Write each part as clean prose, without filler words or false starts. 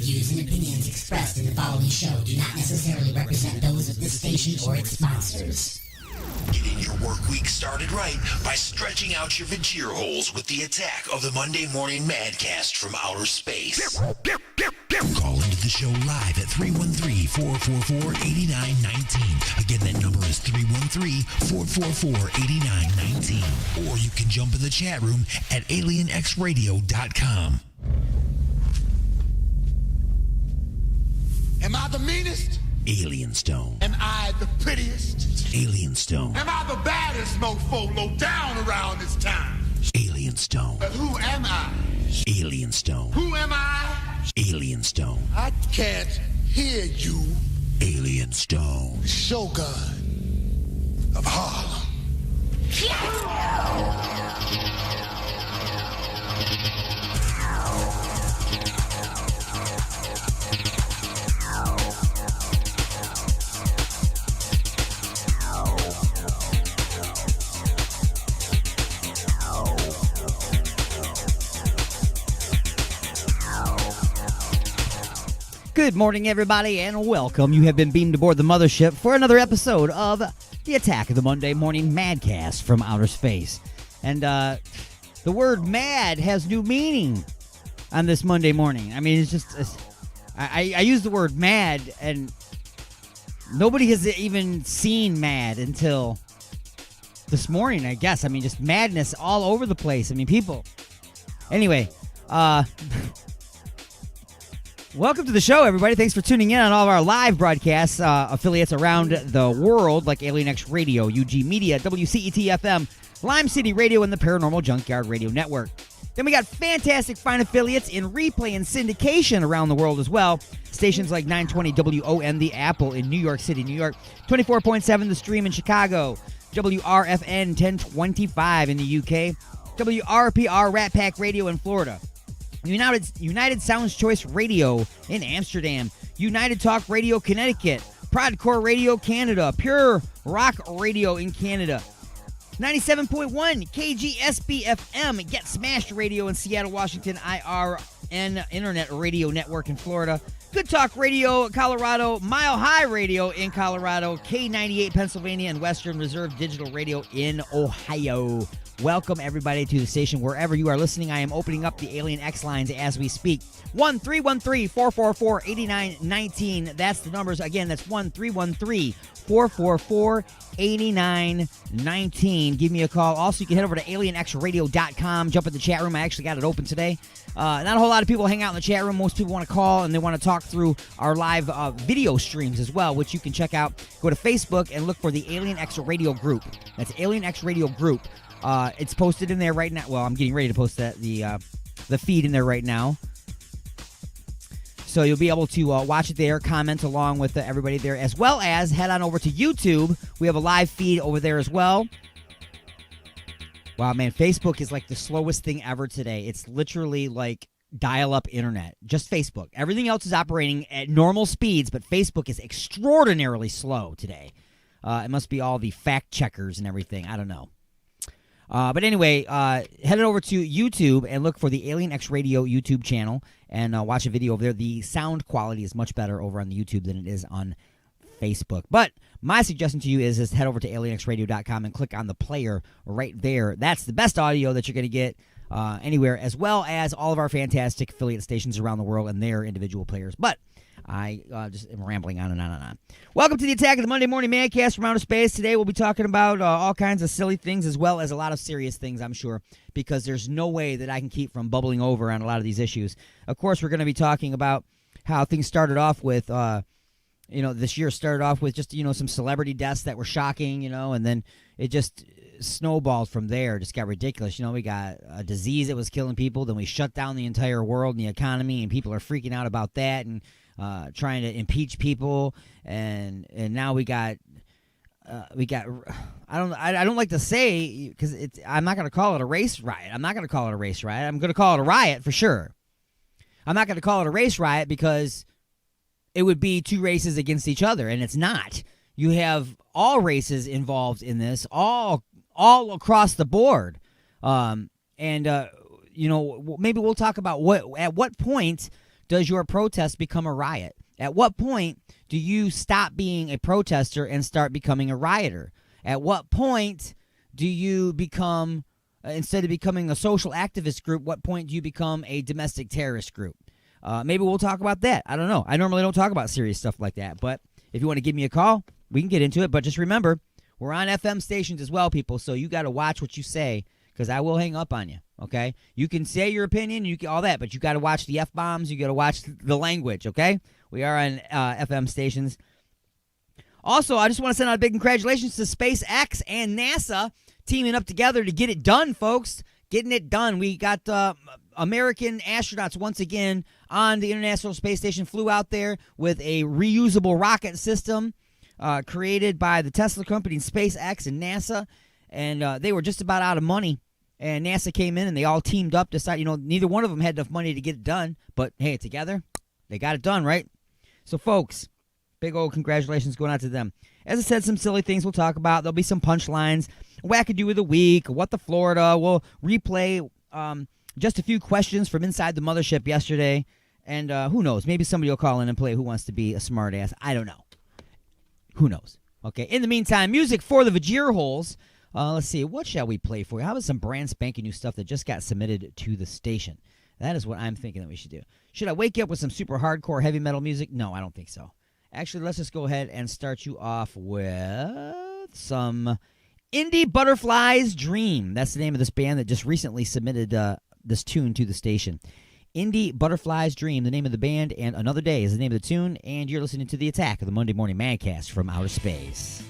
views and opinions expressed in the following show do not necessarily represent those of this station or its sponsors. Getting your work week started right by stretching out your vagina holes with the attack of the Monday Morning Madcast from outer space. Call into the show live at 313-444-8919. Again, that number is 313-444-8919. Or you can jump in the chat room at alienxradio.com. Am I the meanest? Alien Stone. Am I the prettiest? Alien Stone. Am I the baddest mofo low down around this town? Alien Stone. But who am I? Alien Stone. Who am I? Alien Stone. I can't hear you. Alien Stone. Shogun of Harlem. Good morning, everybody, and welcome. You have been beamed aboard the mothership for another episode of the Attack of the Monday Morning Madcast from outer space. And the word mad has new meaning on this Monday morning. I mean, it's just... I use the word mad, and nobody has even seen mad until this morning, I guess. I mean, just madness all over the place. I mean, people... Anyway, welcome to the show, everybody. Thanks for tuning in on all of our live broadcasts, affiliates around the world, like Alien X Radio, UG Media, WCET-FM, Lime City Radio, and the Paranormal Junkyard Radio Network. Then we got fantastic fine affiliates in replay and syndication around the world as well. Stations like 920 WON The Apple in New York City, New York, 24.7 The Stream in Chicago, WRFN 1025 in the UK, WRPR Rat Pack Radio in Florida, United Sounds Choice Radio in Amsterdam, United Talk Radio Connecticut, Prodcore Radio Canada, Pure Rock Radio in Canada, 97.1 KGSB FM, Get Smashed Radio in Seattle, Washington, IRN Internet Radio Network in Florida, Good Talk Radio Colorado, Mile High Radio in Colorado, K98 Pennsylvania, and Western Reserve Digital Radio in Ohio. Welcome, everybody, to the station wherever you are listening. I am opening up the Alien X lines as we speak. 1-313-444-8919. That's the numbers. Again, that's 1-313-444-8919. Give me a call. Also, you can head over to alienxradio.com. Jump in the chat room. I actually got it open today. Not a whole lot of people hang out in the chat room. Most people want to call, and they want to talk through our live video streams as well, which you can check out. Go to Facebook and look for the Alien X Radio group. That's Alien X Radio group. It's posted in there right now. Well, I'm getting ready to post the feed in there right now. So you'll be able to watch it there, comment along with everybody there, as well as head on over to YouTube. We have a live feed over there as well. Wow, man, Facebook is like the slowest thing ever today. It's literally like dial-up internet, just Facebook. Everything else is operating at normal speeds, but Facebook is extraordinarily slow today. It must be all the fact checkers and everything. I don't know. But anyway, head over to YouTube and look for the Alien X Radio YouTube channel and watch a video over there. The sound quality is much better over on the YouTube than it is on Facebook. But my suggestion to you is head over to alienxradio.com and click on the player right there. That's the best audio that you're going to get anywhere, as well as all of our fantastic affiliate stations around the world and their individual players. But I just am rambling on and on and on. Welcome to the Attack of the Monday Morning Madcast from outer space. Today we'll be talking about all kinds of silly things as well as a lot of serious things, I'm sure, because there's no way that I can keep from bubbling over on a lot of these issues. Of course, we're going to be talking about how things started off with, this year started off with just, some celebrity deaths that were shocking, and then it just snowballed from there. Just got ridiculous. We got a disease that was killing people. Then we shut down the entire world and the economy, and people are freaking out about that and trying to impeach people, and now we got I don't like to say, because I'm not going to call it a race riot. I'm going to call it a riot for sure. I'm not going to call it a race riot because it would be two races against each other, and it's not. You have all races involved in this, all across the board, maybe we'll talk about at what point does your protest become a riot? At what point do you stop being a protester and start becoming a rioter? At what point do you become, instead of becoming a social activist group, what point do you become a domestic terrorist group? Maybe we'll talk about that. I don't know. I normally don't talk about serious stuff like that. But if you want to give me a call, we can get into it. But just remember, we're on FM stations as well, people. So you got to watch what you say, because I will hang up on you, okay? You can say your opinion, you can all that, but you got to watch the F-bombs. You got to watch the language, okay? We are on FM stations. Also, I just want to send out a big congratulations to SpaceX and NASA teaming up together to get it done, folks. Getting it done. We got American astronauts once again on the International Space Station, flew out there with a reusable rocket system created by the Tesla company, SpaceX and NASA. And they were just about out of money. And NASA came in and they all teamed up, decided, neither one of them had enough money to get it done. But, hey, together, they got it done, right? So, folks, big old congratulations going out to them. As I said, some silly things we'll talk about. There'll be some punchlines, wackadoo of the week, what the Florida. We'll replay just a few questions from inside the mothership yesterday. And who knows? Maybe somebody will call in and play Who Wants to Be a Smartass. I don't know. Who knows? Okay, in the meantime, music for the Vajir holes. Let's see, what shall we play for you? How about some brand spanking new stuff that just got submitted to the station? That is what I'm thinking that we should do. Should I wake you up with some super hardcore heavy metal music? No, I don't think so. Actually, let's just go ahead and start you off with some Indie Butterflies Dream. That's the name of this band that just recently submitted this tune to the station. Indie Butterflies Dream, the name of the band, and Another Day is the name of the tune, and you're listening to The Attack of the Monday Morning Madcast from Outer Space.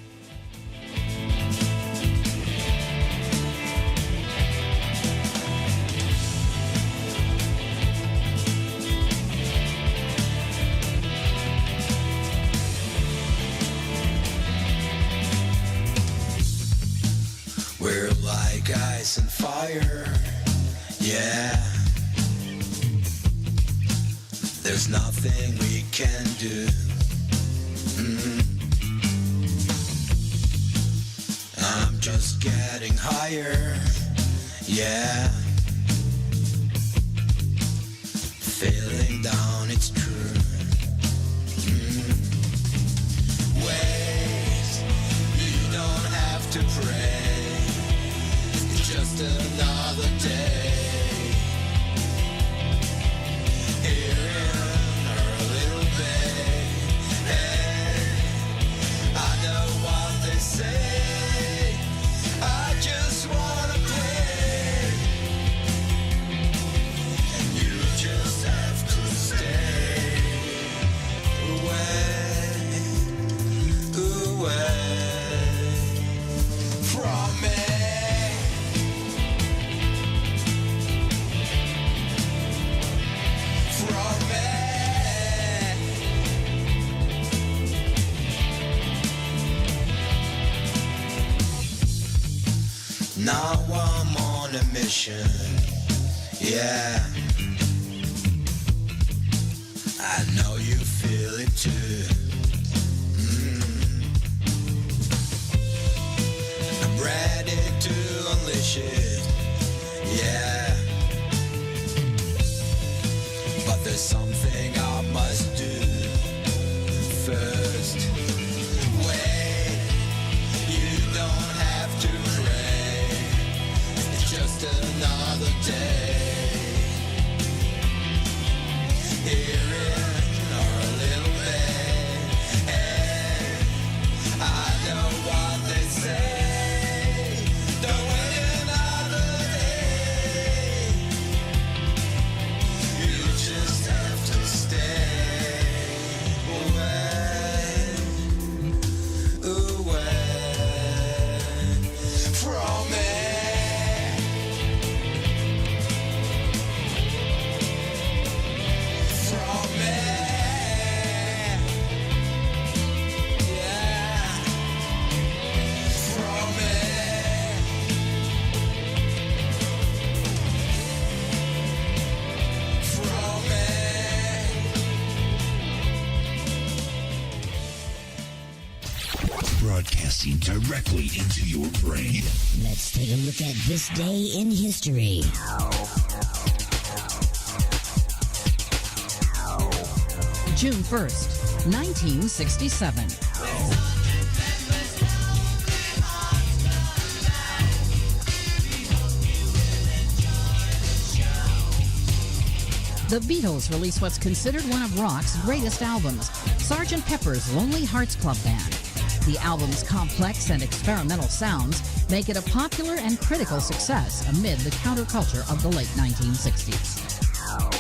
We're like ice and fire, yeah. There's nothing we can do. I'm just getting higher, yeah. Feeling down, it's true. Wait, you don't have to pray. It's just another day. Here in our little bay. Hey, I know what they say. I just wanna play. And you just have to stay away from me. Now I'm on a mission, yeah. I know you feel it too. I'm ready to unleash it, yeah. But there's something I must do first. Wait, you don't have to pray. It's just another day. Here in our little bay. Hey, I know what they say. Don't wait another day. You just have to stay away from me. From me. Yeah. From me. From me. Broadcasting directly into your brain. Let's take a look at this day in history. June 1st, 1967. The Beatles release what's considered one of rock's greatest albums, Sgt. Pepper's Lonely Hearts Club Band. The album's complex and experimental sounds make it a popular and critical success amid the counterculture of the late 1960s.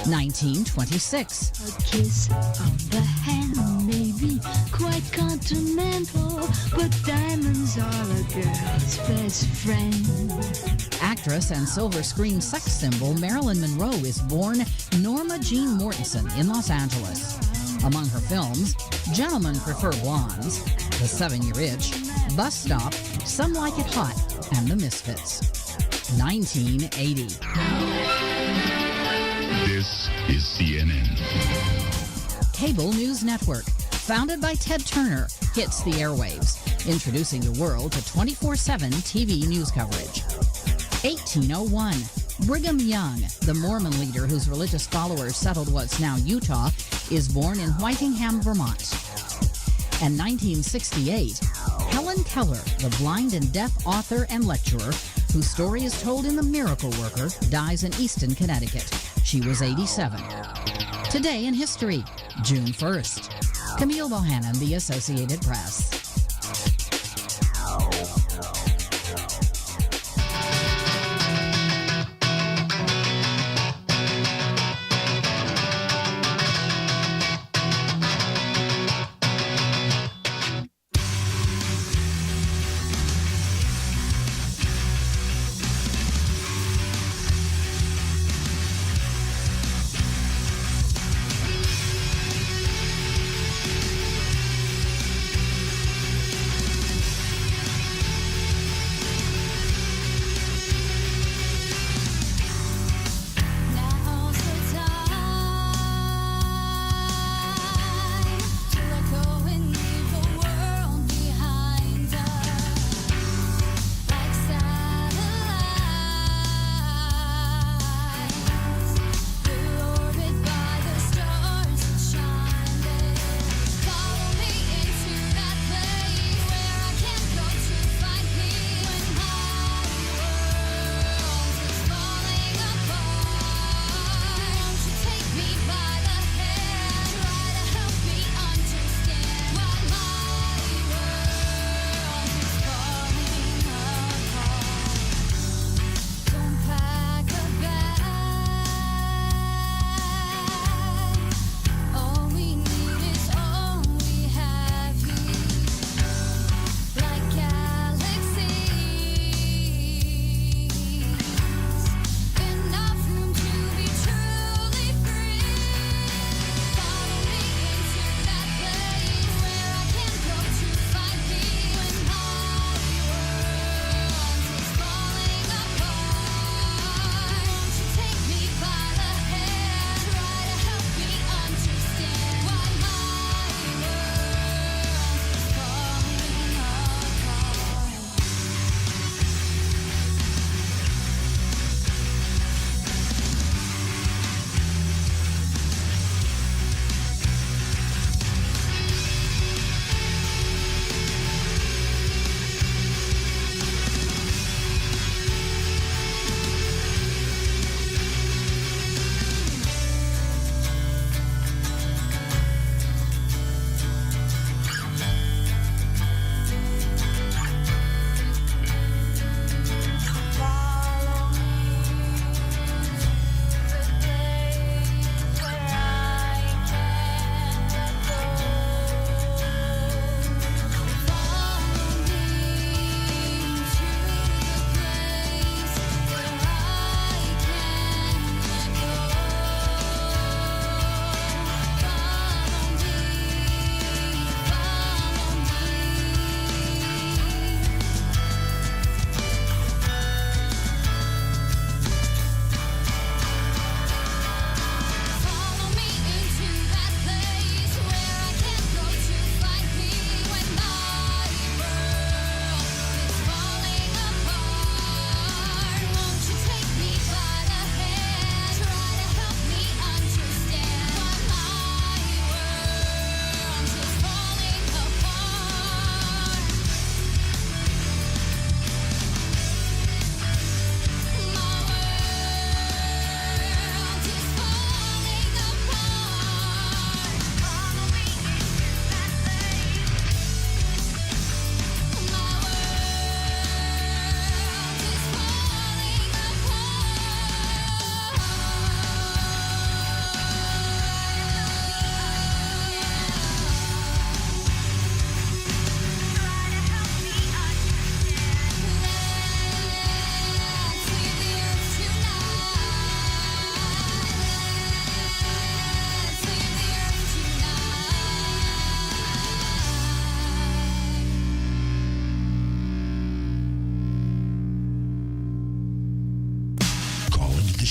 1926. A kiss of the hand may be quite continental, but diamonds are a girl's best friend. Actress and silver screen sex symbol Marilyn Monroe is born Norma Jean Mortensen in Los Angeles. Among her films, Gentlemen Prefer Blondes, The 7-Year Itch, Bus Stop, Some Like It Hot, and The Misfits. 1980. This is CNN. Cable News Network, founded by Ted Turner, hits the airwaves, introducing the world to 24/7 TV news coverage. 1801. Brigham Young, the Mormon leader whose religious followers settled what's now Utah, is born in Whitingham, Vermont. And 1968, Helen Keller, the blind and deaf author and lecturer, whose story is told in The Miracle Worker, dies in Easton, Connecticut. She was 87. Today in history, June 1st. Camille Bohannon, The Associated Press.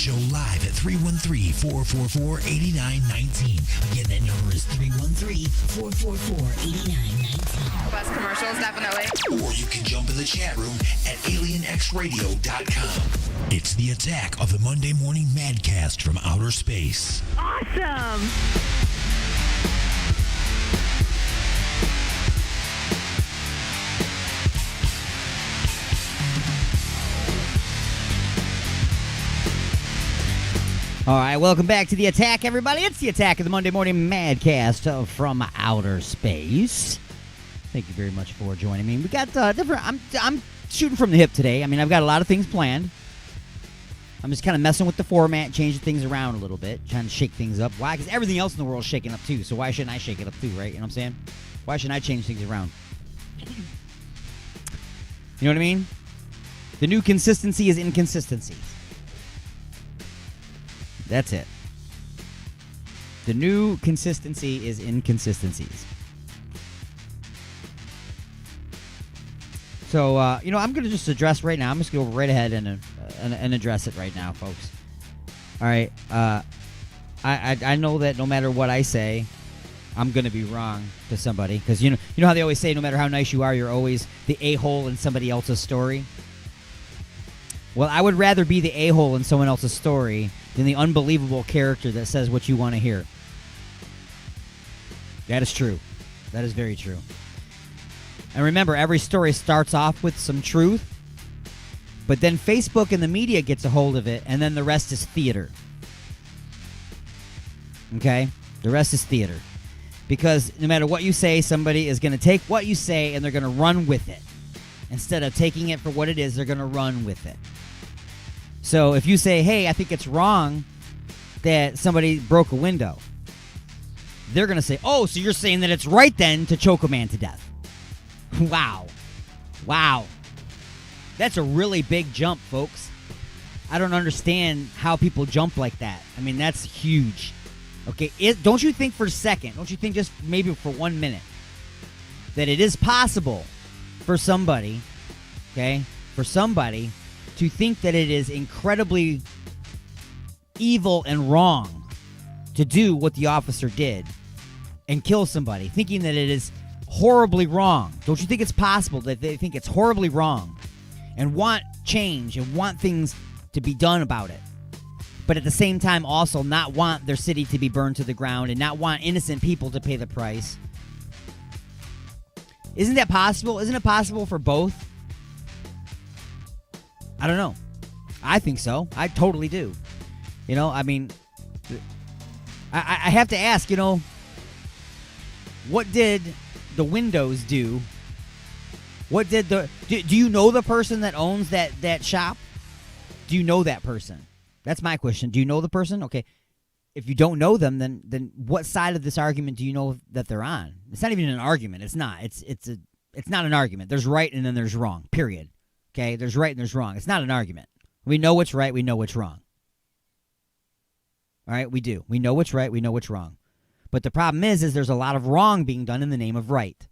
show live at 313-444-8919. Again, that number is 313-444-8919. Bus commercials, definitely. Or you can jump in the chat room at alienxradio.com. It's the attack of the Monday Morning Madcast from outer space. Awesome! All right, welcome back to the attack, everybody. It's the attack of the Monday Morning Madcast from outer space. Thank you very much for joining me. We got different. I'm shooting from the hip today. I mean, I've got a lot of things planned. I'm just kind of messing with the format, changing things around a little bit, trying to shake things up. Why? Because everything else in the world is shaking up too. So why shouldn't I shake it up too, right? You know what I'm saying? Why shouldn't I change things around? You know what I mean? The new consistency is inconsistencies. That's it. The new consistency is inconsistencies. So, I'm going to just address right now. I'm just going to go right ahead and address it right now, folks. All right. I know that no matter what I say, I'm going to be wrong to somebody. Because you know how they always say no matter how nice you are, you're always the a-hole in somebody else's story? Well, I would rather be the a-hole in someone else's story than the unbelievable character that says what you want to hear. That is true. That is very true. And remember, every story starts off with some truth, but then Facebook and the media gets a hold of it, and then the rest is theater. Okay? The rest is theater. Because no matter what you say, somebody is going to take what you say and they're going to run with it. Instead of taking it for what it is, they're going to run with it. So if you say, hey, I think it's wrong that somebody broke a window, they're going to say, oh, so you're saying that it's right then to choke a man to death. Wow. Wow. That's a really big jump, folks. I don't understand how people jump like that. I mean, that's huge. Okay, don't you think for a second, don't you think just maybe for 1 minute, that it is possible for somebody, okay, to think that it is incredibly evil and wrong to do what the officer did and kill somebody, thinking that it is horribly wrong. Don't you think it's possible that they think it's horribly wrong and want change and want things to be done about it, but at the same time also not want their city to be burned to the ground and not want innocent people to pay the price? Isn't that possible? Isn't it possible for both? I don't know. I think so. I totally do. I mean, I have to ask, what did the windows do? What did do you know the person that owns that shop? Do you know that person? That's my question. Do you know the person? Okay. If you don't know them, then what side of this argument do you know that they're on? It's not even an argument. It's not. It's not an argument. There's right and then there's wrong. Period. Okay? There's right and there's wrong. It's not an argument. We know what's right, we know what's wrong. All right? We do. We know what's right, we know what's wrong. But the problem is there's a lot of wrong being done in the name of right.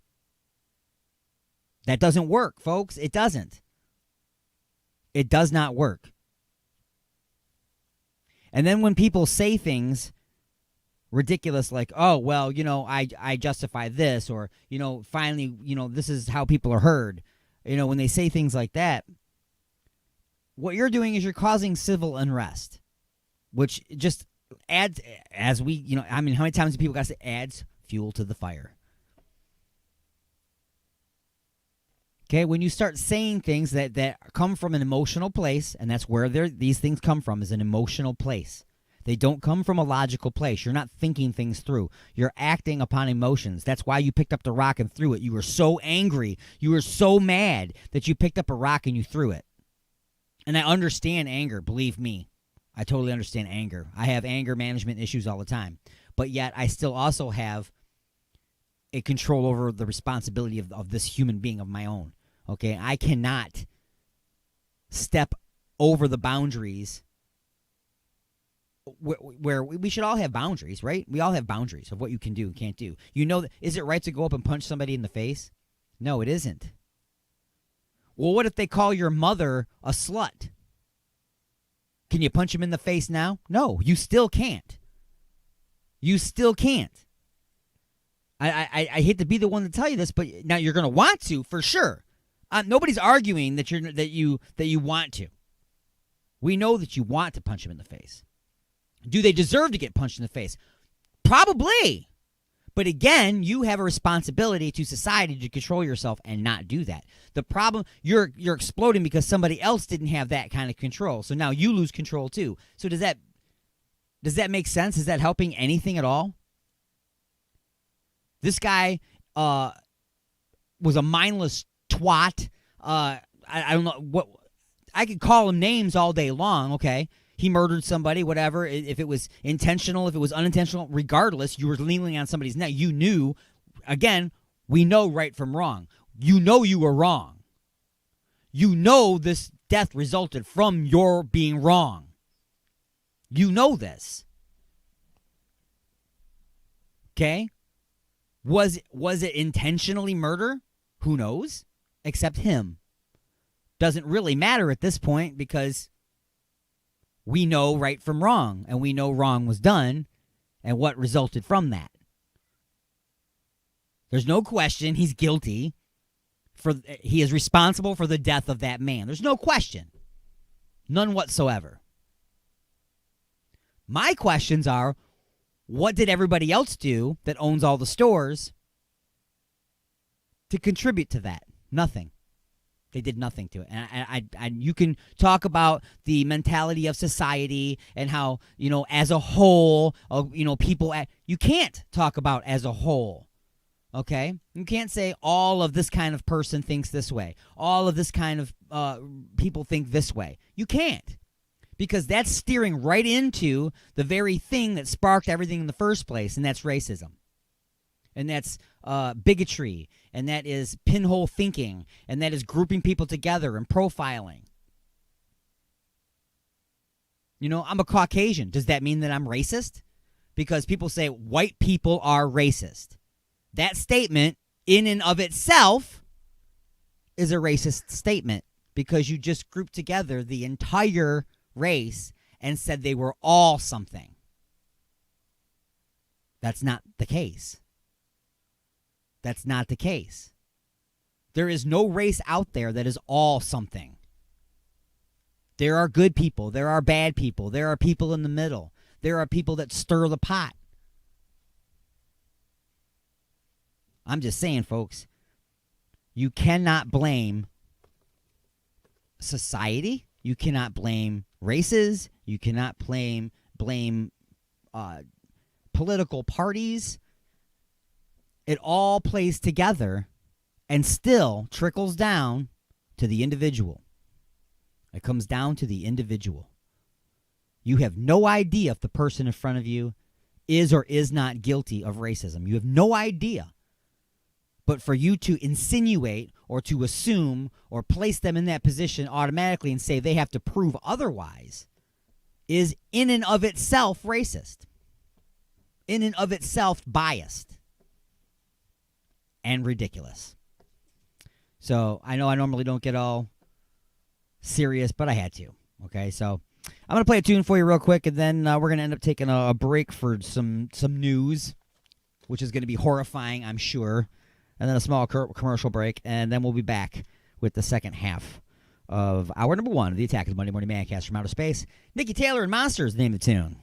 That doesn't work, folks. It doesn't. It does not work. And then when people say things ridiculous like, oh, well, I justify this, or, finally, this is how people are heard. When they say things like that, what you're doing is you're causing civil unrest, which just adds, how many times do people got to say adds fuel to the fire? Okay, when you start saying things that come from an emotional place, and that's where these things come from, is an emotional place. They don't come from a logical place. You're not thinking things through. You're acting upon emotions. That's why you picked up the rock and threw it. You were so angry. You were so mad that you picked up a rock and you threw it. And I understand anger, believe me. I totally understand anger. I have anger management issues all the time. But yet I still also have a control over the responsibility of this human being of my own. Okay, I cannot step over the boundaries where we should all have boundaries, right? We all have boundaries of what you can do and can't do. Is it right to go up and punch somebody in the face? No, it isn't. Well, what if they call your mother a slut? Can you punch him in the face now? No, you still can't. You still can't. I hate to be the one to tell you this, but now you're going to want to for sure. Nobody's arguing that you want to. We know that you want to punch him in the face. Do they deserve to get punched in the face? Probably. But again, you have a responsibility to society to control yourself and not do that. The problem, you're exploding because somebody else didn't have that kind of control. So now you lose control too. So does that make sense? Is that helping anything at all? This guy was a mindless twat. I don't know what. I could call him names all day long, okay? He murdered somebody, whatever. If it was intentional, if it was unintentional, regardless, you were leaning on somebody's neck. You knew, again, we know right from wrong. You know you were wrong. You know this death resulted from your being wrong. You know this. Okay? Was it intentionally murder? Who knows? Except him. Doesn't really matter at this point because we know right from wrong, and we know wrong was done and what resulted from that. There's no question he's guilty. He is responsible for the death of that man. There's no question. None whatsoever. My questions are, what did everybody else do that owns all the stores to contribute to that? Nothing. They did nothing to it. And you can talk about the mentality of society and how, as a whole, people, you can't talk about as a whole. Okay? You can't say all of this kind of person thinks this way. All of this kind of people think this way. You can't. Because that's steering right into the very thing that sparked everything in the first place, and that's racism. And that's bigotry, and that is pinhole thinking, and that is grouping people together and profiling. I'm a Caucasian. Does that mean that I'm racist? Because people say white people are racist. That statement, in and of itself, is a racist statement because you just grouped together the entire race and said they were all something. That's not the case. That's not the case. There is no race out there that is all something. There are good people. There are bad people. There are people in the middle. There are people that stir the pot. I'm just saying, folks, you cannot blame society. You cannot blame races. You cannot blame political parties. It all plays together and still trickles down to the individual. It comes down to the individual. You have no idea if the person in front of you is or is not guilty of racism. You have no idea. But for you to insinuate or to assume or place them in that position automatically and say they have to prove otherwise is in and of itself racist. In and of itself biased. And ridiculous. So I know I normally don't get all serious, but I had to. Okay, so I'm going to play a tune for you real quick, and then we're going to end up taking a break for some news, which is going to be horrifying, I'm sure, and then a small commercial break, and then we'll be back with the second half of hour number 1 of the Attack of the Monday Morning Mancast from Outer Space. Nikki Taylor and Monsters, name the tune.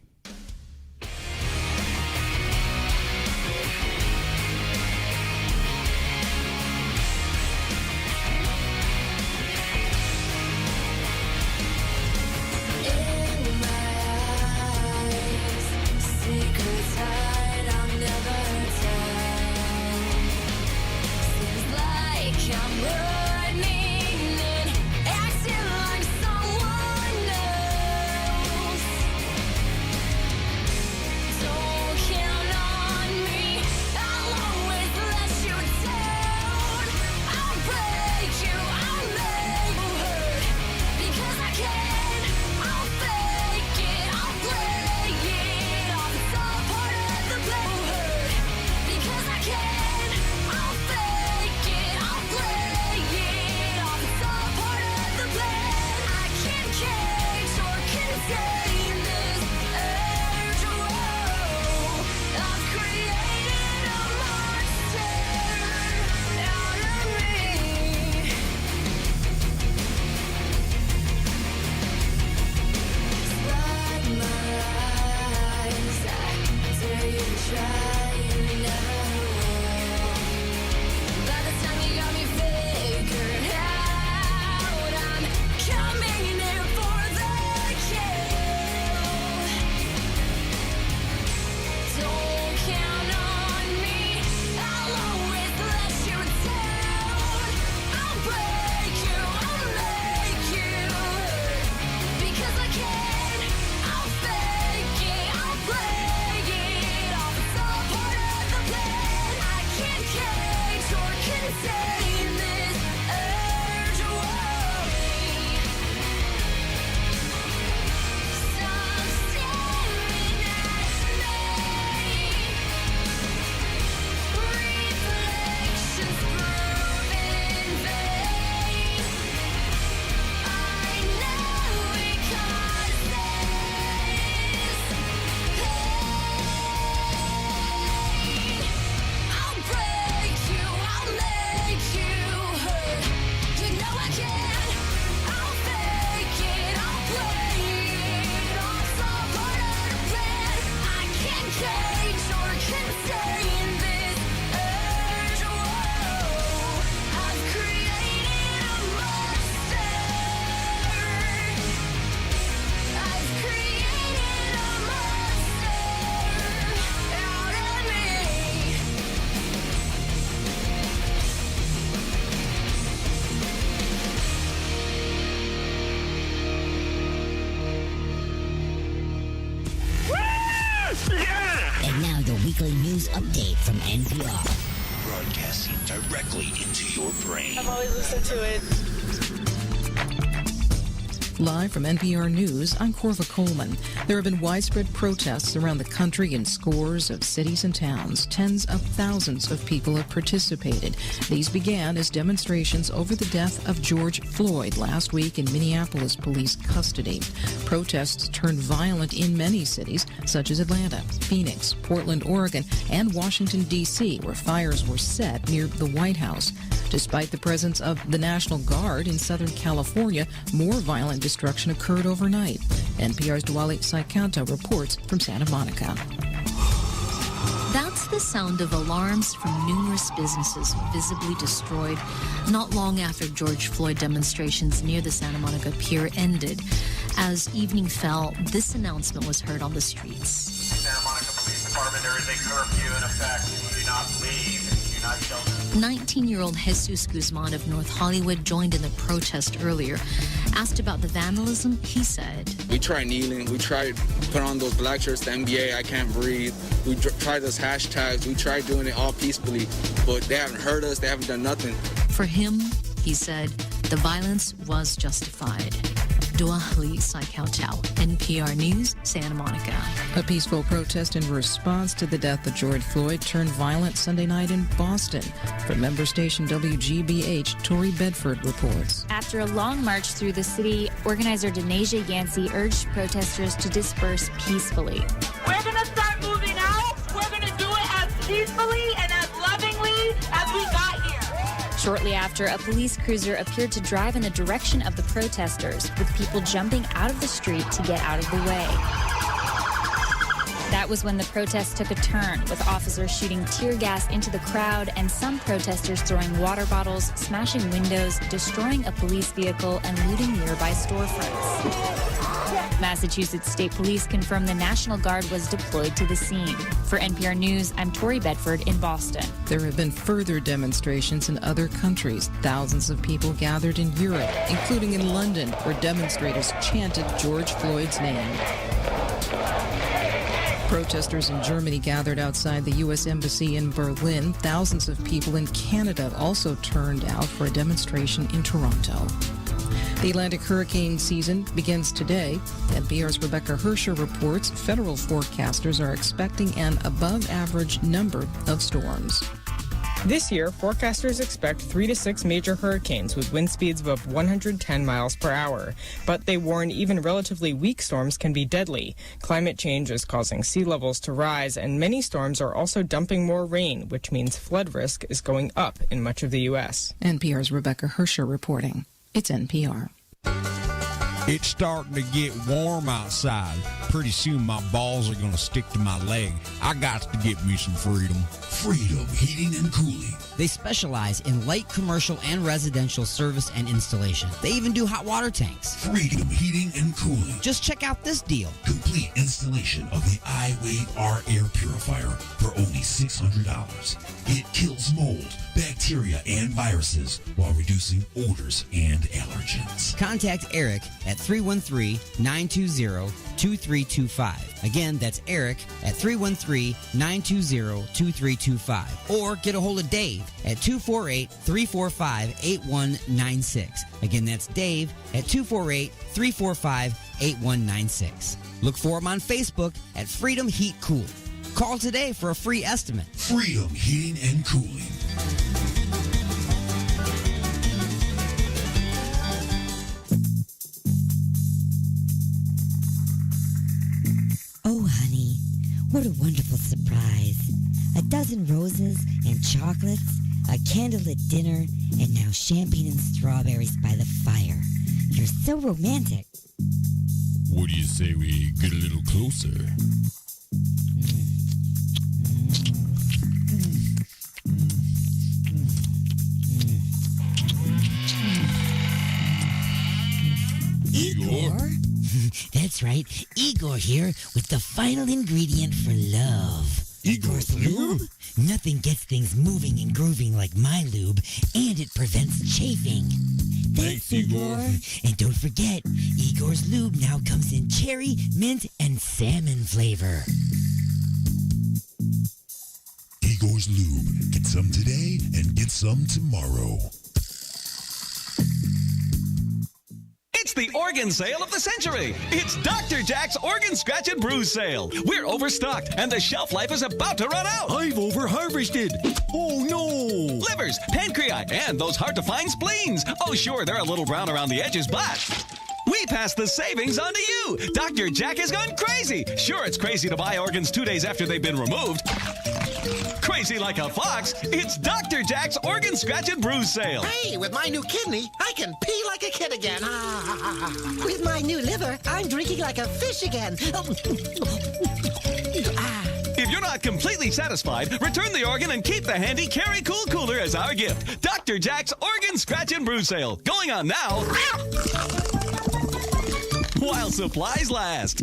And now your weekly news update from NPR. Broadcasting directly into your brain. I've always listened to it. Live from NPR News, I'm Corva Coleman. There have been widespread protests around the country in scores of cities and towns. Tens of thousands of people have participated. These began as demonstrations over the death of George Floyd last week in Minneapolis police custody. Protests turned violent in many cities, such as Atlanta, Phoenix, Portland, Oregon, and Washington, D.C., where fires were set near the White House. Despite the presence of the National Guard in Southern California, more violent destruction occurred overnight. NPR's Duale Saikanto reports from Santa Monica. That's the sound of alarms from numerous businesses visibly destroyed not long after George Floyd demonstrations near the Santa Monica Pier ended. As evening fell, this announcement was heard on the streets. Santa Monica Police Department, there is a curfew in effect. Do not leave. Do not shelter. 19-year-old Jesus Guzman of North Hollywood joined in the protest earlier. Asked about the vandalism, he said, "We tried kneeling. We tried put on those black shirts, the NBA, I can't breathe. We tried those hashtags. We tried doing it all peacefully, but they haven't heard us. They haven't done nothing." For him, he said, the violence was justified. Duale Saikanto, NPR News, Santa Monica. A peaceful protest in response to the death of George Floyd turned violent Sunday night in Boston. From member station WGBH, Tori Bedford reports. After a long march through the city, organizer Denasia Yancey urged protesters to disperse peacefully. We're going to start moving out. We're going to do it as peacefully and as lovingly as we got here. Shortly after, a police cruiser appeared to drive in the direction of the protesters, with people jumping out of the street to get out of the way. That was when the protest took a turn, with officers shooting tear gas into the crowd and some protesters throwing water bottles, smashing windows, destroying a police vehicle, and looting nearby storefronts. Massachusetts State Police confirmed the National Guard was deployed to the scene. For NPR News, I'm Tori Bedford in Boston. There have been further demonstrations in other countries. Thousands of people gathered in Europe, including in London, where demonstrators chanted George Floyd's name. Protesters in Germany gathered outside the U.S. Embassy in Berlin. Thousands of people in Canada also turned out for a demonstration in Toronto. The Atlantic hurricane season begins today. NPR's Rebecca Hersher reports federal forecasters are expecting an above-average number of storms. This year, forecasters expect 3 to 6 major hurricanes with wind speeds of 110 miles per hour. But they warn even relatively weak storms can be deadly. Climate change is causing sea levels to rise, and many storms are also dumping more rain, which means flood risk is going up in much of the U.S. NPR's Rebecca Hersher reporting. It's NPR. It's starting to get warm outside. Pretty soon my balls are going to stick to my leg. I got to get me some Freedom. Freedom Heating and Cooling. They specialize in light commercial and residential service and installation. They even do hot water tanks. Freedom Heating and Cooling. Just check out this deal. Complete installation of the iWave R air purifier for only $600. It kills mold, bacteria, and viruses while reducing odors and allergens. Contact Eric at 313-920-2325. Again, that's Eric at 313-920-2325. Or get a hold of Dave at 248-345-8196. Again, that's Dave at 248-345-8196. Look for him on Facebook at Freedom Heat Cool. Call today for a free estimate. Freedom Heating and Cooling. Oh, honey, what a wonderful surprise. A dozen roses and chocolates, a candlelit dinner, and now champagne and strawberries by the fire. You're so romantic. What do you say we get a little closer? Igor? That's right. Igor here with the final ingredient for love. Igor's lube? Nothing gets things moving and grooving like my lube, and it prevents chafing. Thanks, Igor. And don't forget, Igor's lube now comes in cherry, mint, and salmon flavor. Igor's Lube. Get some today and get some tomorrow. It's the organ sale of the century. It's Dr. Jack's Organ Scratch and Bruise sale. We're overstocked, and the shelf life is about to run out. I've over-harvested. Oh, no. Livers, pancreas, and those hard-to-find spleens. Oh, sure, they're a little brown around the edges, but we pass the savings on to you. Dr. Jack has gone crazy. Sure, it's crazy to buy organs 2 days after they've been removed. Crazy like a fox, it's Dr. Jack's Organ Scratch and Bruise sale. Hey, with my new kidney, I can pee like a kid again. With my new liver, I'm drinking like a fish again. If you're not completely satisfied, return the organ and keep the handy Carry Cool Cooler as our gift. Dr. Jack's Organ Scratch and Bruise sale. Going on now while supplies last.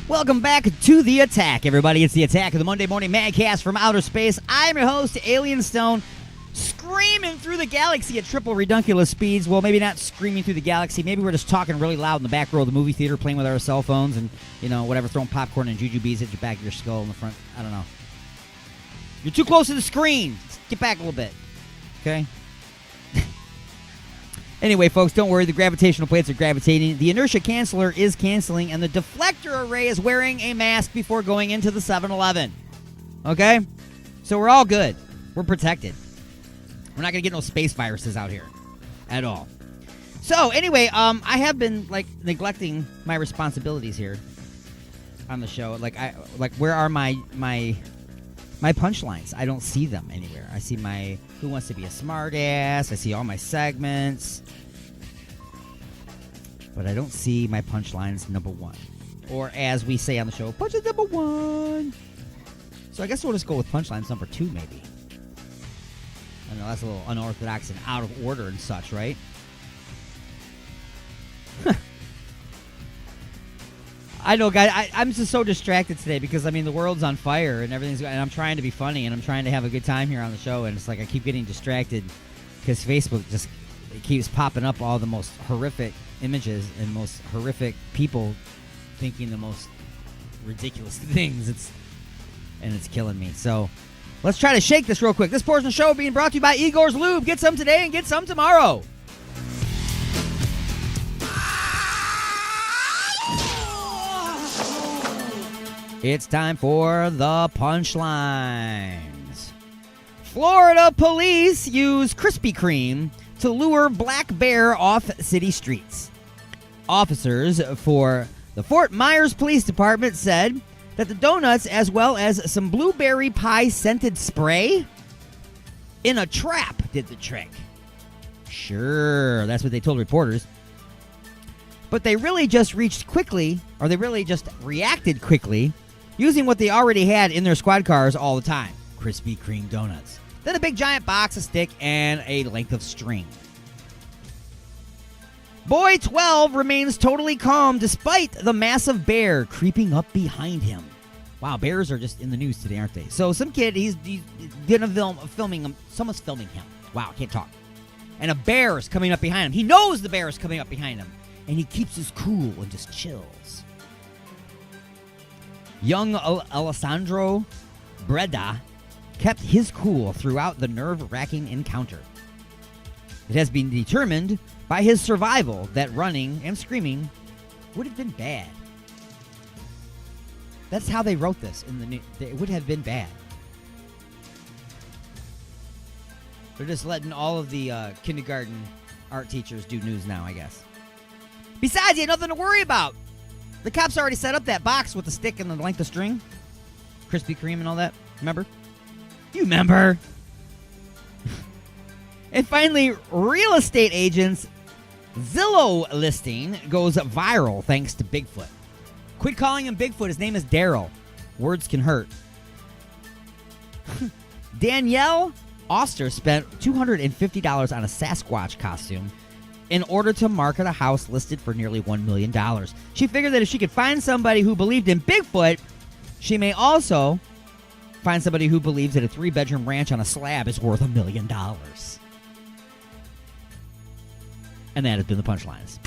Welcome back to The Attack, everybody. It's The Attack of the Monday Morning Madcast from Outer Space. I'm your host, Alien Stone, screaming through the galaxy at triple redunculous speeds. Well, maybe not screaming through the galaxy. Maybe we're just talking really loud in the back row of the movie theater, playing with our cell phones and, you know, whatever, throwing popcorn and jujubes at your back of your skull in the front. I don't know. You're too close to the screen. Get back a little bit, okay? Anyway, folks, don't worry. The gravitational plates are gravitating. The inertia canceller is canceling, and the deflector array is wearing a mask before going into the 7-Eleven. Okay? So we're all good. We're protected. We're not going to get no space viruses out here at all. So, anyway, I have been, neglecting my responsibilities here on the show. Where are my punchlines? I don't see them anywhere. I see my Who Wants to Be a Smartass. I see all my segments. But I don't see my punchlines number one. Or as we say on the show, punchline number one. So I guess we'll just go with punchlines number two, maybe. I know that's a little unorthodox and out of order and such, right? I know, guys. I'm just so distracted today because, I mean, the world's on fire and everything's... And I'm trying to be funny and I'm trying to have a good time here on the show. And it's like I keep getting distracted because Facebook just keeps popping up all the most horrific images and most horrific people thinking the most ridiculous things. It's killing me. So let's try to shake this real quick. This portion of the show being brought to you by Igor's Lube. Get some today and get some tomorrow. It's time for the punchlines. Florida police use Krispy Kreme to lure black bear off city streets. Officers for the Fort Myers Police Department said that the donuts, as well as some blueberry pie scented spray in a trap, did the trick. Sure, that's what they told reporters. But they really just reacted quickly using what they already had in their squad cars all the time. Krispy Kreme donuts. Then a big giant box, a stick, and a length of string. Boy 12 remains totally calm despite the massive bear creeping up behind him. Wow, bears are just in the news today, aren't they? So some kid, he's filming him. Someone's filming him. Wow, can't talk. And a bear is coming up behind him. He knows the bear is coming up behind him. And he keeps his cool and just chills. Young Alessandro Breda kept his cool throughout the nerve-wracking encounter. It has been determined by his survival that running and screaming would have been bad. That's how they wrote this in the news. It would have been bad. They're just letting all of the kindergarten art teachers do news now, I guess. Besides, you had nothing to worry about. The cops already set up that box with the stick and the length of string. Krispy Kreme and all that. Remember? You remember? And finally, real estate agents' Zillow listing goes viral thanks to Bigfoot. Quit calling him Bigfoot. His name is Daryl. Words can hurt. Danielle Oster spent $250 on a Sasquatch costume in order to market a house listed for nearly $1 million. She figured that if she could find somebody who believed in Bigfoot, she may also find somebody who believes that a 3-bedroom ranch on a slab is worth $1 million. And that has been the punchlines.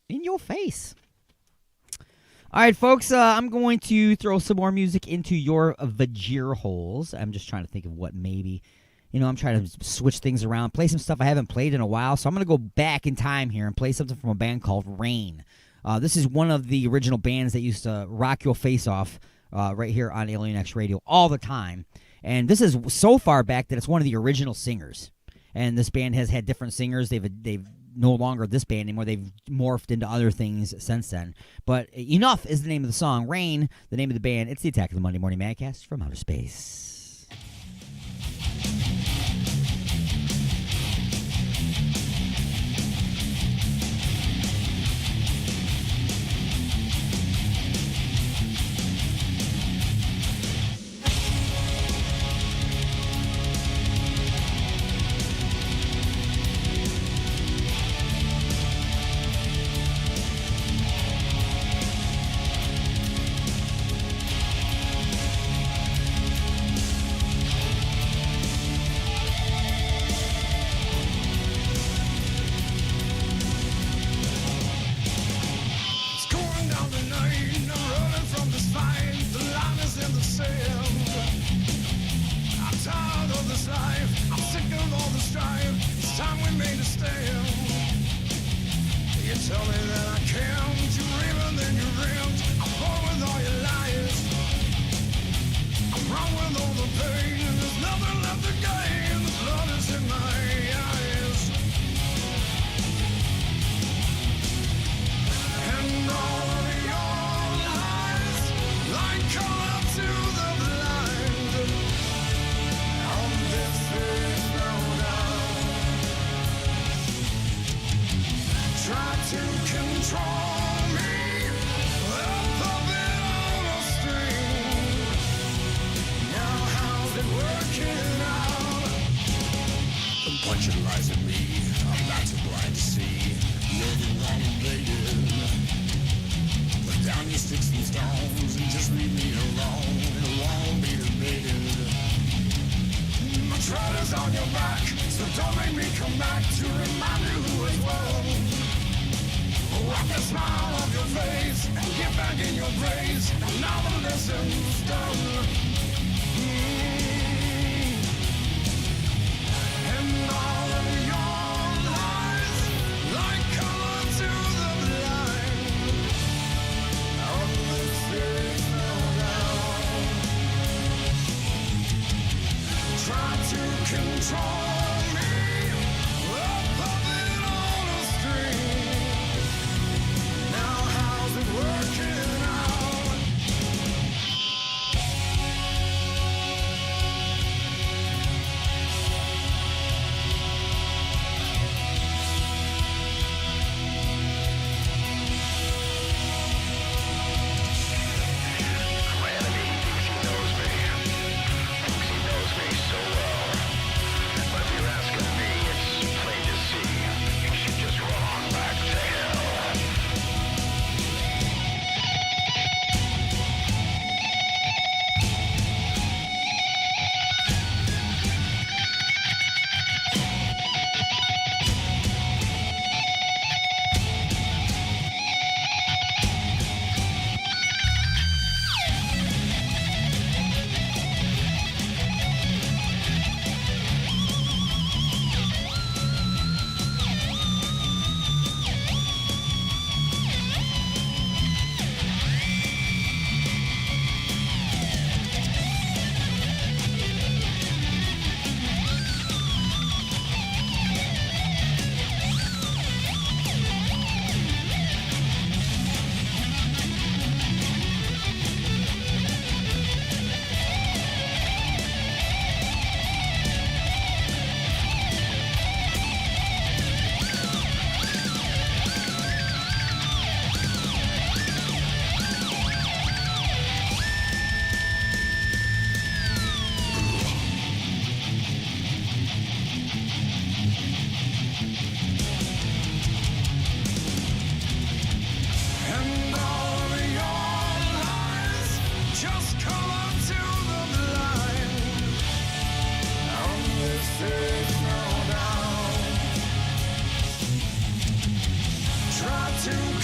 In your face. All right, folks, I'm going to throw some more music into your vajir holes. I'm just trying to think of what maybe... I'm trying to switch things around, play some stuff I haven't played in a while. So I'm going to go back in time here and play something from a band called Rain. This is one of the original bands that used to rock your face off right here on Alien X Radio all the time. And this is so far back that it's one of the original singers. And this band has had different singers. They've no longer this band anymore. They've morphed into other things since then. But Enough is the name of the song. Rain, the name of the band. It's the Attack of the Monday Morning Madcast from Outer Space. Try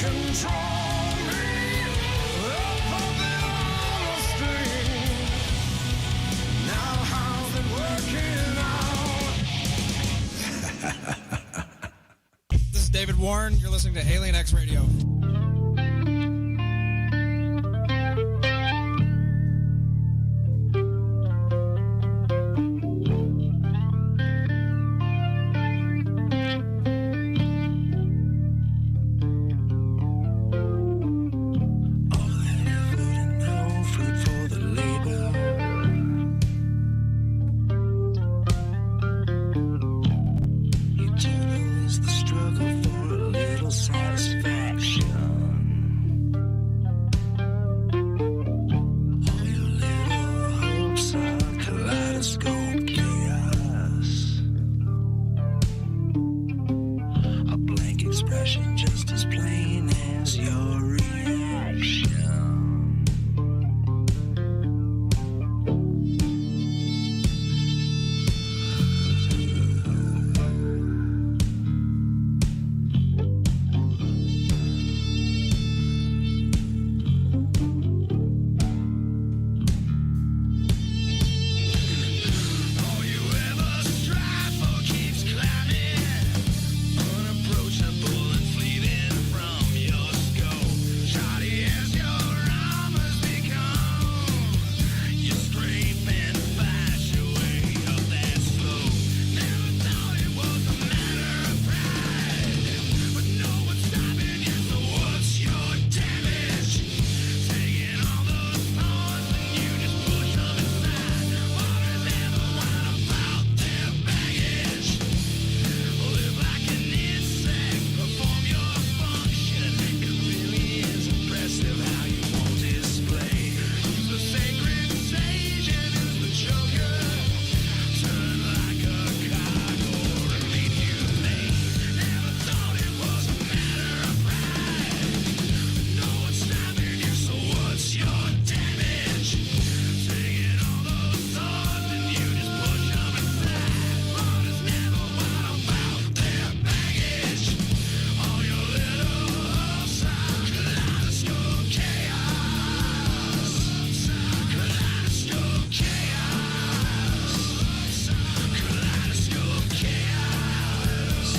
control me. Up on the honesty. Now how's it working out? This is David Warren. You're listening to Alien X Radio. Eternal is the struggle for a little satisfaction. All your little hopes are kaleidoscope chaos. A blank expression just as plain as your reaction. All you ever strive for keeps climbing, unapproachable and fleeting from your scope. Shoddy as your armor's become, you scrape and fight your way up that slope. Never thought it was a matter of pride, but no one's stopping you, so what's your damage? Taking all those thorns and you just push them aside. Waters never whine about their baggage. Live like an insect, perform your function. It really is impressive how you won't display. Who's the sacred sage and who's the joker? Turn like a cog or remain humane. Never thought it was a matter of pride. No one's stopping you, so what's your damage? Taking all those thoughts and you just push them aside. Waters never whine about their baggage. All your little hopes are kaleidoscope chaos. Kaleidoscope chaos. Kaleidoscope chaos.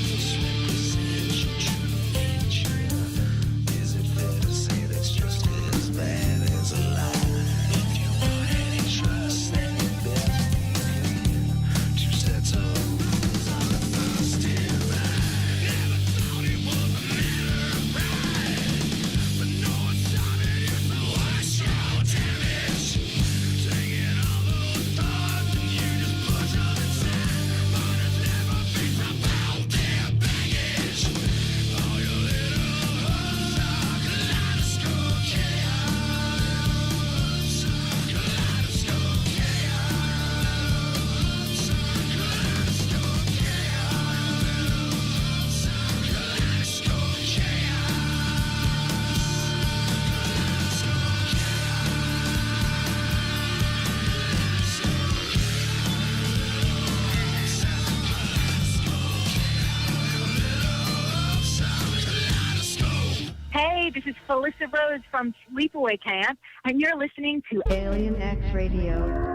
This represents your true nature. Is it fair to say that's just as bad as a lie? If you want any trust, then you better need two sets of rules on the first divide. Never thought it was a matter of pride, but no one's stopping you, so what's your damage? Taking all those thoughts and you just push them aside. Waters never thinks about their baggage. All your little hopes are kaleidoscope chaos. Kaleidoscope chaos. Kaleidoscope chaos. Kaleidoscope Hey, this is Felissa Rose from Sleepaway Camp, and you're listening to Alien X Radio.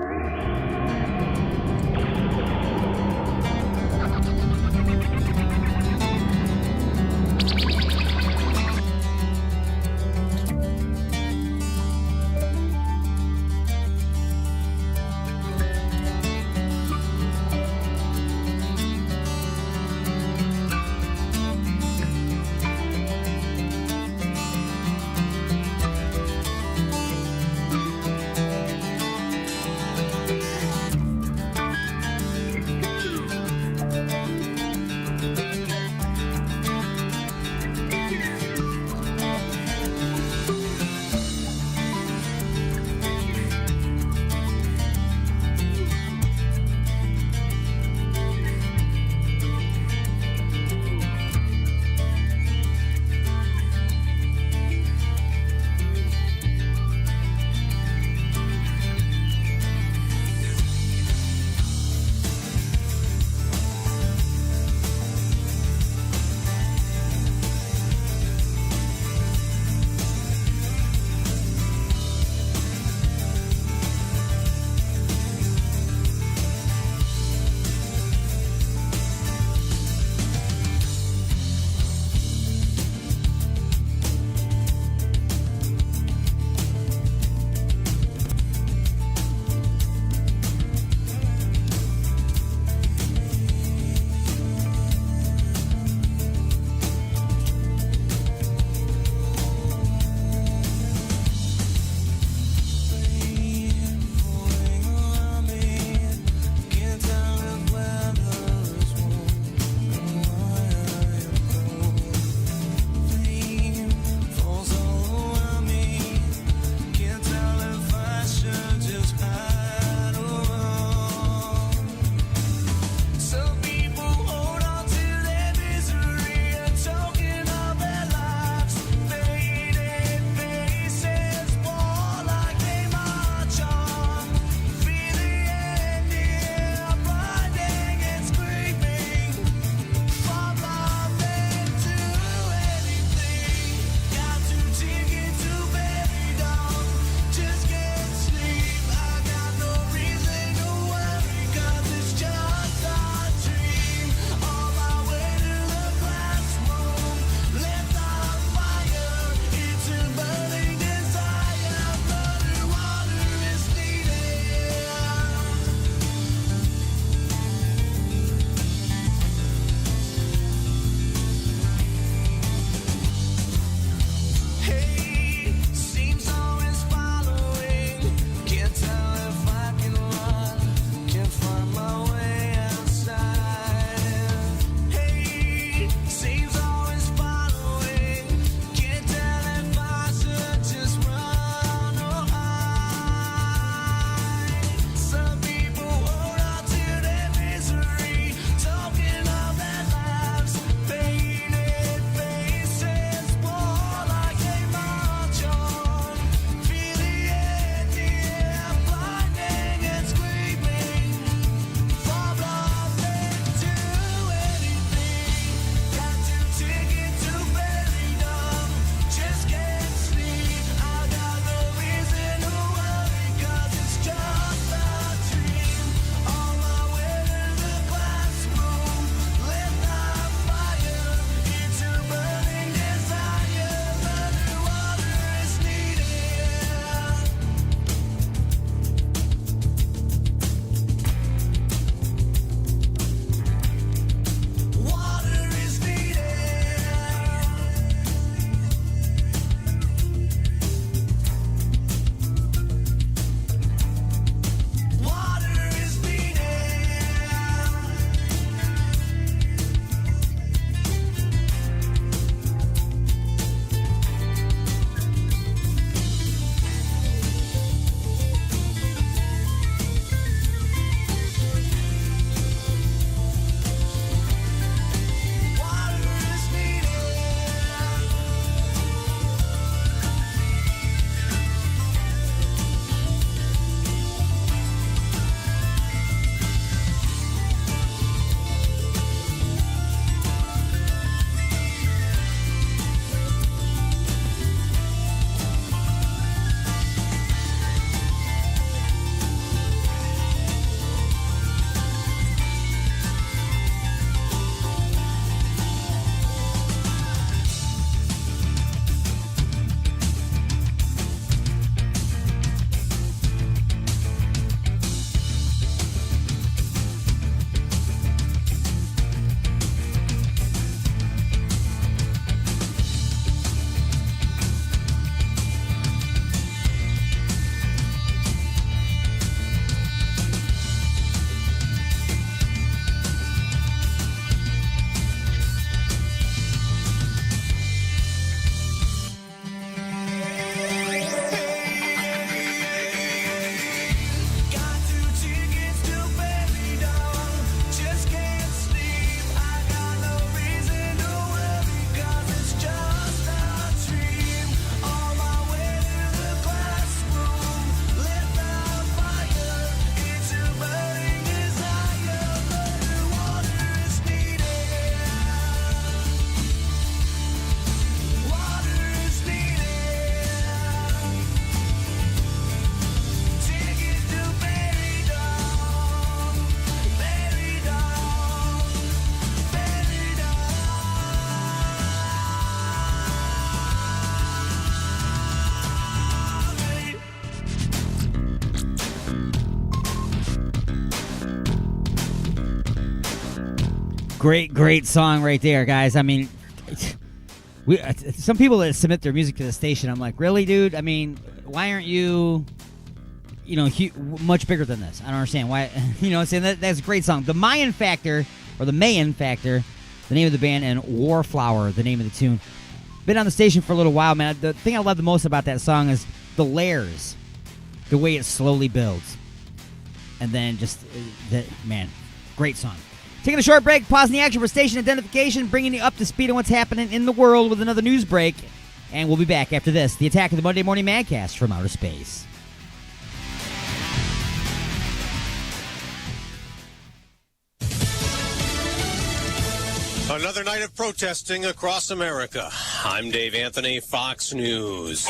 Great song right there, guys. I mean, some people that submit their music to the station, I'm like, really, dude? I mean, why aren't you, much bigger than this? I don't understand why. I'm saying that's a great song. The Mayan Factor, the name of the band, and Warflower, the name of the tune. Been on the station for a little while, man. The thing I love the most about that song is the layers, the way it slowly builds, and then just great song. Taking a short break, pausing the action for station identification, bringing you up to speed on what's happening in the world with another news break. And we'll be back after this. The Attack of the Monday Morning Madcast from Outer Space. Another night of protesting across America. I'm Dave Anthony, Fox News.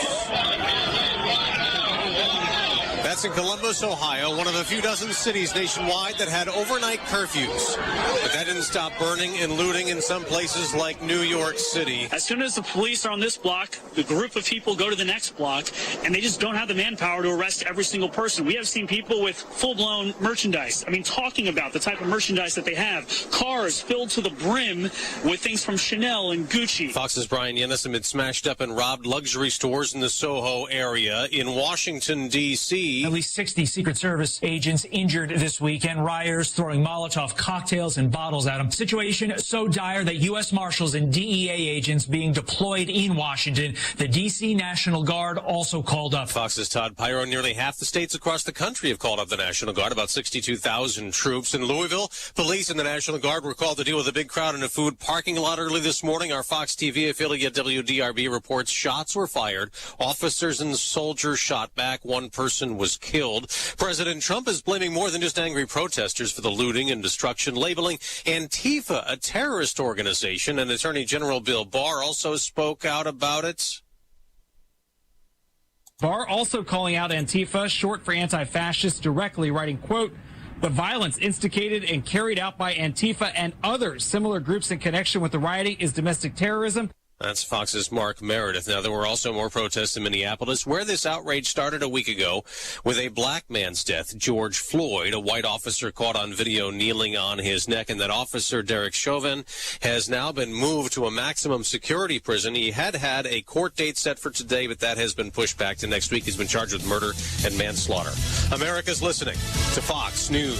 That's in Columbus, Ohio, one of the few dozen cities nationwide that had overnight curfews. But that didn't stop burning and looting in some places like New York City. As soon as the police are on this block, the group of people go to the next block, and they just don't have the manpower to arrest every single person. We have seen people with full-blown merchandise. I mean, talking about the type of merchandise that they have. Cars filled to the brim with things from Chanel and Gucci. Fox's Brian Yennis amid smashed up and robbed luxury stores in the Soho area. In Washington, D.C., at least 60 Secret Service agents injured this weekend. Rioters throwing Molotov cocktails and bottles at them. Situation so dire that U.S. Marshals and DEA agents being deployed in Washington. The D.C. National Guard also called up. Fox's Todd Pyro. Nearly half the states across the country have called up the National Guard, about 62,000 troops. In Louisville, police and the National Guard were called to deal with a big crowd in a food parking lot early this morning. Our Fox TV affiliate WDRB reports shots were fired. Officers and soldiers shot back. One person was killed. President Trump is blaming more than just angry protesters for the looting and destruction, labeling Antifa a terrorist organization, and Attorney General Bill Barr also spoke out about it. Barr also calling out Antifa, short for anti-fascist, directly writing, quote, "The violence instigated and carried out by Antifa and other similar groups in connection with the rioting is domestic terrorism." That's Fox's Mark Meredith. Now, there were also more protests in Minneapolis, where this outrage started a week ago with a black man's death, George Floyd, a white officer caught on video kneeling on his neck. And that officer, Derek Chauvin, has now been moved to a maximum security prison. He had a court date set for today, but that has been pushed back to next week. He's been charged with murder and manslaughter. America's listening to Fox News.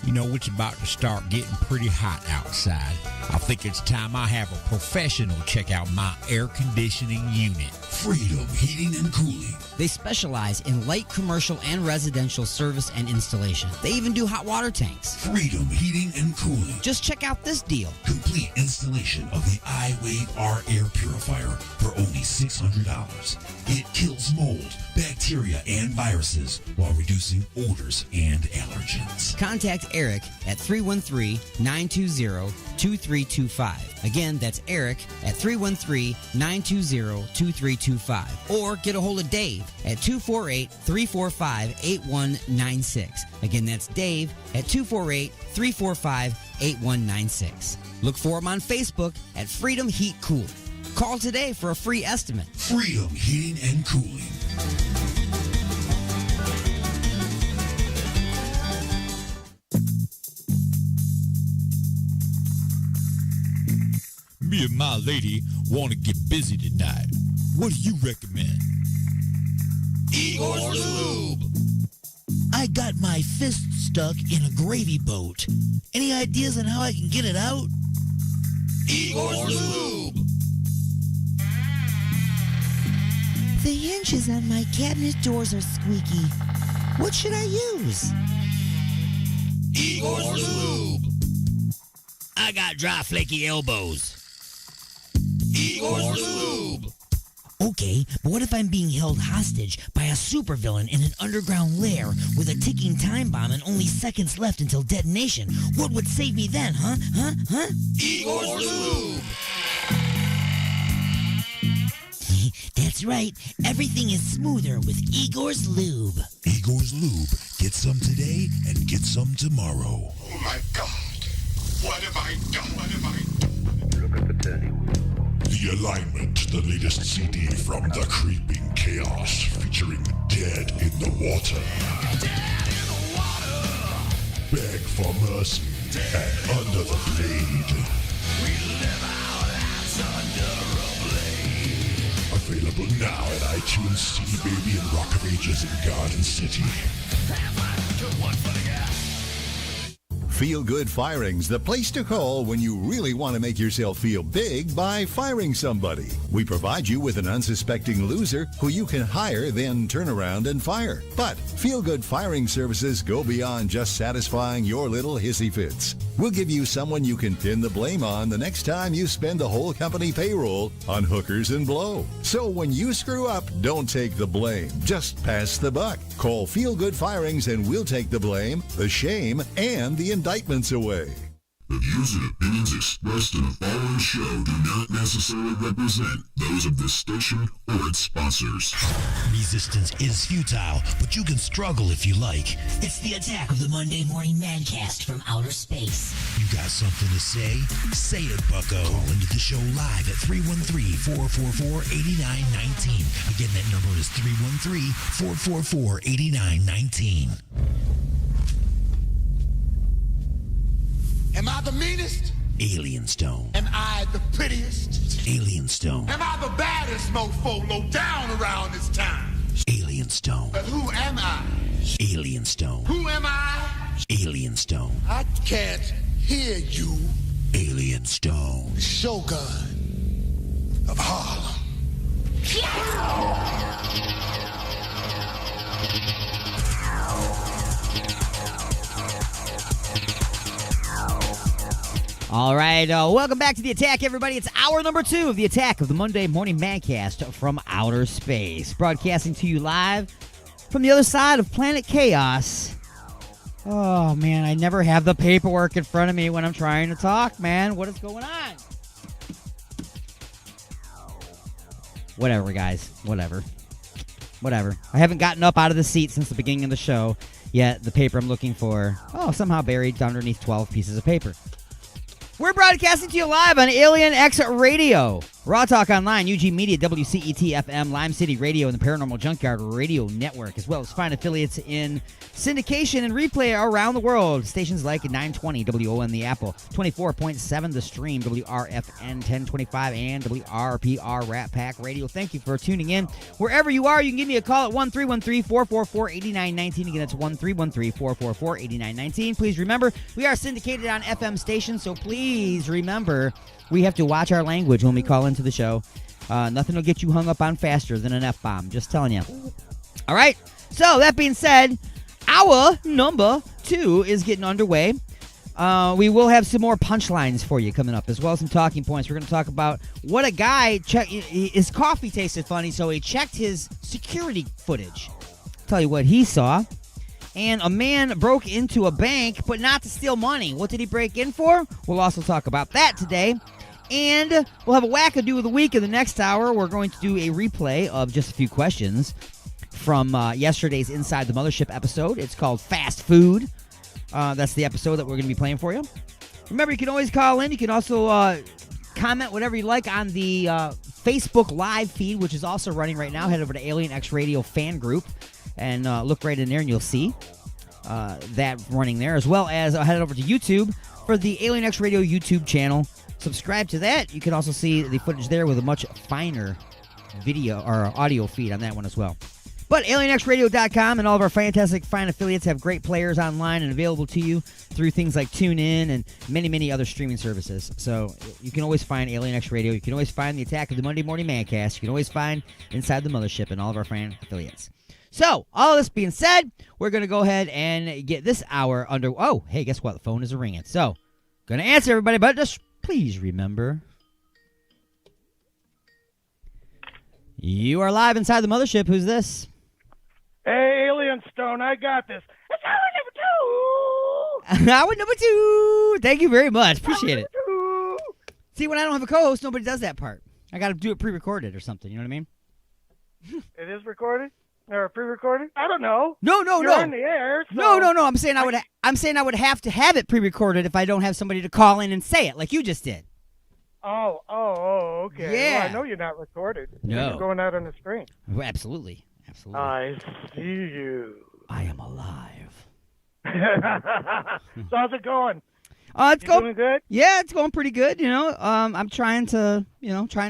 You know, it's about to start getting pretty hot outside. I think it's time I have a professional check out my air conditioning unit. Freedom Heating and Cooling. They specialize in light commercial and residential service and installation. They even do hot water tanks. Freedom Heating and Cooling. Just check out this deal. Complete installation of the iWave R Air Purifier for only $600. It kills mold, bacteria, and viruses while reducing odors and allergens. Contact Eric at 313-920-2325. Again, that's Eric at 313-920-2325. Or get a hold of Dave at 248-345-8196. Again, that's Dave at 248-345-8196. Look for him on Facebook at Freedom Heat Cooling. Call today for a free estimate. Freedom Heating and Cooling. Me and my lady want to get busy tonight. What do you recommend? Igor's Lube. I got my fist stuck in a gravy boat. Any ideas on how I can get it out? Igor's Lube. The hinges on my cabinet doors are squeaky. What should I use? Igor's Lube. I got dry, flaky elbows. Igor's Lube. Okay, but what if I'm being held hostage by a supervillain in an underground lair with a ticking time bomb and only seconds left until detonation? What would save me then, huh? Igor's Lube. That's right. Everything is smoother with Igor's Lube. Igor's Lube. Get some today and get some tomorrow. Oh my God. What have I done? What have I done? Look at the turning. The Alignment, the latest CD from The Creeping Chaos, featuring Dead in the Water. Dead in the water. Beg for Mercy and Under the Bridge. iTunes, CD Baby, and Rock of Ages in Garden City. Feel Good Firing's the place to call when you really want to make yourself feel big by firing somebody. We provide you with an unsuspecting loser who you can hire, then turn around and fire. But Feel Good Firing services go beyond just satisfying your little hissy fits. We'll give you someone you can pin the blame on the next time you spend the whole company payroll on hookers and blow. So when you screw up, don't take the blame. Just pass the buck. Call Feel Good Firings and we'll take the blame, the shame, and the indictments away. The views and opinions expressed in the following show do not necessarily represent those of this station or its sponsors. Resistance is futile, but you can struggle if you like. It's the attack of the Monday Morning Madcast from outer space. You got something to say? Say it, bucko. Call into the show live at 313-444-8919. Again, that number is 313-444-8919. Am I the meanest? Alien Stone. Am I the prettiest? Alien Stone. Am I the baddest mofo low down around this town? Alien Stone. But who am I? Alien Stone. Who am I? Alien Stone. I can't hear you. Alien Stone. The Shogun of Harlem. All right, welcome back to The Attack, everybody. It's hour number 2 of The Attack of the Monday Morning Madcast from outer space. Broadcasting to you live from the other side of Planet Chaos. Oh, man, I never have the paperwork in front of me when I'm trying to talk, man. What is going on? Whatever, guys. Whatever. I haven't gotten up out of the seat since the beginning of the show, yet the paper I'm looking for, somehow buried underneath 12 pieces of paper. We're broadcasting to you live on Alien X Radio, Raw Talk Online, UG Media, WCET FM, Lime City Radio, and the Paranormal Junkyard Radio Network, as well as fine affiliates in syndication and replay around the world. Stations like 920 WON The Apple, 24.7 The Stream, WRFN 1025, and WRPR Rat Pack Radio. Thank you for tuning in. Wherever you are, you can give me a call at 1-313-444-8919. Again, that's 1-313-444-8919. Please remember, we are syndicated on FM stations, so please remember, we have to watch our language when we call into the show. Nothing will get you hung up on faster than an F-bomb. Just telling you. All right. So, that being said, hour number 2 is getting underway. We will have some more punchlines for you coming up, as well as some talking points. We're going to talk about what a guy his coffee tasted funny, so he checked his security footage. Tell you what he saw. And a man broke into a bank, but not to steal money. What did he break in for? We'll also talk about that today. And we'll have a wackadoo of the week in the next hour. We're going to do a replay of just a few questions from yesterday's Inside the Mothership episode. It's called Fast Food. That's the episode that we're going to be playing for you. Remember, you can always call in. You can also comment whatever you like on the Facebook live feed, which is also running right now. Head over to Alien X Radio fan group and look right in there, and you'll see that running there, as well as head over to YouTube for the Alien X Radio YouTube channel. Subscribe to that. You can also see the footage there with a much finer video or audio feed on that one as well. But AlienXRadio.com and all of our fantastic fine affiliates have great players online and available to you through things like TuneIn and many, many other streaming services. So you can always find Alien X Radio. You can always find the Attack of the Monday Morning Madcast. You can always find Inside the Mothership and all of our fan affiliates. So, all this being said, we're going to go ahead and get this hour under... Oh, hey, guess what? The phone is ringing. So, going to answer everybody, but just please remember... You are live inside the Mothership. Who's this? Hey, Alien Stone, I got this. It's hour number 2! Hour number 2! Thank you very much. Appreciate it. See, when I don't have a co-host, nobody does that part. I got to do it pre-recorded or something, you know what I mean? It is recorded? Or pre-recorded? I don't know. No. You're on the air. So No. I'm saying I would have to have it pre-recorded if I don't have somebody to call in and say it, like you just did. Oh, okay. Yeah. Well, I know you're not recorded. No. You're going out on the screen. Well, absolutely. I see you. I am alive. So how's it going? It's doing good? Yeah, it's going pretty good. You know, I'm trying to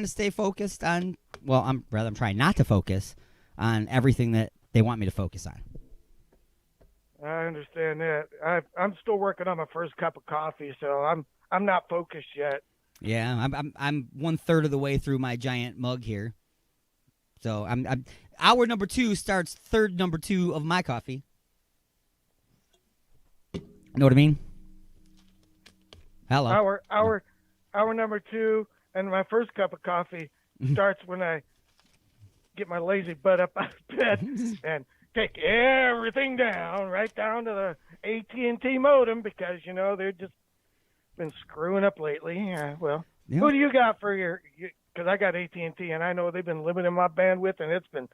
stay focused on I'm trying not to focus on everything that they want me to focus on. I understand that. I'm still working on my first cup of coffee, so I'm not focused yet. Yeah, I'm 1/3 of the way through my giant mug here. So I'm hour number 2 starts third number 2 of my coffee. Know what I mean? Hello. Hour number 2, and my first cup of coffee starts when I get my lazy butt up out of bed and take everything down, right down to the AT&T modem, because they've just been screwing up lately. Who do you got for your? Because I got AT&T, and I know they've been limiting my bandwidth, and it's been,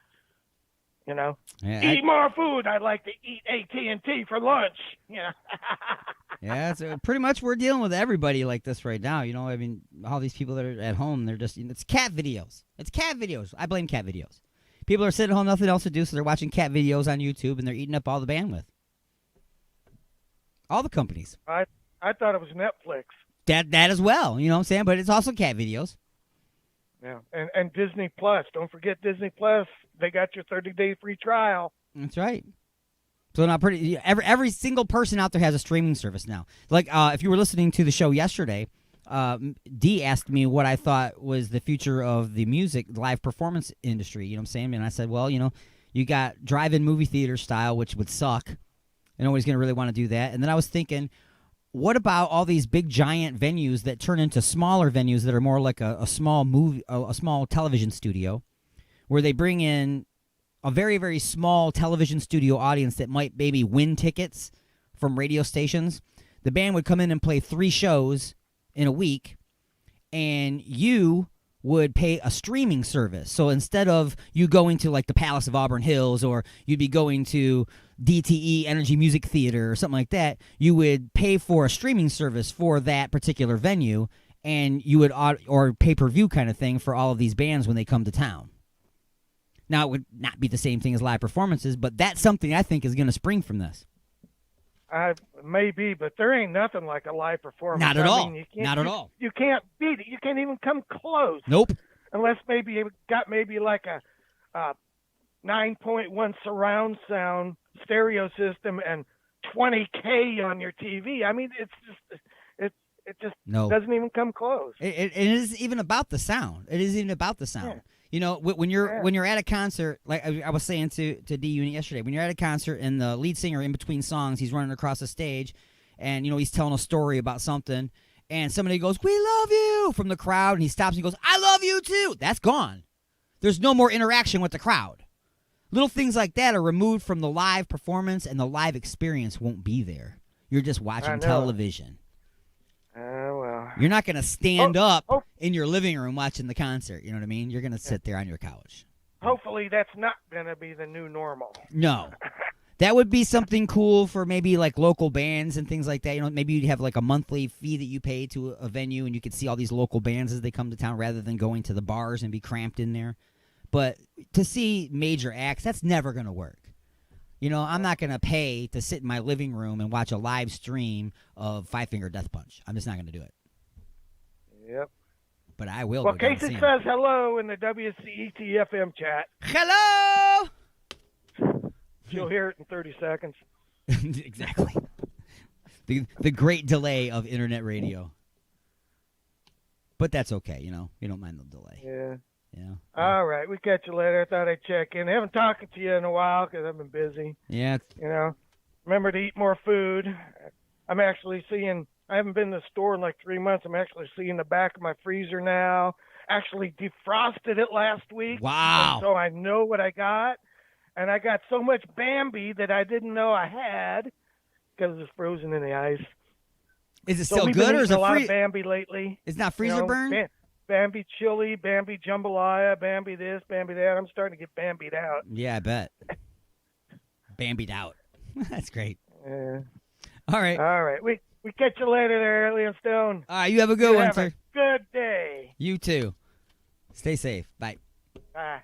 eat more food. I'd like to eat AT&T for lunch. Yeah. Yeah, it's pretty much we're dealing with everybody like this right now. I mean, all these people that are at home, they're just, it's cat videos. It's cat videos. I blame cat videos. People are sitting at home, nothing else to do, so they're watching cat videos on YouTube, and they're eating up all the bandwidth. All the companies. I thought it was Netflix. That as well, you know what I'm saying? But it's also cat videos. Yeah, and Disney Plus. Don't forget Disney Plus. They got your 30-day free trial. That's right. So now, every single person out there has a streaming service now. Like, if you were listening to the show yesterday, Dee asked me what I thought was the future of the music live performance industry. You know what I'm saying? And I said, well, you got drive-in movie theater style, which would suck. And nobody's going to really want to do that. And then I was thinking, what about all these big giant venues that turn into smaller venues that are more like a small movie, a small television studio, where they bring in a very, very small television studio audience that might maybe win tickets from radio stations. The band would come in and play 3 shows in a week, and you would pay a streaming service. So instead of you going to like the Palace of Auburn Hills, or you'd be going to DTE Energy Music Theater or something like that, you would pay for a streaming service for that particular venue, and you would, or pay-per-view kind of thing for all of these bands when they come to town. Now, it would not be the same thing as live performances, but that's something I think is going to spring from this. Maybe, but there ain't nothing like a live performance. Not at all. Not at all. You can't beat it. You can't even come close. Nope. Unless maybe you got like a 9.1 surround sound stereo system and 20K on your TV. I mean, it just doesn't even come close. It isn't even about the sound. It isn't even about the sound. Yeah. When you're at a concert, like I was saying to D Unit yesterday, when you're at a concert and the lead singer in between songs, he's running across the stage, and he's telling a story about something, and somebody goes, "We love you," from the crowd, and he stops and he goes, "I love you too." That's gone. There's no more interaction with the crowd. Little things like that are removed from the live performance, and the live experience won't be there. You're just watching television. Well. You're not going to stand up in your living room watching the concert. You know what I mean? You're going to sit there on your couch. Hopefully that's not going to be the new normal. No. That would be something cool for maybe like local bands and things like that. Maybe you'd have like a monthly fee that you pay to a venue, and you could see all these local bands as they come to town rather than going to the bars and be cramped in there. But to see major acts, that's never going to work. I'm not going to pay to sit in my living room and watch a live stream of Five Finger Death Punch. I'm just not going to do it. Yep. But I will. Well, Casey says hello in the WCET FM chat. Hello! You'll hear it in 30 seconds. Exactly. The great delay of internet radio. But that's okay, You don't mind the delay. Yeah. Yeah. All right. We catch you later. I thought I'd check in. I haven't talked to you in a while because I've been busy. Yeah. Remember to eat more food. I'm actually seeing, I haven't been to the store in like 3 months. I'm actually seeing the back of my freezer now. Actually defrosted it last week. Wow. So I know what I got. And I got so much Bambi that I didn't know I had because it's frozen in the ice. Is it still good, or is it a lot of Bambi lately? It's not freezer burn? Bambi chili, Bambi jambalaya, Bambi this, Bambi that. I'm starting to get Bambied out. Yeah, I bet. Bambied out. That's great. Yeah. All right. We catch you later there, Alien Stone. All right, you have a good one, sir. Have a good day. You too. Stay safe. Bye. Bye.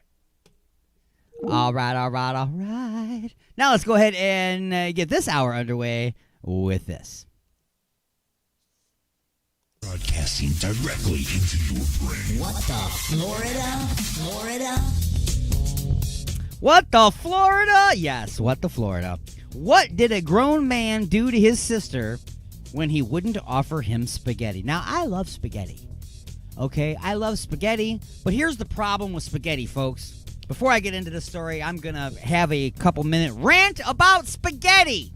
All right. Now let's go ahead and get this hour underway with this. Broadcasting directly into your brain. What the Florida? What the Florida? Yes, what the Florida. What did a grown man do to his sister when he wouldn't offer him spaghetti? Now, I love spaghetti. Okay, I love spaghetti, but here's the problem with spaghetti, folks. Before I get into the story, I'm going to have a couple-minute rant about spaghetti.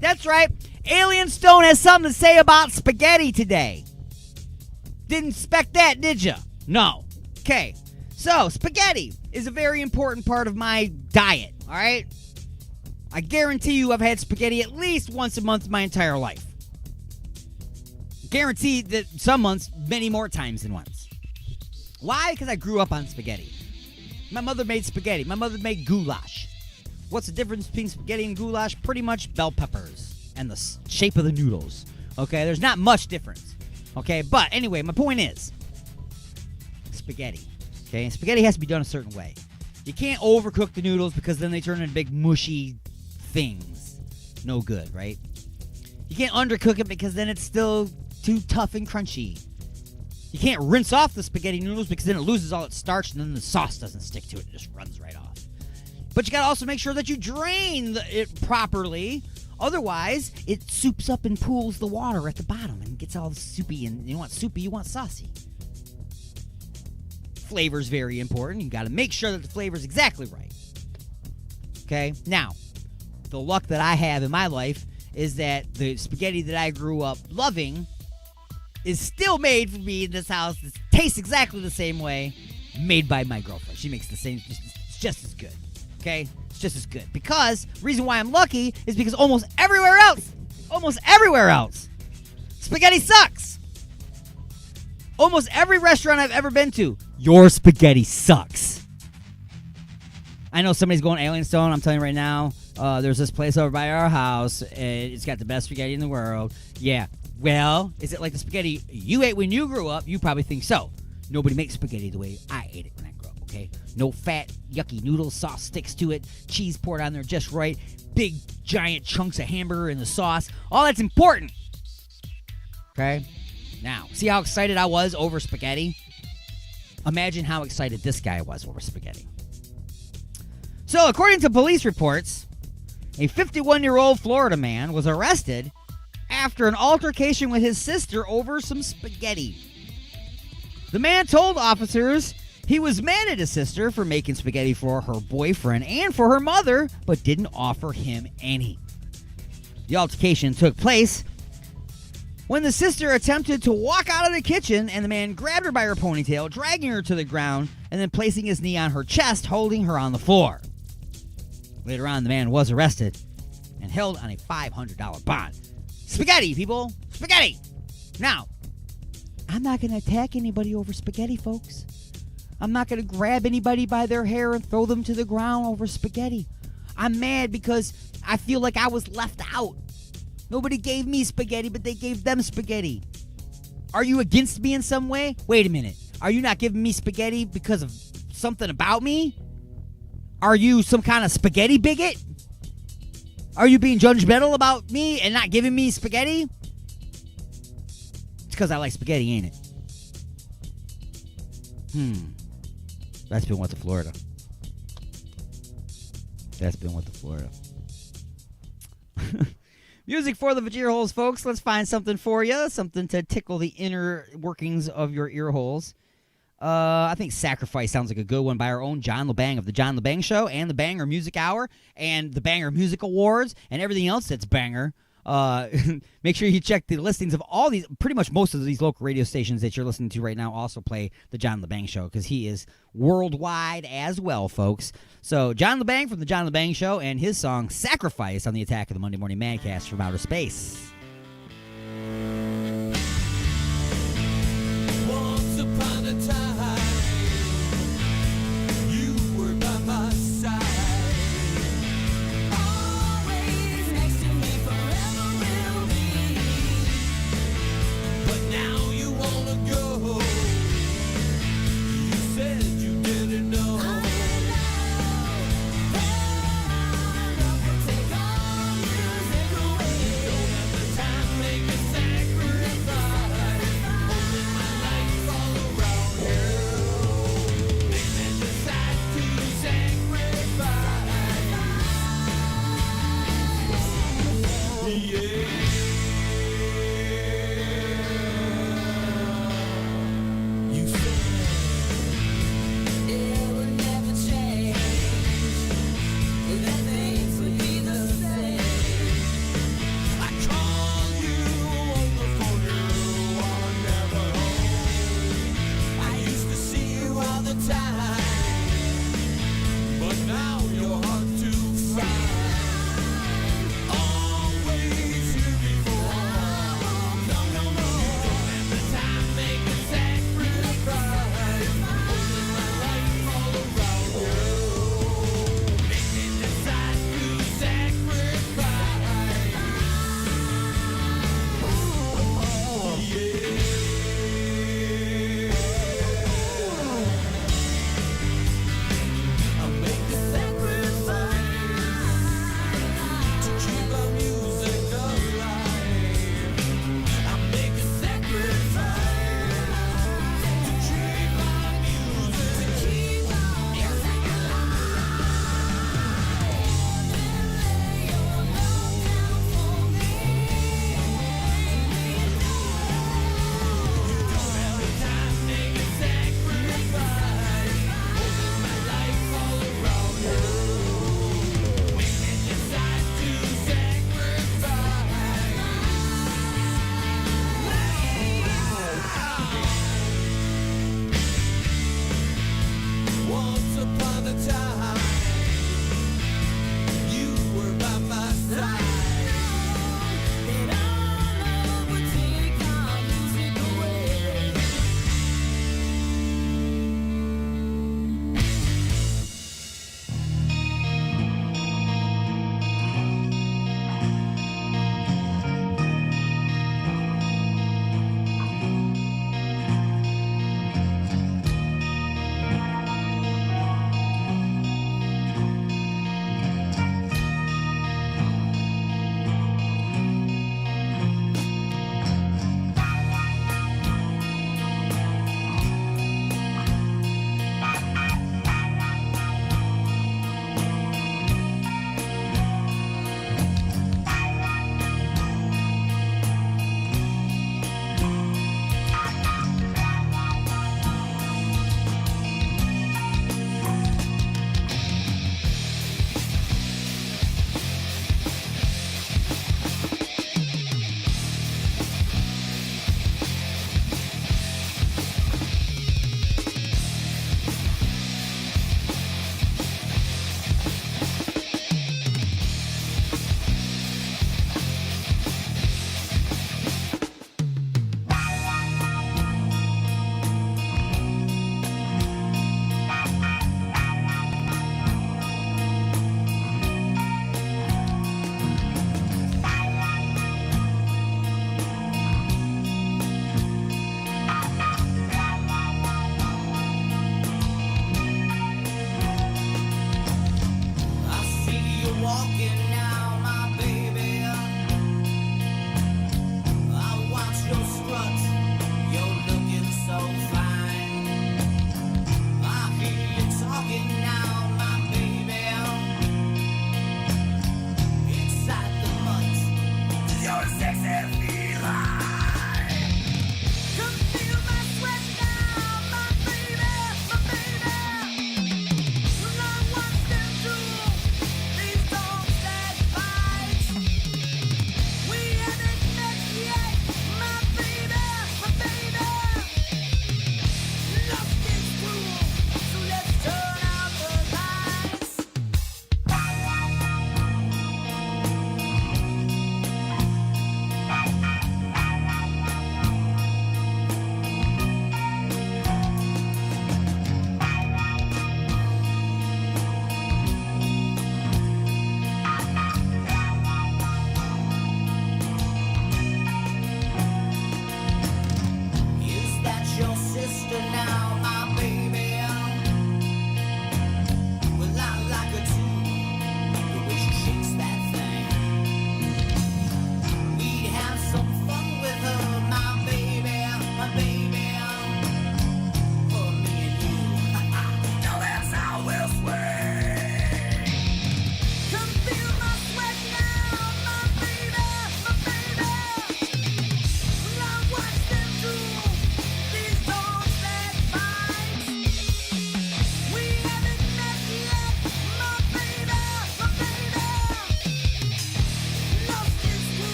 That's right. Alien Stone has something to say about spaghetti today. Didn't expect that, did you? No. Okay. So, spaghetti is a very important part of my diet, all right? I guarantee you I've had spaghetti at least once a month my entire life. Guaranteed that some months, many more times than once. Why? Because I grew up on spaghetti. My mother made spaghetti. My mother made goulash. What's the difference between spaghetti and goulash? Pretty much bell peppers and the shape of the noodles. Okay, there's not much difference. Okay, but anyway, my point is spaghetti. Okay, spaghetti has to be done a certain way. You can't overcook the noodles because then they turn into big mushy things. No good, right? You can't undercook it because then it's still too tough and crunchy. You can't rinse off the spaghetti noodles because then it loses all its starch and then the sauce doesn't stick to it. It just runs right off. But you got to also make sure that you drain it properly. Otherwise, it soups up and pools the water at the bottom and gets all soupy. And you want soupy, you want saucy. Flavor's very important. You got to make sure that the flavor's exactly right. Okay? Now, the luck that I have in my life is that the spaghetti that I grew up loving is still made for me in this house. It tastes exactly the same way, made by my girlfriend. She makes the same, it's just as good. Okay? It's just as good. Because, the reason why I'm lucky is because almost everywhere else, spaghetti sucks. Almost every restaurant I've ever been to, your spaghetti sucks. I know somebody's going Alien Stone. I'm telling you right now, there's this place over by our house, and it's got the best spaghetti in the world. Yeah. Well, is it like the spaghetti you ate when you grew up? You probably think so. Nobody makes spaghetti the way I ate it when I grew up, okay? No fat, yucky noodles, sauce sticks to it, cheese poured on there just right, big, giant chunks of hamburger in the sauce. All that's important, okay? Now, see how excited I was over spaghetti? Imagine how excited this guy was over spaghetti. So, according to police reports, a 51-year-old Florida man was arrested after an altercation with his sister over some spaghetti. The man told officers he was mad at his sister for making spaghetti for her boyfriend and for her mother, but didn't offer him any. The altercation took place when the sister attempted to walk out of the kitchen and the man grabbed her by her ponytail, dragging her to the ground, and then placing his knee on her chest, holding her on the floor. Later on, the man was arrested and held on a $500 bond. Spaghetti, people! Spaghetti! Now, I'm not going to attack anybody over spaghetti, folks. I'm not going to grab anybody by their hair and throw them to the ground over spaghetti. I'm mad because I feel like I was left out. Nobody gave me spaghetti, but they gave them spaghetti. Are you against me in some way? Wait a minute. Are you not giving me spaghetti because of something about me? Are you some kind of spaghetti bigot? Are you being judgmental about me and not giving me spaghetti? It's because I like spaghetti, ain't it? That's been What the Florida. Music for the vagina holes, folks. Let's find something for you. Something to tickle the inner workings of your ear holes. I think Sacrifice sounds like a good one by our own John LeBang of The John LeBang Show and the Banger Music Hour and the Banger Music Awards and everything else that's banger. Make sure you check the listings of all these. Pretty much most of these local radio stations that you're listening to right now also play The John LeBang Show because he is worldwide as well, folks. So John LeBang from The John LeBang Show and his song Sacrifice on the Attack of the Monday Morning Madcast from Outer Space. Once upon a time, you were by my side. Always next to me, forever will be. But now you wanna go. You said you didn't know. Take all music away. You don't have to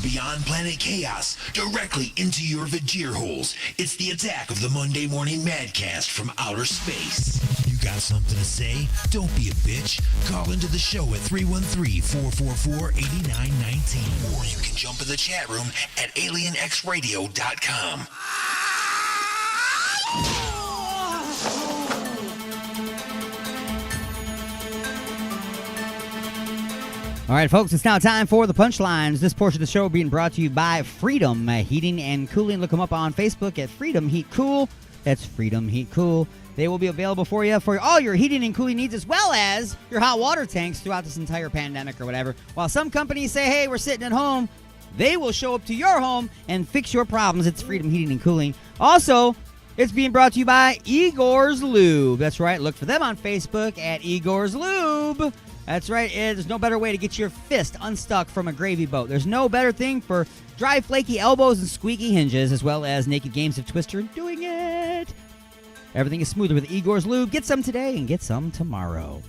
beyond planet chaos directly into your vagir holes. It's the attack of the Monday Morning Madcast from outer space. You got something to say? Don't be a bitch. Call into the show at 313-444-8919. Or you can jump in the chat room at alienxradio.com. All right, folks, it's now time for the punchlines. This portion of the show being brought to you by Freedom Heating and Cooling. Look them up on Facebook at Freedom Heat Cool. That's Freedom Heat Cool. They will be available for you for all your heating and cooling needs, as well as your hot water tanks throughout this entire pandemic or whatever. While some companies say, hey, we're sitting at home, they will show up to your home and fix your problems. It's Freedom Heating and Cooling. Also, it's being brought to you by Igor's Lube. That's right. Look for them on Facebook at Igor's Lube. That's right. There's no better way to get your fist unstuck from a gravy boat. There's no better thing for dry, flaky elbows and squeaky hinges, as well as naked games of Twister and doing it. Everything is smoother with Igor's Lube. Get some today and get some tomorrow.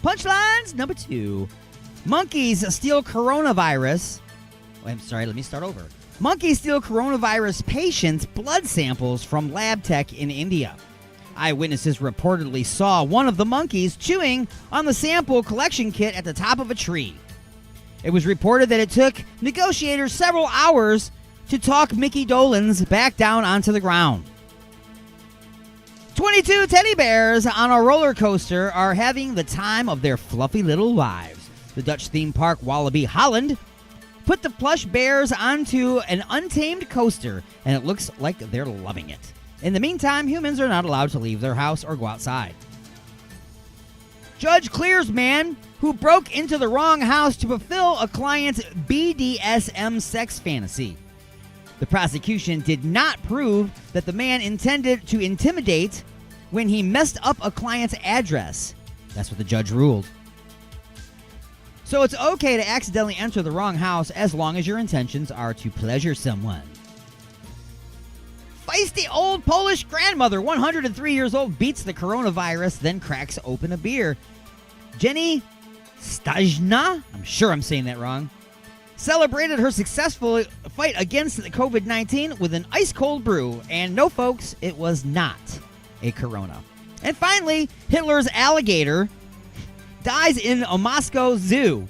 Punchlines number 2. Monkeys steal coronavirus. I'm sorry, let me start over. Monkeys steal coronavirus patients' blood samples from lab tech in India. Eyewitnesses reportedly saw one of the monkeys chewing on the sample collection kit at the top of a tree. It was reported that it took negotiators several hours to talk Mickey Dolenz back down onto the ground. 22 teddy bears on a roller coaster are having the time of their fluffy little lives. The Dutch theme park Wallaby Holland put the plush bears onto an untamed coaster, and it looks like they're loving it. In the meantime, humans are not allowed to leave their house or go outside. Judge clears man who broke into the wrong house to fulfill a client's BDSM sex fantasy. The prosecution did not prove that the man intended to intimidate when he messed up a client's address. That's what the judge ruled. So it's okay to accidentally enter the wrong house as long as your intentions are to pleasure someone. Feisty old Polish grandmother, 103 years old, beats the coronavirus, then cracks open a beer. Jenny Stajna, I'm sure I'm saying that wrong, celebrated her successful fight against the COVID-19 with an ice-cold brew. And no, folks, it was not a corona. And finally, Hitler's alligator dies in a Moscow zoo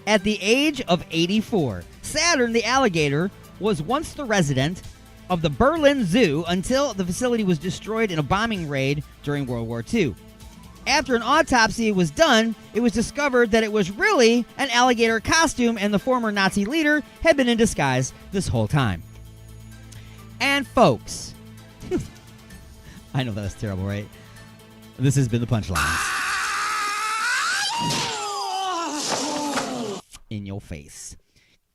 at the age of 84. Saturn, the alligator, was once the resident of the Berlin Zoo until the facility was destroyed in a bombing raid during World War II. After an autopsy was done, it was discovered that it was really an alligator costume and the former Nazi leader had been in disguise this whole time. And folks, I know that was terrible, right? This has been the Punchlines. In your face.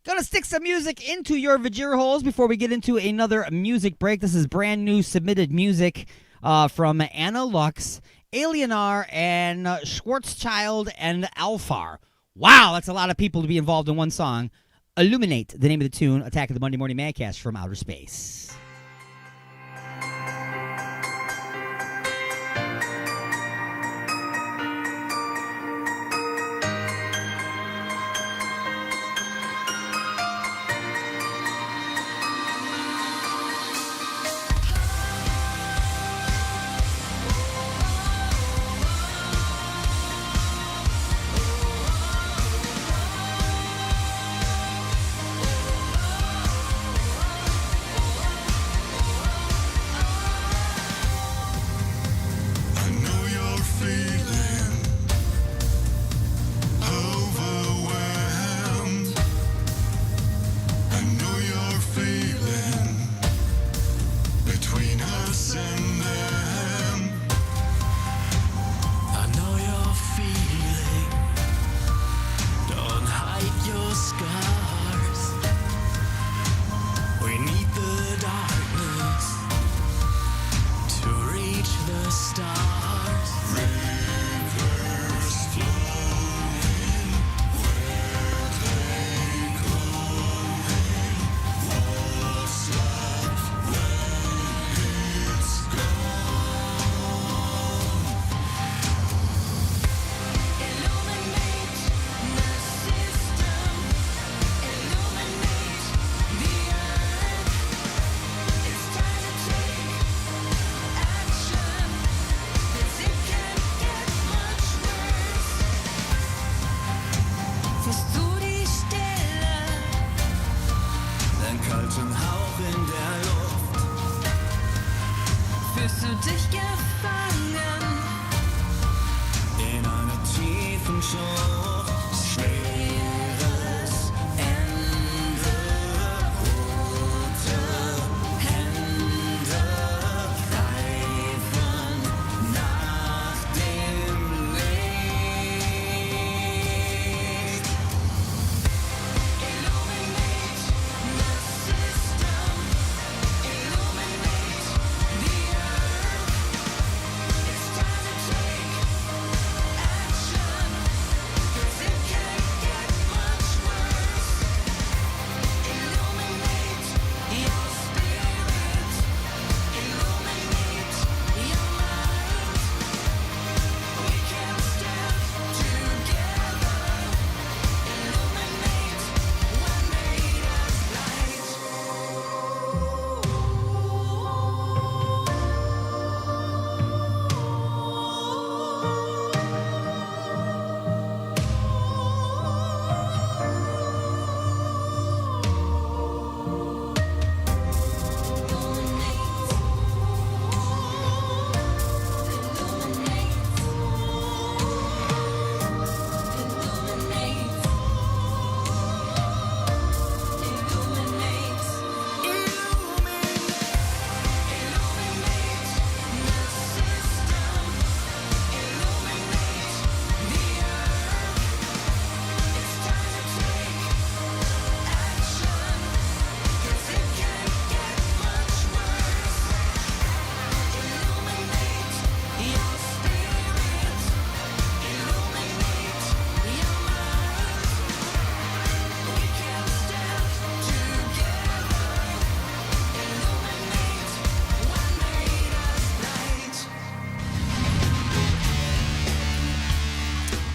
Gonna stick some music into your vagina holes before we get into another music break. This is brand new submitted music from Anna Lux, Alienar, and Schwarzschild and Alfar. Wow, that's a lot of people to be involved in one song. Illuminate, the name of the tune, Attack of the Monday Morning Madcast from Outer Space. bist du dich gefangen in einer tiefen Schlucht. Schweres Ende, rote Hände greifen nach dem Licht. Illuminate the system, illuminate the earth. It's time to take action, 'cause it can't get much worse. Illuminate your spirit, illuminate your mind. We can stand together, illuminate what made us light.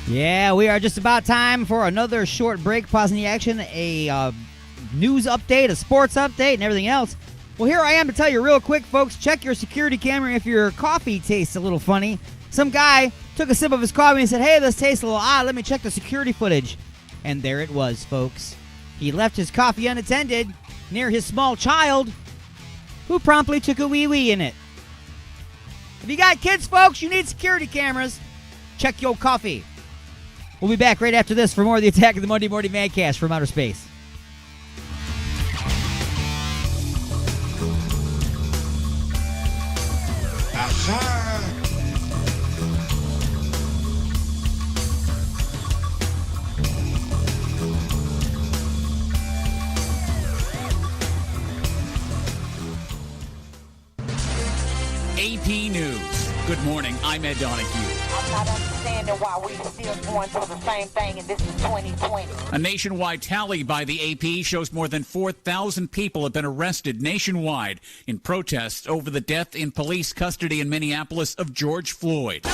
Yeah, we are just about time for another short break. Pausing the action, a news update, a sports update, and everything else. Well, here I am to tell you real quick, folks. Check your security camera if your coffee tastes a little funny. Some guy took a sip of his coffee and said, "Hey, this tastes a little odd. Let me check the security footage." And there it was, folks. He left his coffee unattended near his small child, who promptly took a wee-wee in it. If you got kids, folks, you need security cameras. Check your coffee. We'll be back right after this for more of the Attack of the Monday Morning Madcast from Outer Space. AP News. Good morning. I'm Ed Donahue. I'm not understanding why we still going through the same thing, and this is 2020. A nationwide tally by the AP shows more than 4,000 people have been arrested nationwide in protests over the death in police custody in Minneapolis of George Floyd.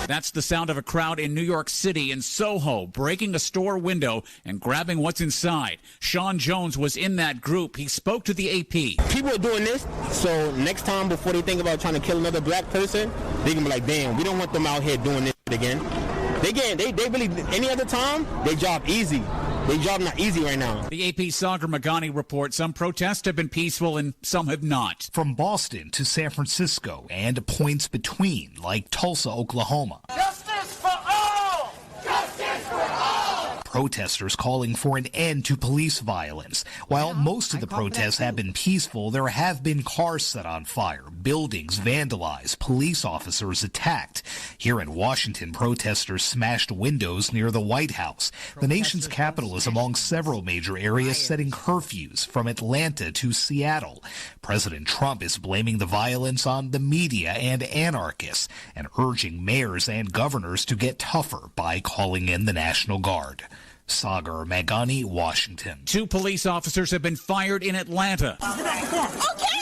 That's the sound of a crowd in New York City in Soho breaking a store window and grabbing what's inside. Sean Jones was in that group. He spoke to the AP. People are doing this, so next time before they think about trying to kill another black person, they can be like, damn, we don't want them out here doing this again. They really, any other time, they job easy. They job not easy right now. The AP's Sagar Magani reports some protests have been peaceful and some have not. From Boston to San Francisco and points between, like Tulsa, Oklahoma. Justice for all! Justice for all! Protesters calling for an end to police violence. While most of the protests have been peaceful, there have been cars set on fire, buildings vandalized, police officers attacked. Here in Washington, protesters smashed windows near the White House. The nation's capital is among several major areas setting curfews from Atlanta to Seattle. President Trump is blaming the violence on the media and anarchists and urging mayors and governors to get tougher by calling in the National Guard. Sagar Magani, Washington. 2 police officers have been fired in Atlanta. Okay,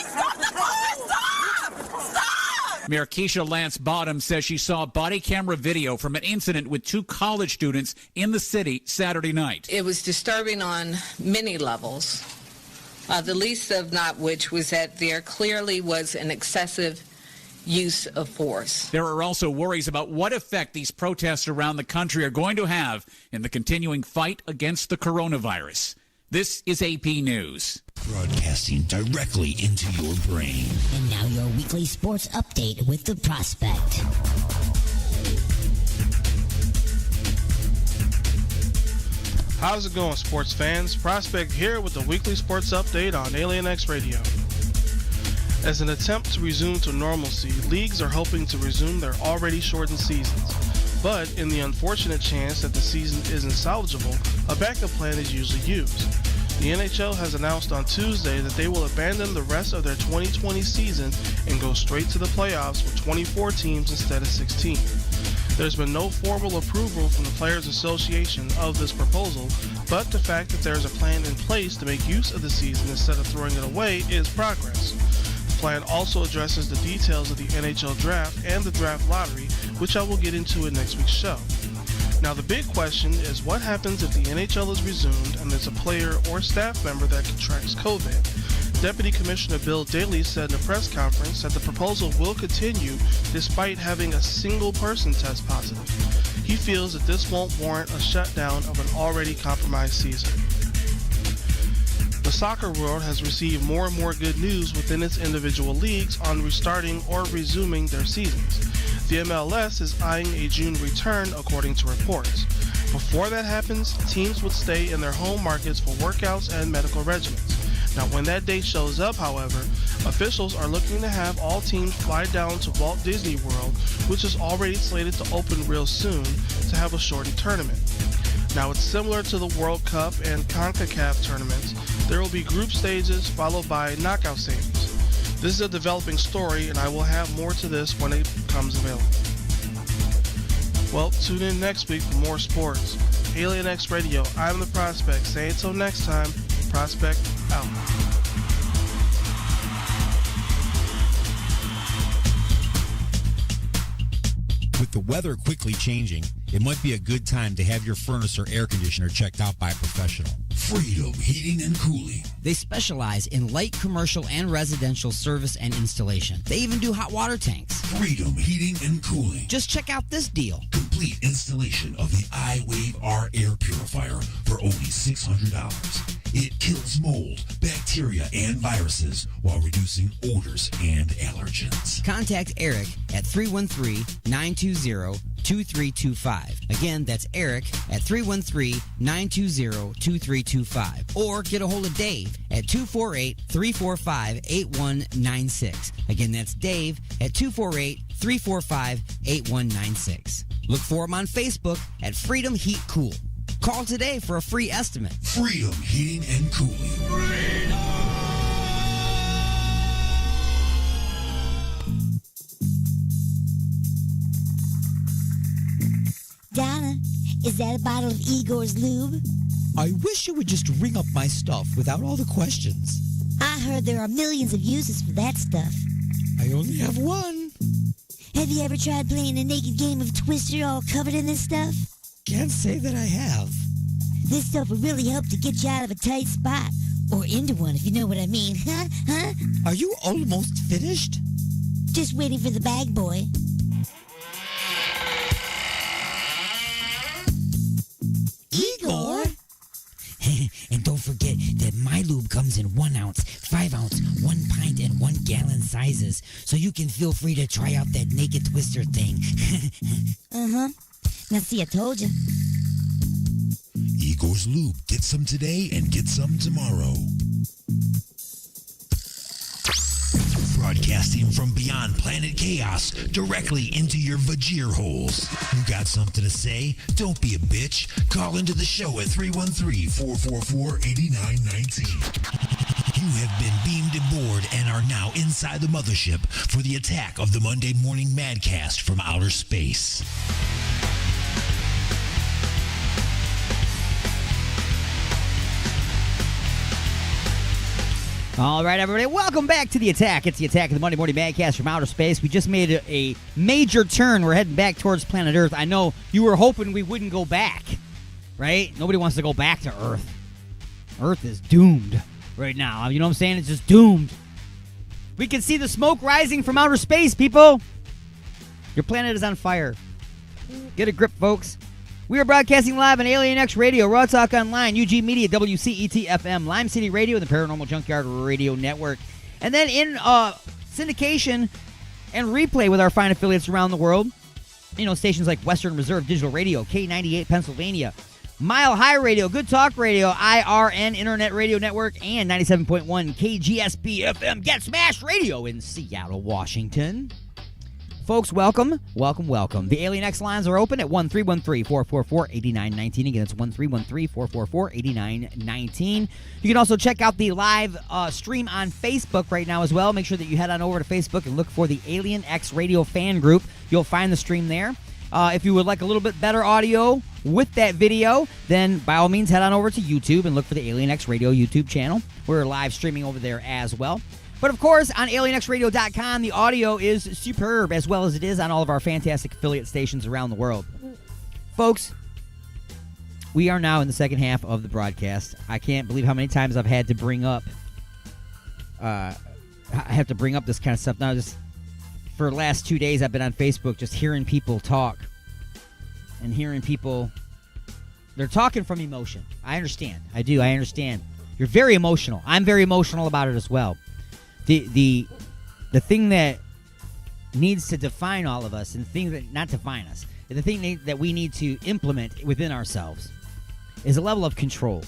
stop the car! Stop! Stop! Mayor Keisha Lance Bottom says she saw body camera video from an incident with 2 college students in the city Saturday night. It was disturbing on many levels, the least of not which was that there clearly was an excessive use of force. There are also worries about what effect these protests around the country are going to have in the continuing fight against the coronavirus. This is AP News. Broadcasting directly into your brain. And now your weekly sports update with the Prospect. How's it going, sports fans? Prospect here with the weekly sports update on Alien X Radio. As an attempt to resume to normalcy, leagues are hoping to resume their already shortened seasons. But in the unfortunate chance that the season isn't salvageable, a backup plan is usually used. The NHL has announced on Tuesday that they will abandon the rest of their 2020 season and go straight to the playoffs with 24 teams instead of 16. There's been no formal approval from the Players Association of this proposal, but the fact that there is a plan in place to make use of the season instead of throwing it away is progress. The plan also addresses the details of the NHL draft and the draft lottery, which I will get into in next week's show. Now the big question is what happens if the NHL is resumed and there's a player or staff member that contracts COVID. Deputy Commissioner Bill Daley said in a press conference that the proposal will continue despite having a single person test positive. He feels that this won't warrant a shutdown of an already compromised season. The soccer world has received more and more good news within its individual leagues on restarting or resuming their seasons. The MLS is eyeing a June return according to reports. Before that happens, teams would stay in their home markets for workouts and medical regimens. Now, when that date shows up, however, officials are looking to have all teams fly down to Walt Disney World, which is already slated to open real soon, to have a shortened tournament. Now, it's similar to the World Cup and CONCACAF tournaments. There will be group stages followed by knockout stages. This is a developing story, and I will have more to this when it becomes available. Well, tune in next week for more sports. Alien X Radio, I'm the Prospect. Say until next time, Prospect out. With the weather quickly changing, it might be a good time to have your furnace or air conditioner checked out by a professional. Freedom Heating and Cooling. They specialize in light commercial and residential service and installation. They even do hot water tanks. Freedom Heating and Cooling. Just check out this deal. Complete installation of the iWave R air purifier for only $600. It kills mold, bacteria, and viruses while reducing odors and allergens. Contact Eric at 313-920-2325. Again, that's Eric at 313-920-2325. Or get a hold of Dave at 248-345-8196. Again, that's Dave at 248-345-8196. Look for him on Facebook at Freedom Heat Cool. Call today for a free estimate. Freedom Heating and Cooling. Donna, is that a bottle of Igor's lube? I wish you would just ring up my stuff without all the questions. I heard there are millions of uses for that stuff. I only have one. Have you ever tried playing a naked game of Twister all covered in this stuff? Can't say that I have. This stuff will really help to get you out of a tight spot. Or into one, if you know what I mean. Huh? Are you almost finished? Just waiting for the bag boy. Igor? And don't forget that my lube comes in 1 ounce, 5 ounce, 1 pint, and 1 gallon sizes. So you can feel free to try out that naked Twister thing. Uh-huh. Now see, I told you. Igor's Lube. Get some today and get some tomorrow. Broadcasting from beyond planet chaos directly into your vajir holes. You got something to say? Don't be a bitch. Call into the show at 313-444-8919. You have been beamed aboard and are now inside the mothership for the attack of the Monday Morning Madcast from outer space. All right, everybody, welcome back to The Attack. It's The Attack of the Monday Morning Madcast from outer space. We just made a major turn. We're heading back towards planet Earth. I know you were hoping we wouldn't go back, right? Nobody wants to go back to Earth. Earth is doomed right now. You know what I'm saying? It's just doomed. We can see the smoke rising from outer space, people. Your planet is on fire. Get a grip, folks. We are broadcasting live on Alien X Radio, Raw Talk Online, UG Media, WCET FM, Lime City Radio, and the Paranormal Junkyard Radio Network. And then in syndication and replay with our fine affiliates around the world, you know, stations like Western Reserve Digital Radio, K98 Pennsylvania, Mile High Radio, Good Talk Radio, IRN Internet Radio Network, and 97.1 KGSB FM Get Smashed Radio in Seattle, Washington. Folks, welcome. The Alien X lines are open at 1-313-444-8919. Again, it's 1-313-444-8919. You can also check out the live stream on Facebook right now as well. Make sure that you head on over to Facebook and look for the Alien X Radio fan group. You'll find the stream there. If you would like a little bit better audio with that video, then by all means head on over to YouTube and look for the Alien X Radio YouTube channel. We're live streaming over there as well. But, of course, on alienxradio.com, the audio is superb, as well as it is on all of our fantastic affiliate stations around the world. Folks, we are now in the second half of the broadcast. I can't believe how many times I've had to bring up this kind of stuff. Now, just for the last 2 days, I've been on Facebook just hearing people talk and hearing people, they're talking from emotion. I understand. I understand. You're very emotional. I'm very emotional about it as well. The thing that needs to define all of us, and the thing that not define us, the thing that we need to implement within ourselves is a level of control.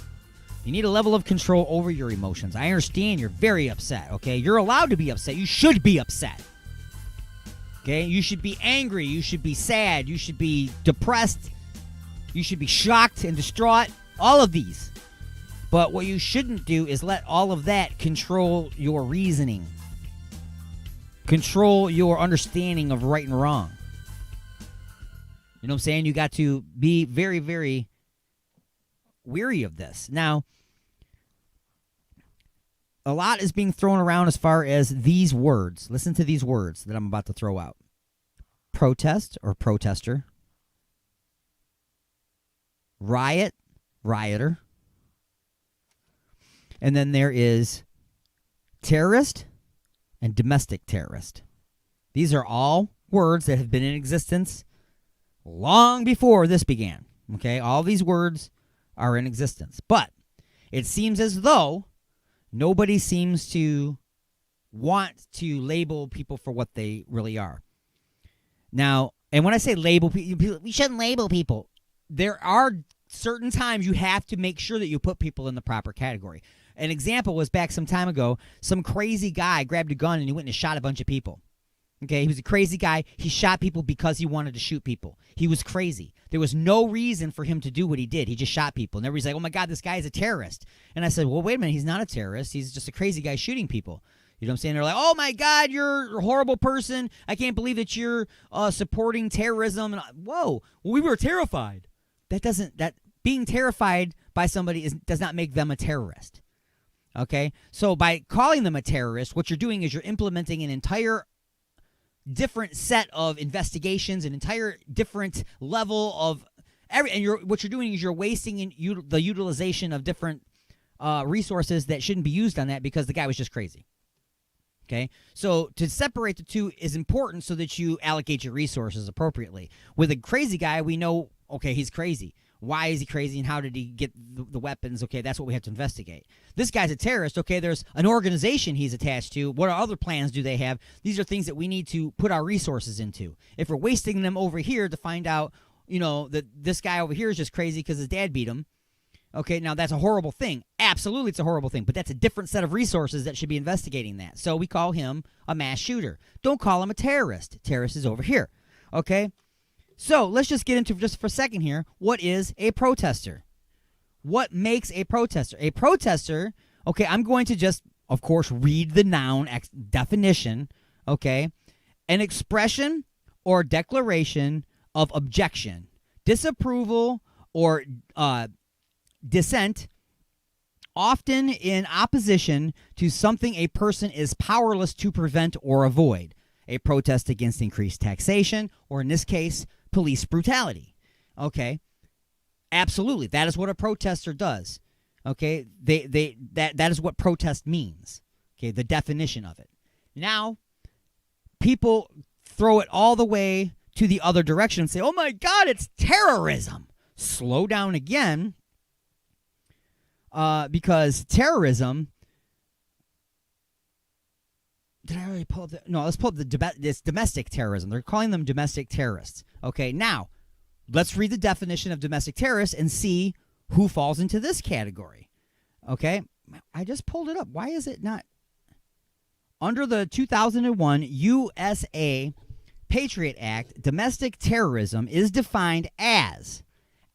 You need a level of control over your emotions. I understand you're very upset, okay? You're allowed to be upset. You should be upset. Okay? You should be angry. You should be sad. You should be depressed. You should be shocked and distraught. All of these. But what you shouldn't do is let all of that control your reasoning. Control your understanding of right and wrong. You know what I'm saying? You got to be very, very weary of this. Now, a lot is being thrown around as far as these words. Listen to these words that I'm about to throw out. Protest or protester. Riot, rioter. And then there is terrorist and domestic terrorist. These are all words that have been in existence long before this began. Okay, all these words are in existence. But it seems as though nobody seems to want to label people for what they really are. Now, and when I say label people, we shouldn't label people. There are certain times you have to make sure that you put people in the proper category. An example was back some time ago, some crazy guy grabbed a gun and he went and shot a bunch of people. Okay, he was a crazy guy. He shot people because he wanted to shoot people. He was crazy. There was no reason for him to do what he did. He just shot people. And everybody's like, oh my God, this guy is a terrorist. And I said, well, wait a minute, he's not a terrorist. He's just a crazy guy shooting people. You know what I'm saying? They're like, oh my God, you're a horrible person. I can't believe that you're supporting terrorism. And whoa, well, we were terrified. That being terrified by somebody does not make them a terrorist. Okay, so by calling them a terrorist, what you're doing is you're implementing an entire different set of investigations, an entire different level of what you're doing is you're wasting the utilization of different resources that shouldn't be used on that because the guy was just crazy. Okay, so to separate the two is important so that you allocate your resources appropriately. With a crazy guy, we know, okay, he's crazy. Why is he crazy and how did he get the weapons? Okay, that's what we have to investigate. This guy's a terrorist. Okay, there's an organization he's attached to. What other plans do they have? These are things that we need to put our resources into. If we're wasting them over here to find out, you know, that this guy over here is just crazy because his dad beat him, okay, now that's a horrible thing. Absolutely, it's a horrible thing, but that's a different set of resources that should be investigating that. So we call him a mass shooter. Don't call him a terrorist. Terrorist is over here, okay? So let's just get into, just for a second here, what is a protester? What makes a protester? A protester, okay, I'm going to just, of course, read the noun definition, okay? An expression or declaration of objection, disapproval, or dissent, often in opposition to something a person is powerless to prevent or avoid. A protest against increased taxation, or in this case, police brutality. Okay, absolutely, that is what a protester does. Okay, that is what protest means. Okay, the definition of it. Now, people throw it all the way to the other direction and say, "Oh my God, it's terrorism! slow down again because terrorism. Did I already pull up no, let's pull up this domestic terrorism. They're calling them domestic terrorists. Okay, now let's read the definition of domestic terrorist and see who falls into this category. Okay, I just pulled it up. Why is it not? Under the 2001 USA Patriot Act, domestic terrorism is defined as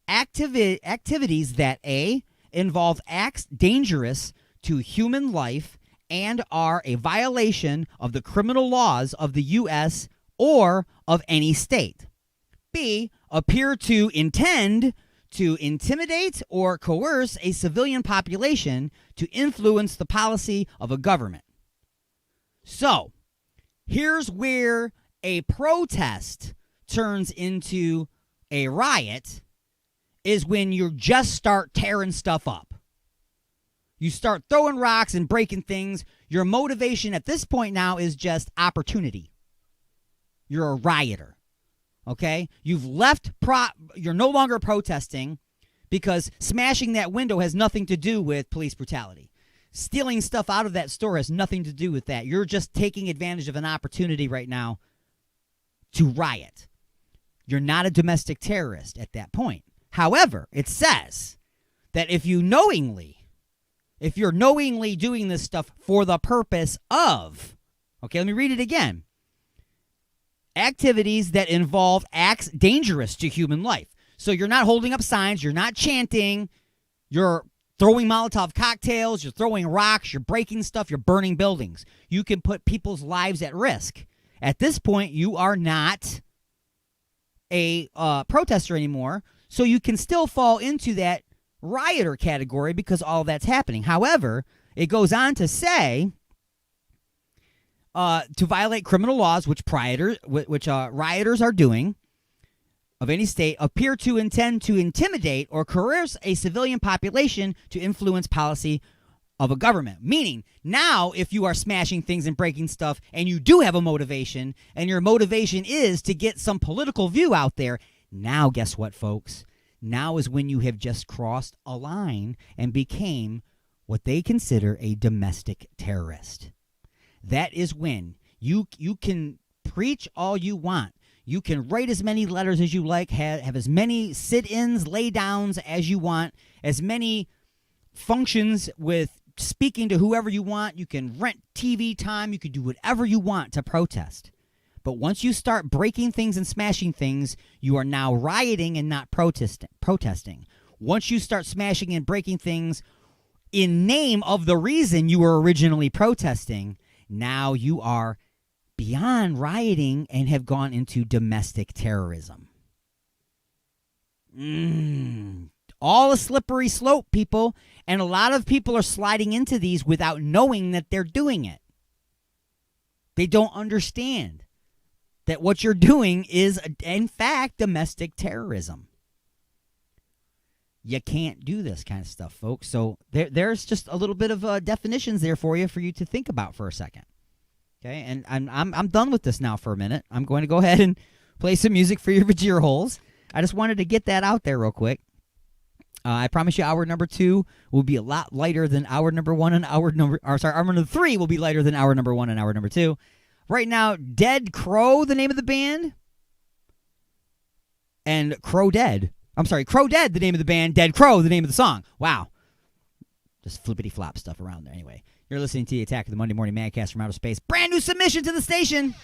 activities that A, involve acts dangerous to human life and are a violation of the criminal laws of the U.S. or of any state. B, appear to intend to intimidate or coerce a civilian population to influence the policy of a government. So, here's where a protest turns into a riot, is when you just start tearing stuff up. You start throwing rocks and breaking things. Your motivation at this point now is just opportunity. You're a rioter. Okay? You've left, you're no longer protesting because smashing that window has nothing to do with police brutality. Stealing stuff out of that store has nothing to do with that. You're just taking advantage of an opportunity right now to riot. You're not a domestic terrorist at that point. However, it says that if you're knowingly doing this stuff for the purpose of, okay, let me read it again. Activities that involve acts dangerous to human life. So you're not holding up signs, you're not chanting, you're throwing Molotov cocktails, you're throwing rocks, you're breaking stuff, you're burning buildings. You can put people's lives at risk. At this point, you are not a protester anymore, so you can still fall into that rioter category because all that's happening. However, it goes on to say to violate criminal laws, which rioters are doing of any state, appear to intend to intimidate or coerce a civilian population to influence policy of a government. Meaning, now if you are smashing things and breaking stuff and you do have a motivation, and your motivation is to get some political view out there, now guess what, folks? Now is when you have just crossed a line and became what they consider a domestic terrorist. That is when you can preach all you want. You can write as many letters as you like, have as many sit-ins, lay-downs as you want, as many functions with speaking to whoever you want. You can rent TV time. You can do whatever you want to protest. But once you start breaking things and smashing things, you are now rioting and not protesting. Once you start smashing and breaking things in name of the reason you were originally protesting, now you are beyond rioting and have gone into domestic terrorism. All a slippery slope, people. And a lot of people are sliding into these without knowing that they're doing it. They don't understand that what you're doing is, in fact, domestic terrorism. You can't do this kind of stuff, folks. So there's just a little bit of definitions there for you to think about for a second. Okay, and I'm done with this now for a minute. I'm going to go ahead and play some music for your Vajir holes. I just wanted to get that out there real quick. I promise you, hour number 2 will be a lot lighter than hour number 1, and hour number 3 will be lighter than hour number 1 and hour number 2. Right now, Dead Crow, the name of the band, and Crow Dead, the name of the band, Dead Crow, the name of the song. Wow. Just flippity-flop stuff around there. Anyway, you're listening to the Attack of the Monday Morning Madcast from Outer Space. Brand new submission to the station.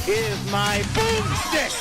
is my boomstick.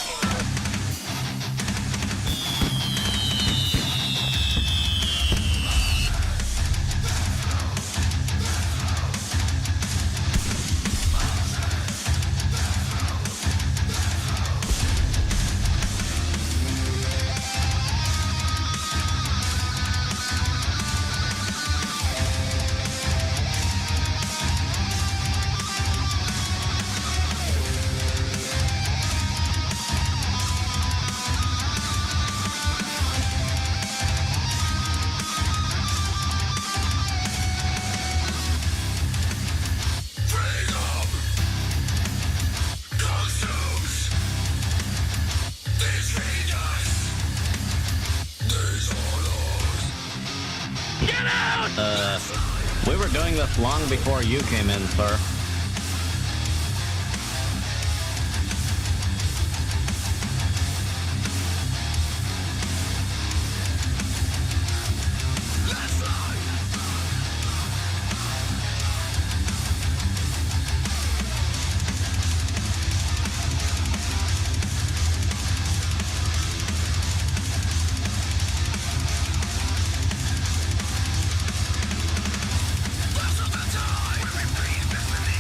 We were doing this long before you came in, sir. Most of the time, we repeat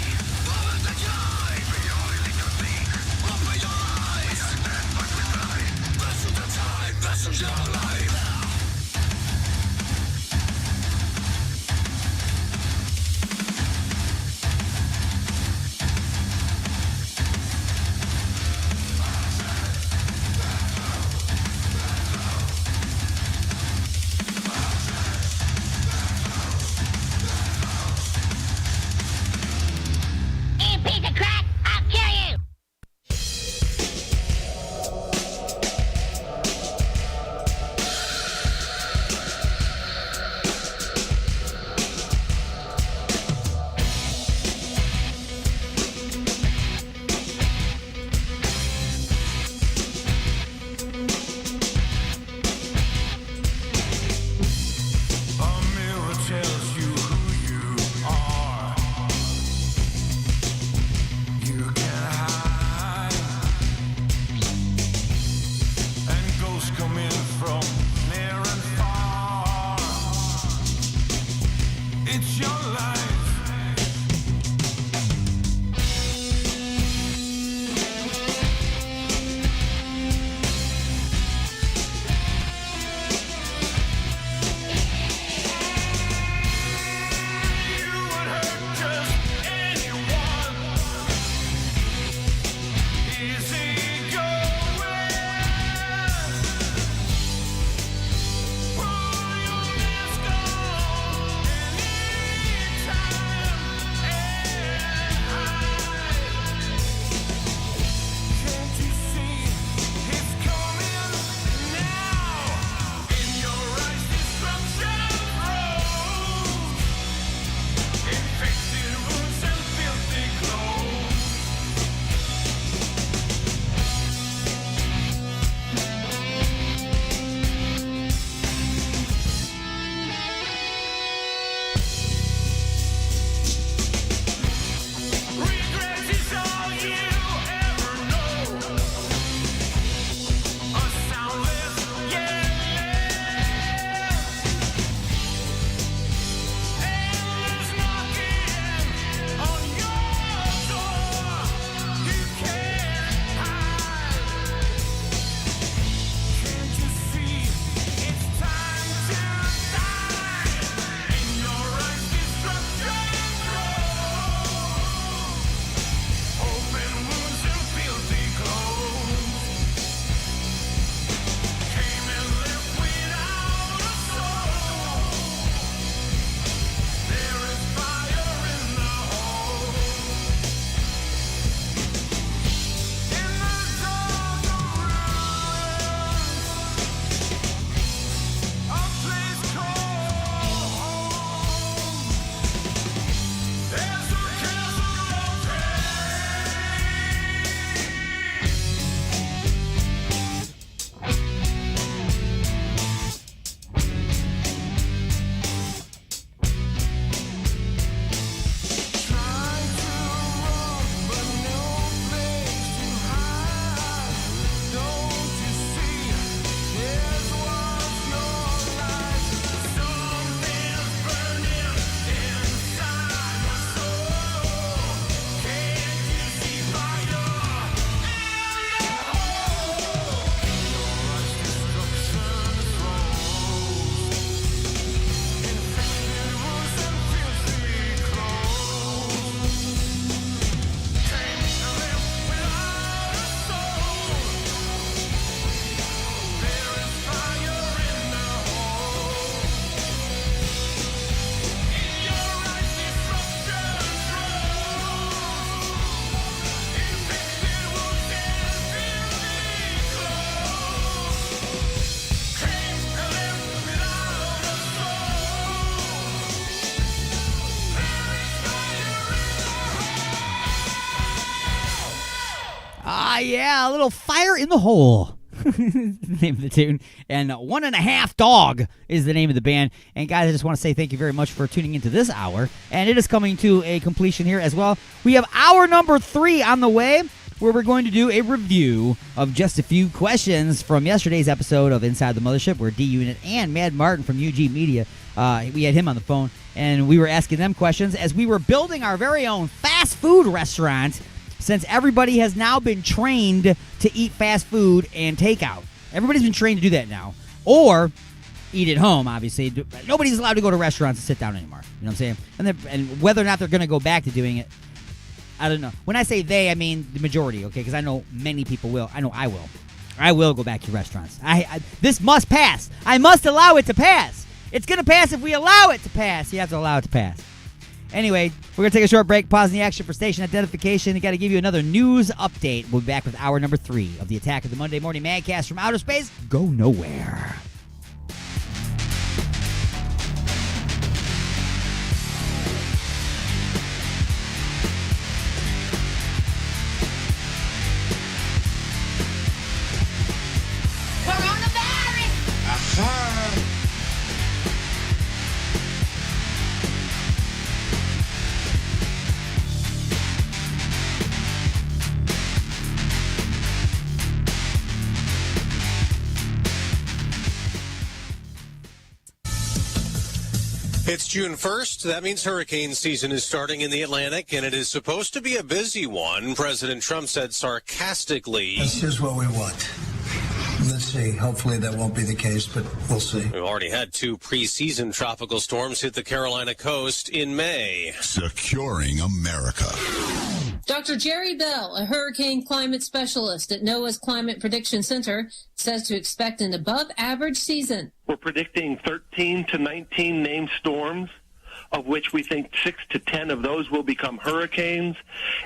Yeah, a little Fire in the Hole. The name of the tune. And 1.5 Dog is the name of the band. And guys, I just want to say thank you very much for tuning into this hour. And it is coming to a completion here as well. We have hour number 3 on the way, where we're going to do a review of just a few questions from yesterday's episode of Inside the Mothership, where D-Unit and Mad Martin from UG Media, we had him on the phone, and we were asking them questions as we were building our very own fast food restaurant, since everybody has now been trained to eat fast food and takeout. Everybody's been trained to do that now. Or eat at home, obviously. Nobody's allowed to go to restaurants and sit down anymore. You know what I'm saying? And whether or not they're going to go back to doing it, I don't know. When I say they, I mean the majority, okay? Because I know many people will. I know I will. I will go back to restaurants. This must pass. I must allow it to pass. It's going to pass if we allow it to pass. You have to allow it to pass. Anyway, we're going to take a short break, pausing the action for station identification. I got to give you another news update. We'll be back with hour number 3 of the Attack of the Monday Morning Madcast from Outer Space. Go nowhere. It's June 1st. That means hurricane season is starting in the Atlantic, and it is supposed to be a busy one. President Trump said sarcastically, "That's just what we want." Let's see. Hopefully that won't be the case, but we'll see. We've already had 2 preseason tropical storms hit the Carolina coast in May. Securing America. Dr. Jerry Bell, a hurricane climate specialist at NOAA's Climate Prediction Center, says to expect an above-average season. We're predicting 13 to 19 named storms, of which we think 6 to 10 of those will become hurricanes,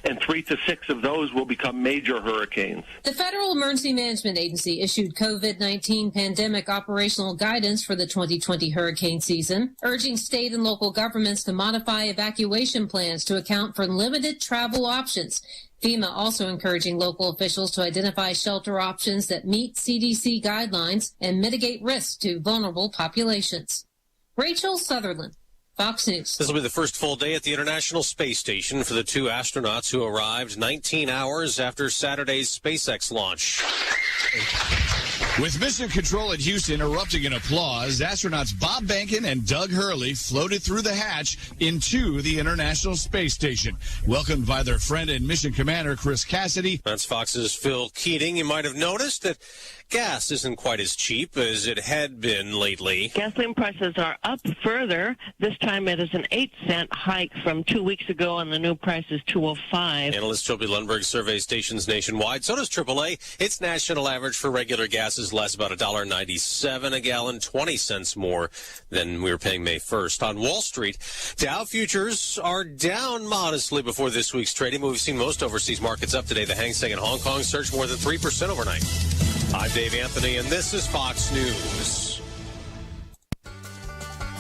and 3 to 6 of those will become major hurricanes. The Federal Emergency Management Agency issued COVID-19 pandemic operational guidance for the 2020 hurricane season, urging state and local governments to modify evacuation plans to account for limited travel options. FEMA also encouraging local officials to identify shelter options that meet CDC guidelines and mitigate risks to vulnerable populations. Rachel Sutherland, Fox News. This will be the first full day at the International Space Station for the 2 astronauts who arrived 19 hours after Saturday's SpaceX launch. With mission control at Houston erupting in applause, astronauts Bob Behnken and Doug Hurley floated through the hatch into the International Space Station, welcomed by their friend and mission commander Chris Cassidy. That's Fox's Phil Keating. You might have noticed that gas isn't quite as cheap as it had been lately. Gasoline prices are up further. This time it is an 8-cent hike from 2 weeks ago, and the new price is $2.05. Analyst Toby Lundberg surveys stations nationwide. So does AAA. Its national average for regular gas is less, about $1.97 a gallon, 20 cents more than we were paying May 1st. On Wall Street, Dow futures are down modestly before this week's trading, but we've seen most overseas markets up today. The Hang Seng in Hong Kong surged more than 3% overnight. I'm Dave Anthony, and this is Fox News.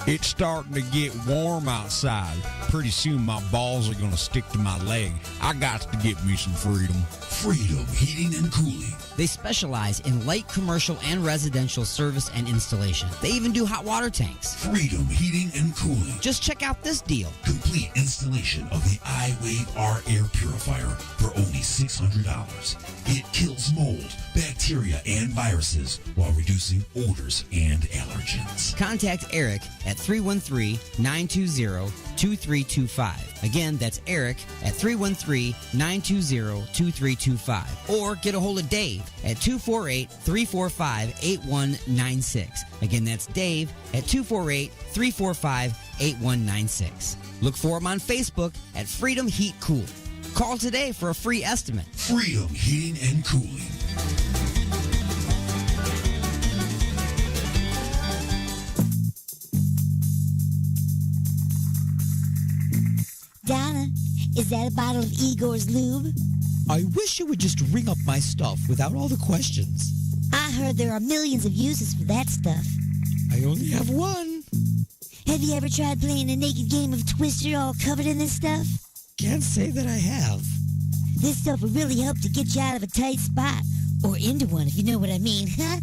It's starting to get warm outside. Pretty soon my balls are going to stick to my leg. I got to get me some Freedom. Freedom Heating and Cooling. They specialize in light commercial and residential service and installation. They even do hot water tanks. Freedom Heating and Cooling. Just check out this deal. Complete installation of the iWave R air purifier for only $600. It kills mold, bacteria, and viruses while reducing odors and allergens. Contact Eric at 313-920-2325. Again, that's Eric at 313-920-2325. Or get a hold of Dave at 248-345-8196. Again, that's Dave at 248-345-8196. Look for him on Facebook at Freedom Heat Cool. Call today for a free estimate. Freedom Heating and Cooling. Donna, is that a bottle of Igor's lube? I wish you would just ring up my stuff without all the questions. I heard there are millions of uses for that stuff. I only have one. Have you ever tried playing a naked game of Twister all covered in this stuff? Can't say that I have. This stuff will really help to get you out of a tight spot. Or into one, if you know what I mean. Huh?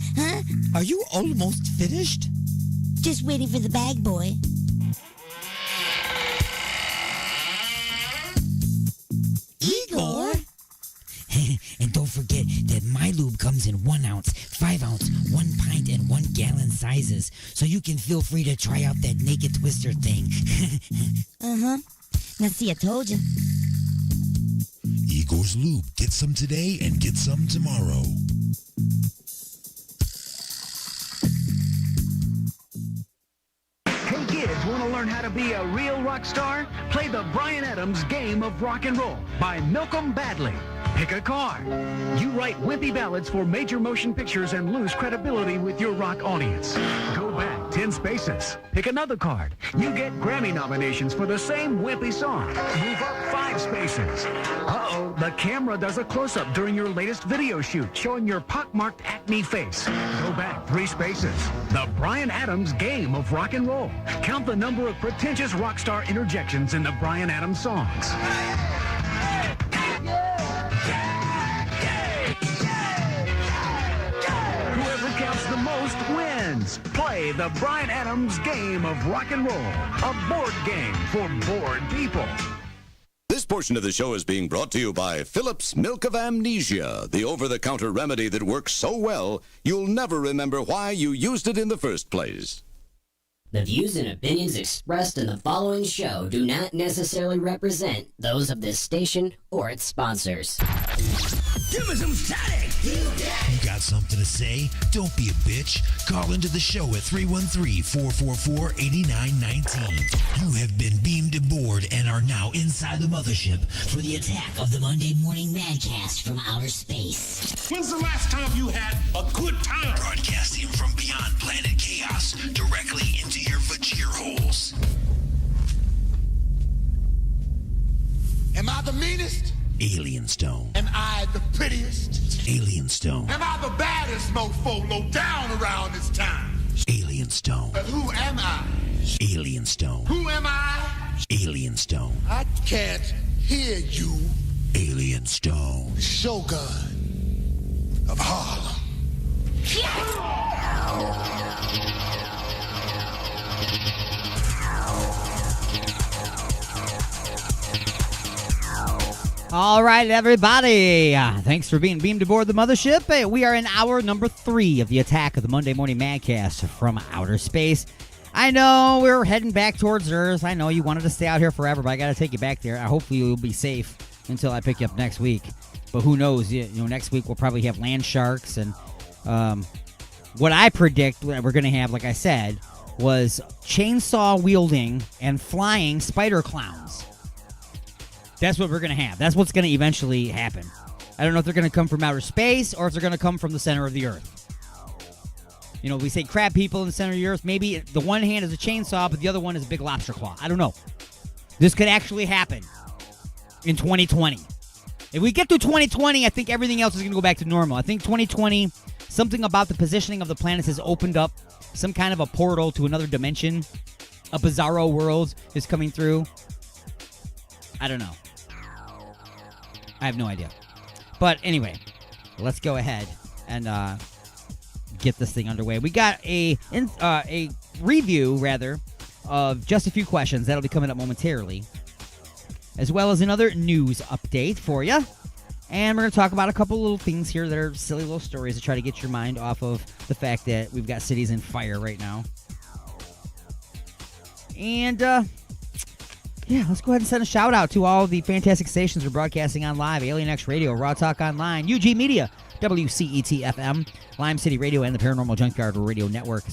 Are you almost finished? Just waiting for the bag boy. Igor? And don't forget that my lube comes in 1 ounce, 5 ounce, 1 pint, and 1 gallon sizes. So you can feel free to try out that naked twister thing. Uh-huh. Now see, I told you. Igor's Lube. Get some today and get some tomorrow. Hey kids, want to learn how to be a real rock star? Play the Bryan Adams Game of Rock and Roll by Malcolm Badley. Pick a card. You write wimpy ballads for major motion pictures and lose credibility with your rock audience. Go back 10 spaces. Pick another card. You get Grammy nominations for the same wimpy song. Move up 5 spaces. Uh-oh, the camera does a close-up during your latest video shoot, showing your pockmarked acne face. Go back 3 spaces. The Bryan Adams Game of Rock and Roll. Count the number of pretentious rock star interjections in the Bryan Adams songs. Whoever counts the most wins. Play the Bryan Adams Game of Rock and Roll, a board game for bored people. This portion of the show is being brought to you by Phillips Milk of Amnesia, the over-the-counter remedy that works so well, you'll never remember why you used it in the first place. The views and opinions expressed in the following show do not necessarily represent those of this station or its sponsors. Give me some static! You got something to say? Don't be a bitch. Call into the show at 313-444-8919. You have been beamed aboard and are now inside the mothership For the attack of the Monday Morning Madcast from outer space. When's the last time you had a good time? Broadcasting from beyond planet chaos, directly into your vagina holes. Am I the meanest? Alien Stone. Am I the prettiest? Alien Stone. Am I the baddest mofo low down around this time? Alien Stone. But who am I? Alien Stone. Who am I? Alien Stone. I can't hear you. Alien Stone. The Shogun of Harlem. All right, everybody. Thanks for being beamed aboard the mothership. We are in hour number 3 of the attack of the Monday Morning Madcast from outer space. I know we're heading back towards Earth. I know you wanted to stay out here forever, but I got to take you back there. Hopefully you'll be safe until I pick you up next week. But who knows? Next week we'll probably have land sharks. And what I predict that we're going to have, like I said, was chainsaw-wielding and flying spider clowns. That's what we're going to have. That's what's going to eventually happen. I don't know if they're going to come from outer space or if they're going to come from the center of the Earth. We say crab people in the center of the Earth. Maybe the one hand is a chainsaw, but the other one is a big lobster claw. I don't know. This could actually happen in 2020. If we get through 2020, I think everything else is going to go back to normal. I think 2020, something about the positioning of the planets has opened up some kind of a portal to another dimension. A bizarro world is coming through. I don't know. I have no idea. But anyway, let's go ahead and get this thing underway. We got a review, rather, of just a few questions. That'll be coming up momentarily. As well as another news update for you. And we're going to talk about a couple little things here that are silly little stories to try to get your mind off of the fact that we've got cities in fire right now. And, yeah, let's go ahead and send a shout out to all the fantastic stations we're broadcasting on live. Alien X Radio, Raw Talk Online, UG Media, WCET-FM, Lime City Radio, and the Paranormal Junkyard Radio Network,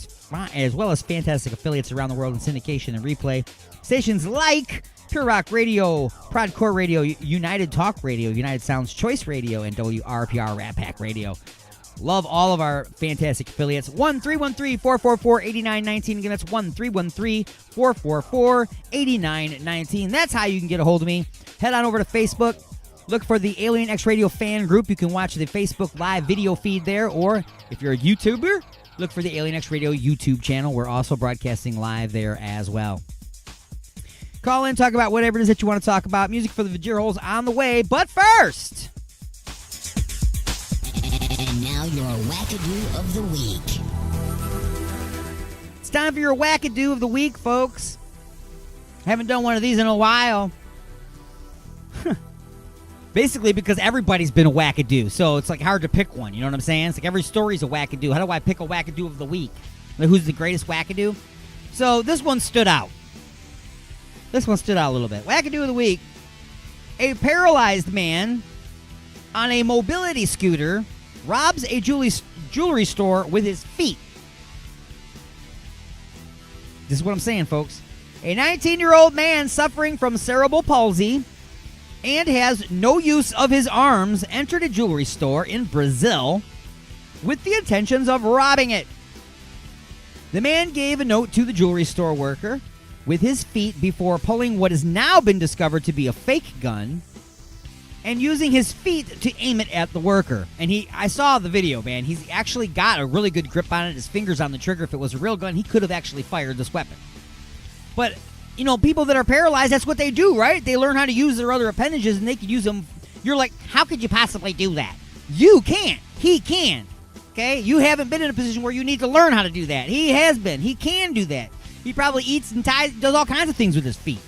as well as fantastic affiliates around the world in syndication and replay. Stations like Pure Rock Radio, Prodcore Radio, United Talk Radio, United Sounds Choice Radio, and WRPR Rat Pack Radio. Love all of our fantastic affiliates. 1-313-444-8919. Again, that's 1-313-444-8919. That's how you can get a hold of me. Head on over to Facebook. Look for the Alien X Radio fan group. You can watch the Facebook live video feed there. Or if you're a YouTuber, look for the Alien X Radio YouTube channel. We're also broadcasting live there as well. Call in, talk about whatever it is that you want to talk about. Music for the Vajir Holes on the way. But first... And now your wackadoo of the week. It's time for your wackadoo of the week, folks. Haven't done one of these in a while. Basically because everybody's been a wackadoo, so it's like hard to pick one, you know what I'm saying? It's like every story's a wackadoo. How do I pick a wackadoo of the week? Like, who's the greatest wackadoo? So this one stood out. This one stood out a little bit. Wackadoo of the week. A paralyzed man on a mobility scooter robs a jewelry store with his feet. This is what I'm saying, folks. A 19-year-old man suffering from cerebral palsy and has no use of his arms entered a jewelry store in Brazil with the intentions of robbing it. The man gave a note to the jewelry store worker with his feet before pulling what has now been discovered to be a fake gun and using his feet to aim it at the worker. And I saw the video, man. He's actually got a really good grip on it. His fingers on the trigger. If it was a real gun, he could have actually fired this weapon. But, you know, people that are paralyzed, that's what they do, right? They learn how to use their other appendages, and they could use them. You're like, how could you possibly do that? You can't. He can. Okay? You haven't been in a position where you need to learn how to do that. He has been. He can do that. He probably eats and ties, does all kinds of things with his feet.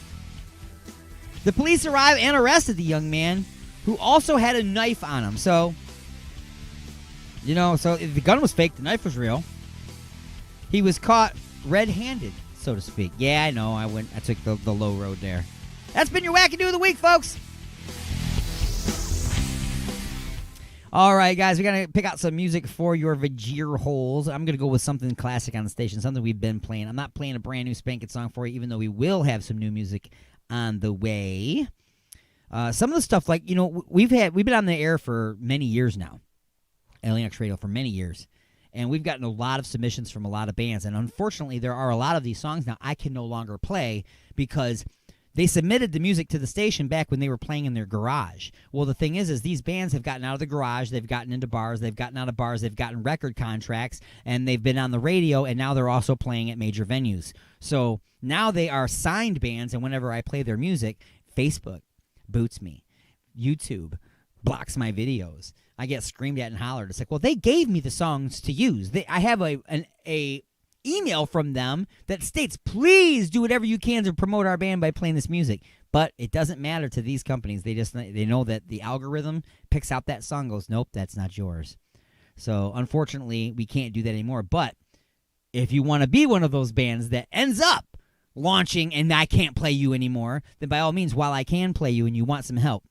The police arrived and arrested the young man, who also had a knife on him. So, you know, so if the gun was fake, the knife was real. He was caught red-handed, so to speak. Yeah, I know. I took the low road there. That's been your wackadoo of the week, folks. All right, guys, we're going to pick out some music for your Vajir Holes. I'm going to go with something classic on the station, something we've been playing. I'm not playing a brand new spanking song for you, even though we will have some new music on the way. Some of the stuff, like, you know, we've been on the air for many years now, Alien X Radio for many years, and we've gotten a lot of submissions from a lot of bands, and unfortunately there are a lot of these songs now I can no longer play because they submitted the music to the station back when they were playing in their garage. Well, the thing is these bands have gotten out of the garage, they've gotten into bars, they've gotten out of bars, they've gotten record contracts, and they've been on the radio, and now they're also playing at major venues. So now they are signed bands, and whenever I play their music, Facebook boots me. YouTube blocks my videos. I get screamed at and hollered. It's like, well, they gave me the songs to use. I have a email from them that states, please do whatever you can to promote our band by playing this music. But it doesn't matter to these companies. They know that the algorithm picks out that song, goes, nope, that's not yours. So unfortunately, we can't do that anymore. But if you want to be one of those bands that ends up launching and I can't play you anymore, then by all means, while I can play you and you want some help,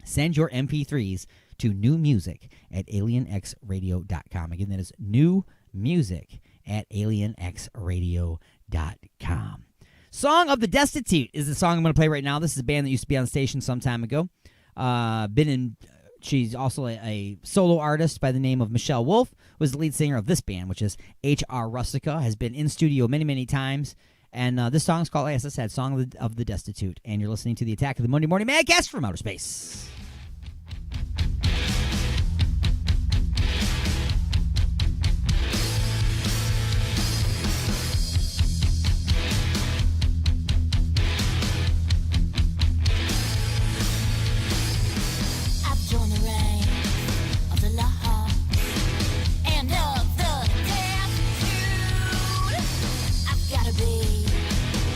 send your MP3s to newmusic@alienxradio.com. Again, that is newmusic@alienxradio.com. Song of the Destitute is the song I'm going to play right now. This is a band that used to be on the station some time ago. She's also a solo artist by the name of Michelle Wolf, was the lead singer of this band, which is H.R. Rustica, has been in studio many, many times. And this song's called, as I said, Song of the Destitute. And you're listening to the Attack of the Monday Morning Madcast from Outer Space.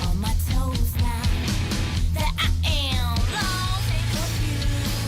On my toes now that I am lost and confused.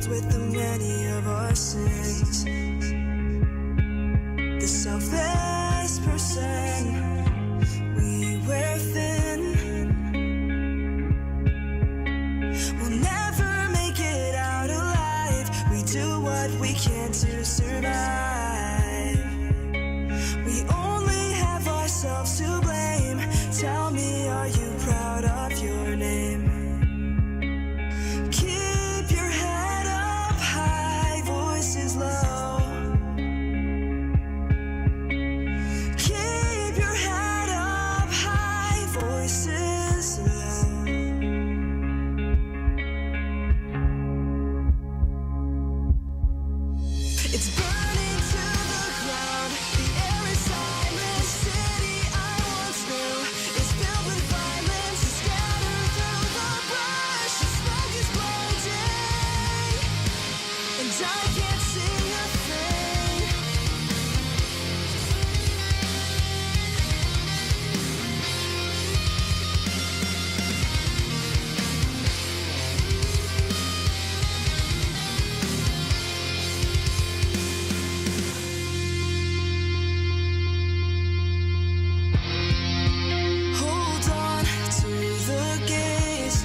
filled with the many of our sins. The selfless person we wear thin will never make it out alive. We do what we can to survive. We only have ourselves to blame. Tell me, are you proud of your name? Keep your head up high, voices low. Keep your head up high, voices low. It's burning to the ground. The air is silent. City I once knew is filled with violence. Scattered through the brush. The smoke is blinding, and I can't see a thing. Hold on to the gaze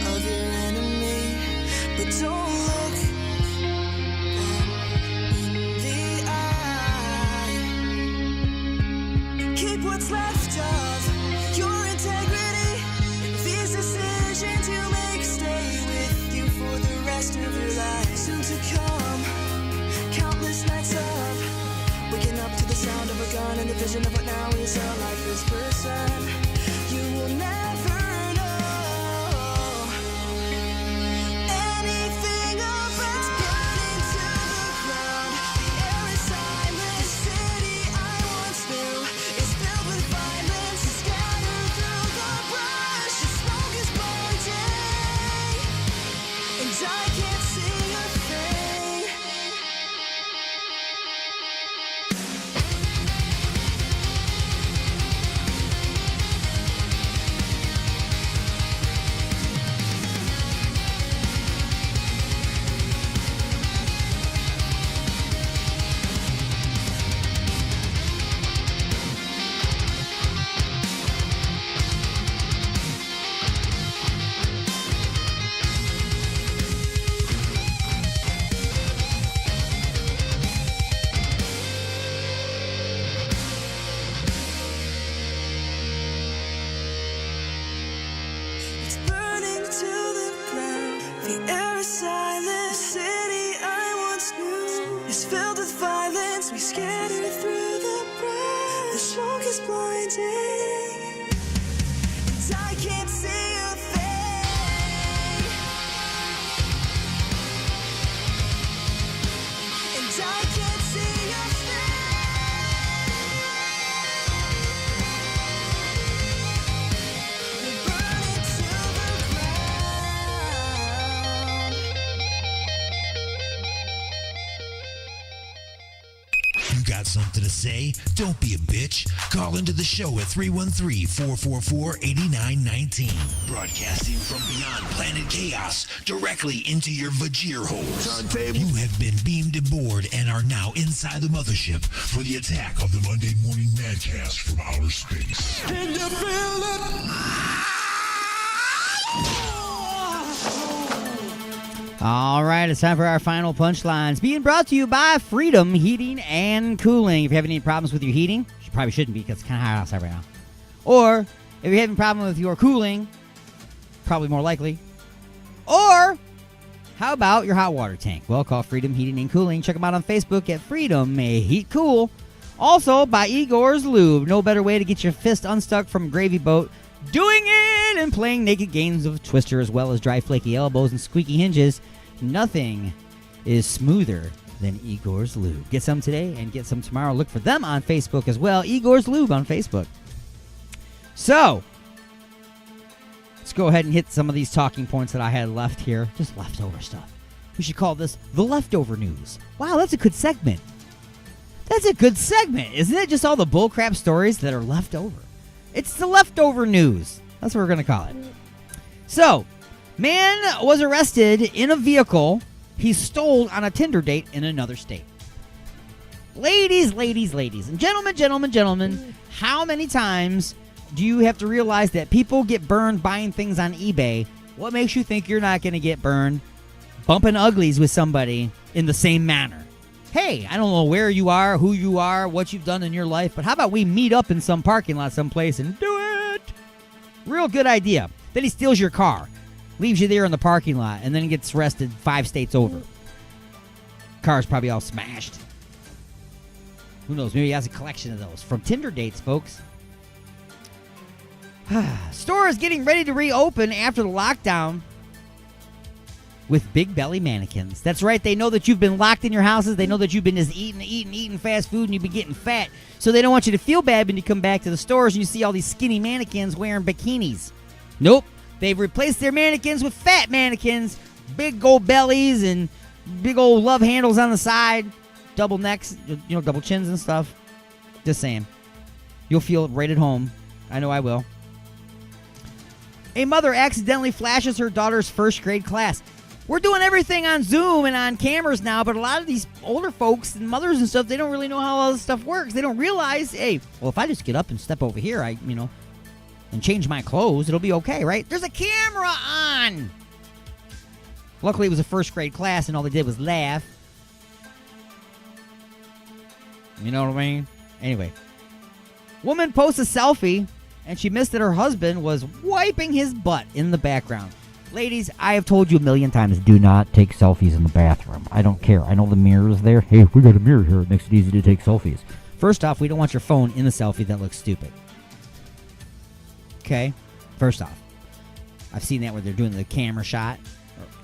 of your enemy, but don't look them in the eye. Keep what's left of your integrity. These decisions you make stay with you for the rest of your life. Soon to come, countless nights of waking up to the sound of a gun and the vision of what now is a lifeless person. You will never know anything about. It's burning to the ground. The air is silent. The city I once knew is filled with violence. Scattered through the brush. The smoke is blinding, and I can't see a thing. It's burning to the ground. The air is silent. The city I once knew is filled with violence. We scatter through the brush. The smoke is blinding, and I can't see a thing. And I can't see a thing. We burn it to the ground. You got something to say? Don't be a bitch. Call into the show at 313-444-8919. Broadcasting from beyond planet chaos directly into your Vajir holes. You have been beamed aboard and are now inside the mothership for the attack of the Monday Morning Madcast from outer space. Can you feel it? All right, it's time for our final punchlines, being brought to you by Freedom Heating and Cooling. If you have any problems with your heating, you probably shouldn't be because it's kind of hot outside right now. Or if you're having a problem with your cooling, probably more likely. Or how about your hot water tank? Well, call Freedom Heating and Cooling. Check them out on Facebook at Freedom Heat Cool. Also by Igor's Lube. No better way to get your fist unstuck from a gravy boat. Doing it and playing naked games of Twister as well as dry flaky elbows and squeaky hinges. Nothing is smoother than Igor's Lube. Get some today and get some tomorrow. Look for them on Facebook as well. Igor's Lube on Facebook. So, let's go ahead and hit some of these talking points that I had left here. Just leftover stuff. We should call this the leftover news. Wow, that's a good segment. That's a good segment. Isn't it just all the bullcrap stories that are left over? It's the leftover news. That's what we're going to call it. So, man was arrested in a vehicle he stole on a Tinder date in another state. Ladies, and gentlemen, how many times do you have to realize that people get burned buying things on eBay? What makes you think you're not going to get burned bumping uglies with somebody in the same manner? Hey, I don't know where you are, who you are, what you've done in your life, but how about we meet up in some parking lot someplace and do it? Real good idea. Then he steals your car, leaves you there in the parking lot, and then gets arrested 5 states over. Car's probably all smashed. Who knows? Maybe he has a collection of those from Tinder dates, folks. Store is getting ready to reopen after the lockdown with big belly mannequins. That's right. They know that you've been locked in your houses. They know that you've been just eating fast food and you've been getting fat. So they don't want you to feel bad when you come back to the stores and you see all these skinny mannequins wearing bikinis. Nope. They've replaced their mannequins with fat mannequins. Big old bellies and big old love handles on the side. Double necks, double chins and stuff. Just saying. You'll feel right at home. I know I will. A mother accidentally flashes her daughter's first grade class. We're doing everything on Zoom and on cameras now, but a lot of these older folks and mothers and stuff, they don't really know how all this stuff works. They don't realize, hey, well, if I just get up and step over here, and change my clothes, it'll be okay, right? There's a camera on! Luckily, it was a first grade class, and all they did was laugh. You know what I mean? Anyway. Woman posts a selfie, and she missed that her husband was wiping his butt in the background. Ladies, I have told you a million times, do not take selfies in the bathroom. I don't care. I know the mirror is there. Hey, we got a mirror here. It makes it easy to take selfies. First off, we don't want your phone in the selfie. That looks stupid. Okay? First off. I've seen that where they're doing the camera shot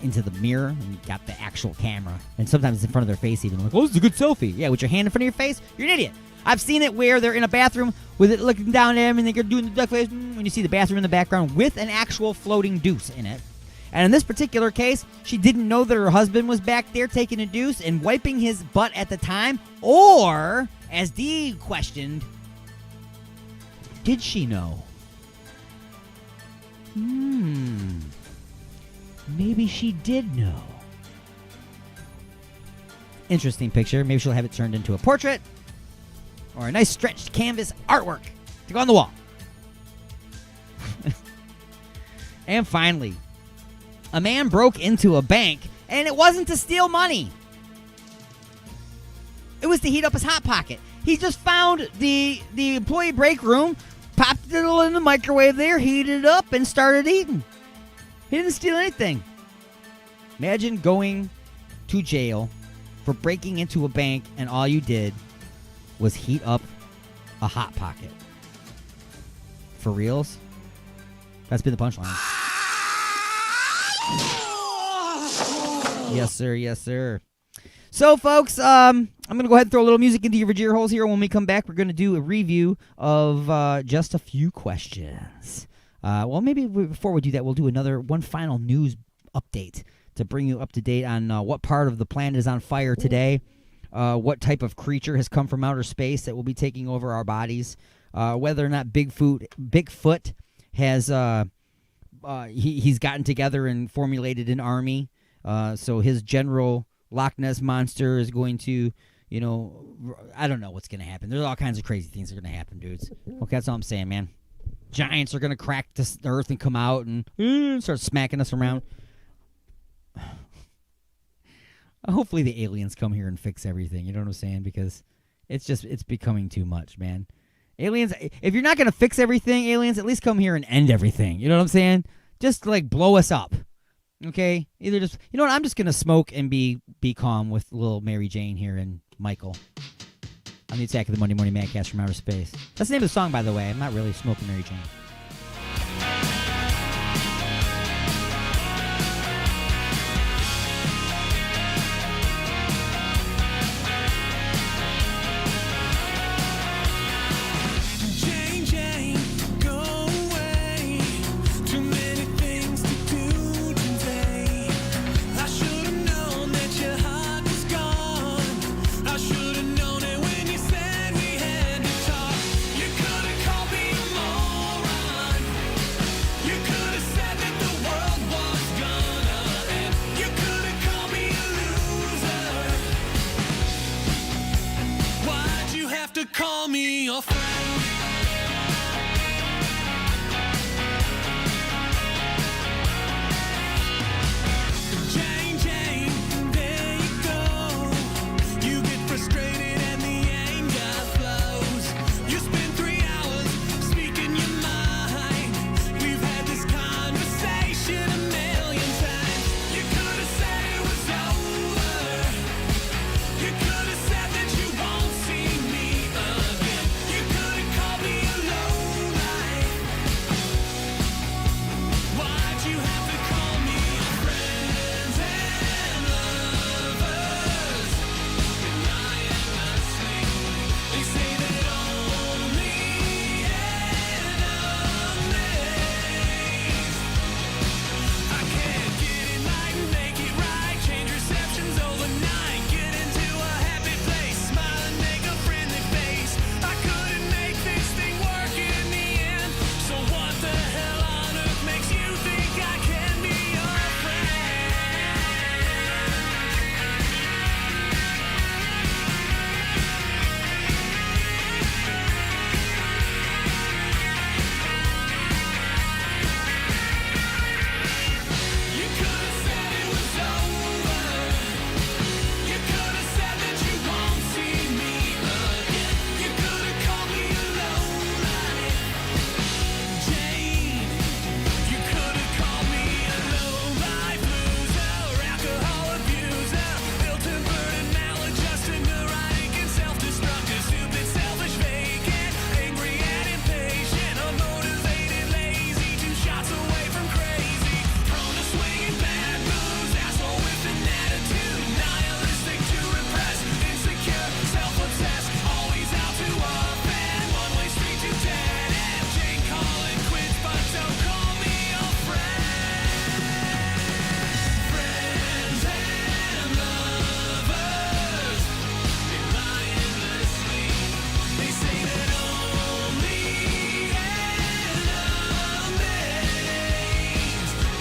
into the mirror, and you got the actual camera. And sometimes it's in front of their face even. Like, oh, this is a good selfie. Yeah, with your hand in front of your face? You're an idiot. I've seen it where they're in a bathroom with it looking down at them, and they're doing the duck face when you see the bathroom in the background with an actual floating deuce in it. And in this particular case, she didn't know that her husband was back there taking a deuce and wiping his butt at the time. Or, as Dee questioned, did she know? Maybe she did know. Interesting picture. Maybe she'll have it turned into a portrait or a nice stretched canvas artwork to go on the wall. And finally, a man broke into a bank, and it wasn't to steal money. It was to heat up his Hot Pocket. He just found the employee break room, popped it in the microwave there, heated it up, and started eating. He didn't steal anything. Imagine going to jail for breaking into a bank, and all you did was heat up a Hot Pocket. For reals? That's been the punchline. Yes, sir. Yes, sir. So, folks, I'm going to go ahead and throw a little music into your ear holes here. When we come back, we're going to do a review of just a few questions. Well, maybe before we do that, we'll do one final news update to bring you up to date on what part of the planet is on fire today, what type of creature has come from outer space that will be taking over our bodies, whether or not Bigfoot has he's gotten together and formulated an army. So his general Loch Ness monster is going to, I don't know what's going to happen. There's all kinds of crazy things that are going to happen, dudes. Okay, that's all I'm saying, man. Giants are going to crack the earth and come out and start smacking us around. Hopefully the aliens come here and fix everything. You know what I'm saying? Because it's becoming too much, man. Aliens, if you're not going to fix everything, aliens, at least come here and end everything. You know what I'm saying? Just blow us up. Okay? Either just, I'm just going to smoke and be calm with little Mary Jane here and Michael. On the Attack of the Monday Morning Madcast from Outer Space. That's the name of the song, by the way. I'm not really smoking Mary Jane. Called me a moron. your friend. Jane, Jane, there you go. You get frustrated and the anger flows. You spend 3 hours speaking your mind. We've had this conversation a million times. You could have said it was over. You could have said that you won't see me again. You could have called me a lowlife. Why'd you have to call me your friends and lovers? Denying my sleep. They say that only enemies. I can't get it right and make it right. Change receptions overnight. Get into a happy place. Smile and make a friendly face. I couldn't make this thing work in the end. So what the hell on earth makes you think I can be your friend? You could have said it was over. You could have said that you won't see me again. You could have called me a lowlife. Jane, you could have called me a lowlife loser, alcohol abuser, ill-tempered and maladjusted, neurotic and self-destructive, stupid, selfish, vacant, angry and impatient, unmotivated, lazy, 2 shots away from crazy, prone to swinging bad moves, asshole with an attitude, nihilistic to repress, insecure, self-obsessed, always out to offend, one-way street to dead end. Jane calling quits, but don't call me your friend. Friends and lovers, they lie in their sleep. They say that only enemies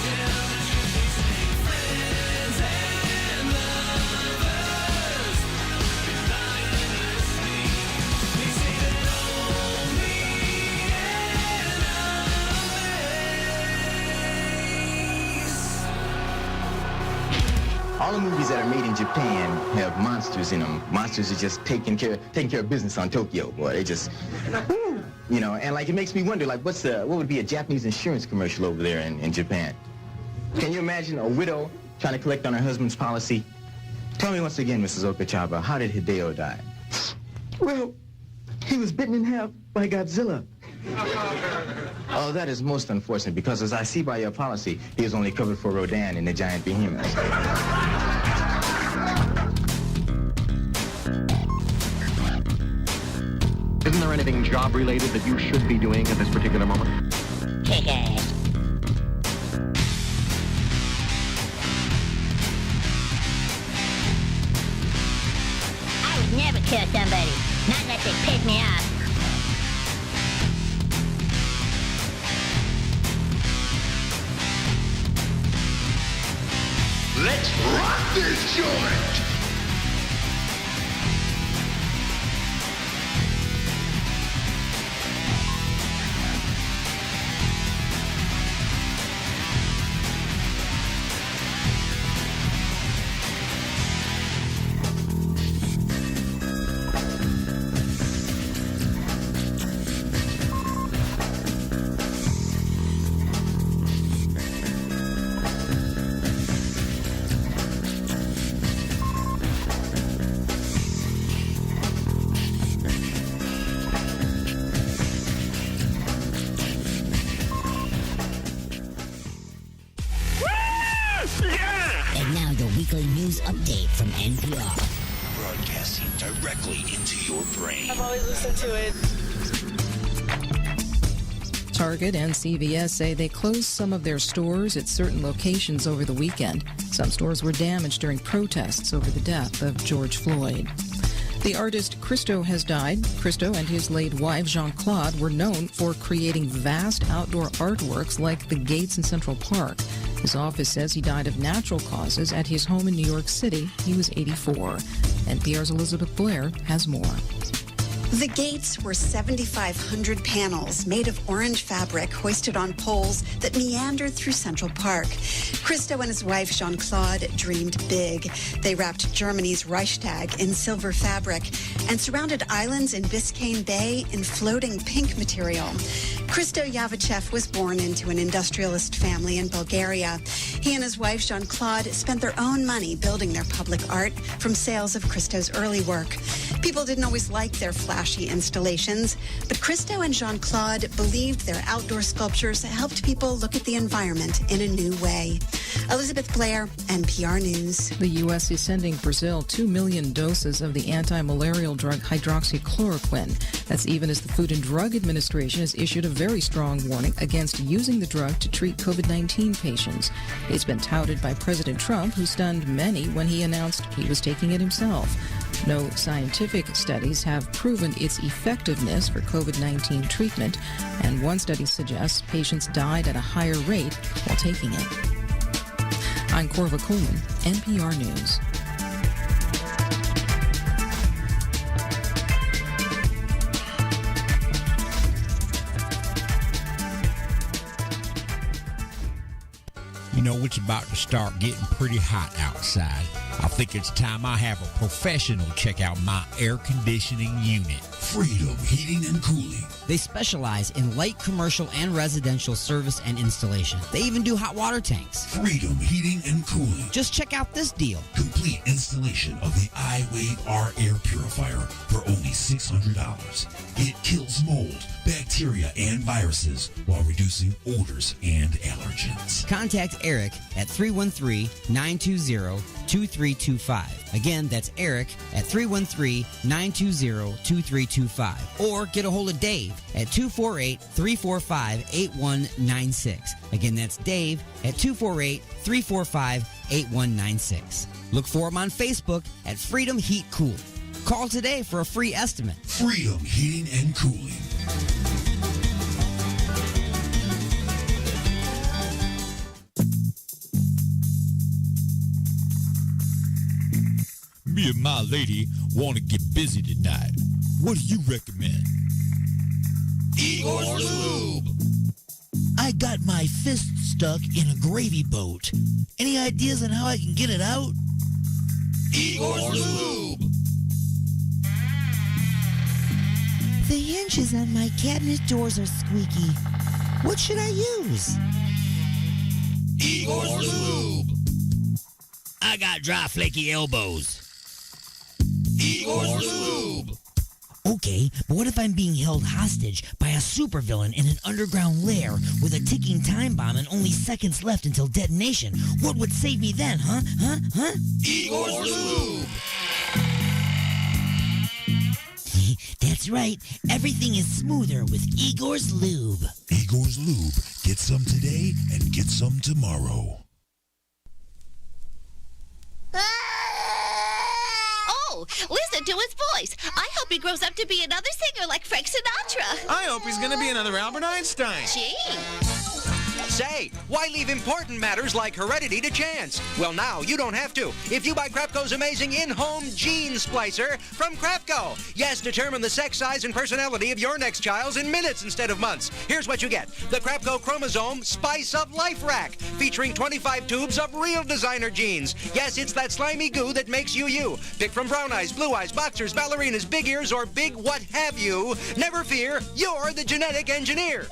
tell the truth. They say friends and lovers, they lie in their sleep. They say that only All the movies that are made in Japan have monsters in them. Monsters are just taking care of business on Tokyo, boy. They just, you know, and like it makes me wonder, like, what would be a Japanese insurance commercial over there in Japan? Can you imagine a widow trying to collect on her husband's policy? Tell me once again, Mrs. Okachaba, how did Hideo die? Well, he was bitten in half by Godzilla. Oh, that is most unfortunate, because as I see by your policy, he is only covered for Rodan and the giant behemoths. Isn't there anything job-related that you should be doing at this particular moment? Kick ass. I would never kill somebody, not unless they piss me off. Let's rock this joint! And now your weekly news update from NPR. Broadcasting directly into your brain. I've always listened to it. Target and CVS say they closed some of their stores at certain locations over the weekend. Some stores were damaged during protests over the death of George Floyd. The artist Christo has died. Christo and his late wife, Jean-Claude, were known for creating vast outdoor artworks like the gates in Central Park. His office says he died of natural causes at his home in New York City. He was 84. NPR's Elizabeth Blair has more. The gates were 7,500 panels made of orange fabric hoisted on poles that meandered through Central Park. Christo and his wife, Jean-Claude, dreamed big. They wrapped Germany's Reichstag in silver fabric and surrounded islands in Biscayne Bay in floating pink material. Christo Yavachev was born into an industrialist family in Bulgaria. He and his wife, Jean-Claude, spent their own money building their public art from sales of Christo's early work. People didn't always like their flashy installations, but Christo and Jean-Claude believed their outdoor sculptures helped people look at the environment in a new way. Elizabeth Blair, NPR News. The U.S. is sending Brazil 2 million doses of the anti-malarial drug hydroxychloroquine. That's even as the Food and Drug Administration has issued a very strong warning against using the drug to treat COVID-19 patients. It's been touted by President Trump, who stunned many when he announced he was taking it himself. No scientific studies have proven its effectiveness for COVID-19 treatment, and one study suggests patients died at a higher rate while taking it. I'm Corva Coleman, NPR News. You know, it's about to start getting pretty hot outside. I think it's time I have a professional check out my air conditioning unit. Freedom Heating and Cooling. They specialize in light commercial and residential service and installation. They even do hot water tanks. Freedom Heating and Cooling. Just check out this deal. Complete installation of the iWave R air purifier for only $600. It kills mold, bacteria, and viruses while reducing odors and allergens. Contact Eric at 313-920-2325. Again, that's Eric at 313-920-2325. Or get a hold of Dave at 248-345-8196. Again, that's Dave at 248-345-8196. Look for him on Facebook at Freedom Heat Cooling. Call today for a free estimate. Freedom Heating and Cooling. Me and my lady want to get busy tonight. What do you recommend? Igor's Lube. I got my fist stuck in a gravy boat. Any ideas on how I can get it out? Igor's Lube. The hinges on my cabinet doors are squeaky. What should I use? Igor's Lube. I got dry, flaky elbows. Igor's Lube. Okay, but what if I'm being held hostage by a supervillain in an underground lair with a ticking time bomb and only seconds left until detonation? What would save me then, huh? Igor's Lube. That's right. Everything is smoother with Igor's Lube. Igor's Lube. Get some today and get some tomorrow. Oh, listen to his voice. I hope he grows up to be another singer like Frank Sinatra. I hope he's going to be another Albert Einstein. Gee. Say, why leave important matters like heredity to chance? Well, now you don't have to. If you buy Crapco's amazing in-home gene splicer from Crapco. Yes, determine the sex size and personality of your next child in minutes instead of months. Here's what you get. The Crapco Chromosome Spice of Life Rack, featuring 25 tubes of real designer genes. Yes, it's that slimy goo that makes you you. Pick from brown eyes, blue eyes, boxers, ballerinas, big ears, or big what have you. Never fear, you're the genetic engineer.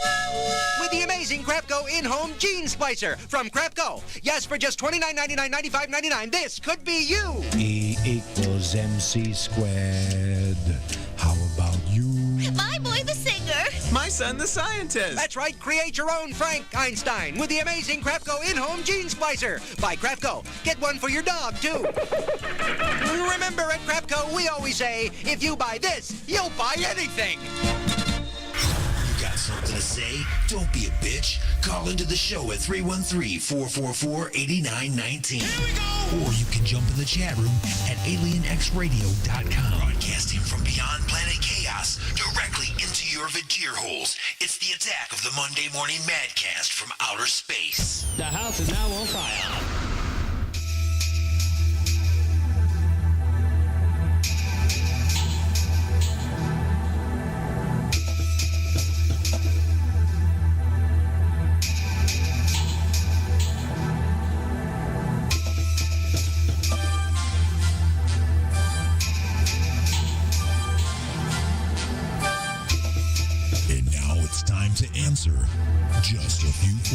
With the amazing Crapco in-home gene splicer from Crapco. Yes, for just $29.99, $95.99, this could be you. E equals MC squared. How about you? My boy the singer. My son the scientist. That's right, create your own Frank Einstein with the amazing Crapco in-home gene splicer. Buy Crapco. Get one for your dog, too. Remember, at Crapco, we always say, if you buy this, you'll buy anything. Got something to say? Don't be a bitch. Call into the show at 313-444-8919. Here we go! Or you can jump in the chat room at alienxradio.com. Broadcasting from beyond planet chaos directly into your vagir holes. It's the attack of the Monday Morning Madcast from outer space. The house is now on fire.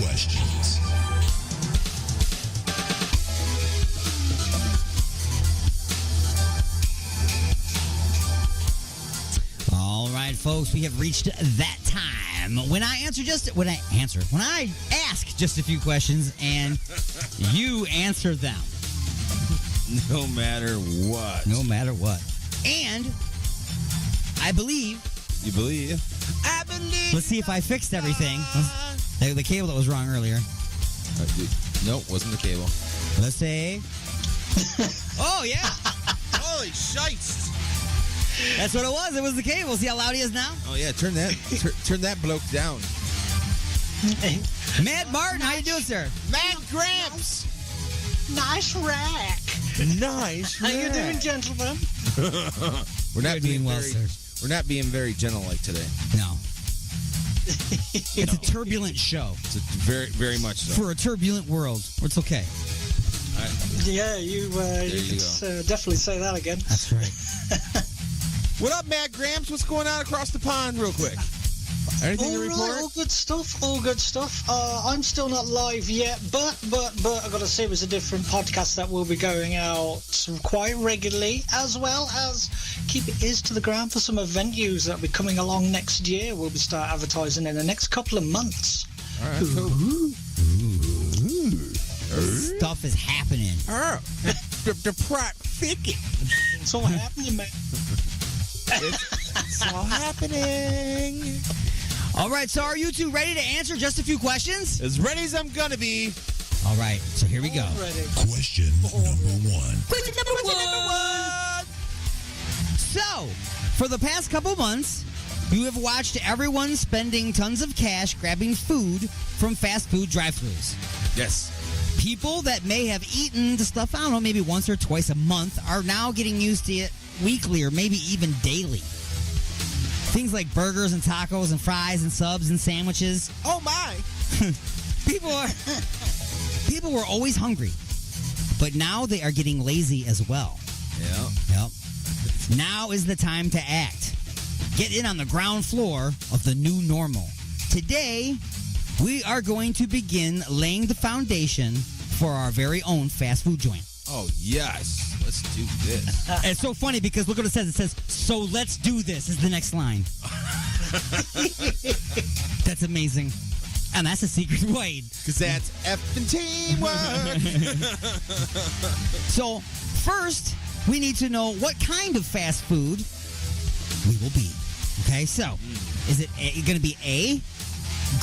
questions. All right, folks, we have reached that time when I ask just a few questions and you answer them. No matter what. No matter what. And I believe. You believe? I believe. Let's see if I fixed everything. The cable that was wrong earlier. Nope, wasn't the cable. Let's say. Oh, yeah. Holy shites. That's what it was. It was the cable. See how loud he is now? Oh, yeah, turn that bloke down. Mad Martin, how you doing, sir? Mad Gramps. Nice rack. Nice. How you doing, gentlemen? We're not being well, very, sir. We're not being very gentle like today. No. It's a turbulent show. It's very, very much so. For a turbulent world. It's okay. Yeah, you could definitely say that again. That's right. What up, Mad Gramps? What's going on across the pond, real quick? Anything to report? All good stuff. All good stuff. I'm still not live yet, but I've got to say there's a different podcast that will be going out quite regularly, as well as keep your ears to the ground for some event news that will be coming along next year. We'll be start advertising in the next couple of months. All right, cool. Stuff is happening. The prop thicket. It's all happening, man. It's all happening. All right, so are you two ready to answer just a few questions? As ready as I'm gonna be. All right, so here we go. Question number one. Question number one. So, for the past couple months, you have watched everyone spending tons of cash grabbing food from fast food drive-thrus. Yes. People that may have eaten the stuff, I don't know, maybe once or twice a month, are now getting used to it weekly or maybe even daily. Things like burgers and tacos and fries and subs and sandwiches. Oh my! People were always hungry, but now they are getting lazy as well. Yep. Now is the time to act. Get in on the ground floor of the new normal. Today, we are going to begin laying the foundation for our very own fast food joint. Oh, yes. Let's do this. It's so funny because look what it says. It says, "So let's do this" is the next line. That's amazing. And that's a secret Wade. Because that's effing teamwork. So, first, we need to know what kind of fast food we will be. Okay, so, is it going to be A,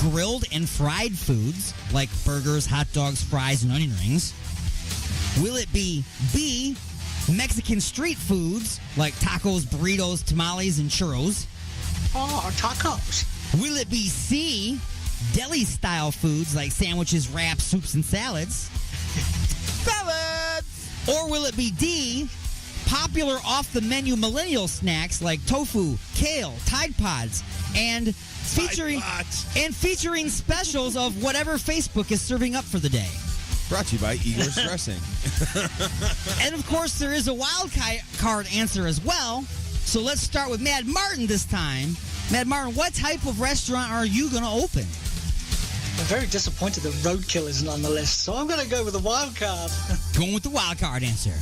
grilled and fried foods like burgers, hot dogs, fries, and onion rings? Will it be B, Mexican street foods like tacos, burritos, tamales, and churros? Oh, tacos. Will it be C, deli-style foods like sandwiches, wraps, soups, and salads? Salads! Or will it be D, popular off-the-menu millennial snacks like tofu, kale, Tide Pods, and featuring specials of whatever Facebook is serving up for the day? Brought to you by Igor's Dressing. And of course, there is a wild card answer as well. So let's start with Mad Martin this time. Mad Martin, what type of restaurant are you going to open? I'm very disappointed that Roadkill isn't on the list, so I'm going to go with the wild card. Going with the wild card answer.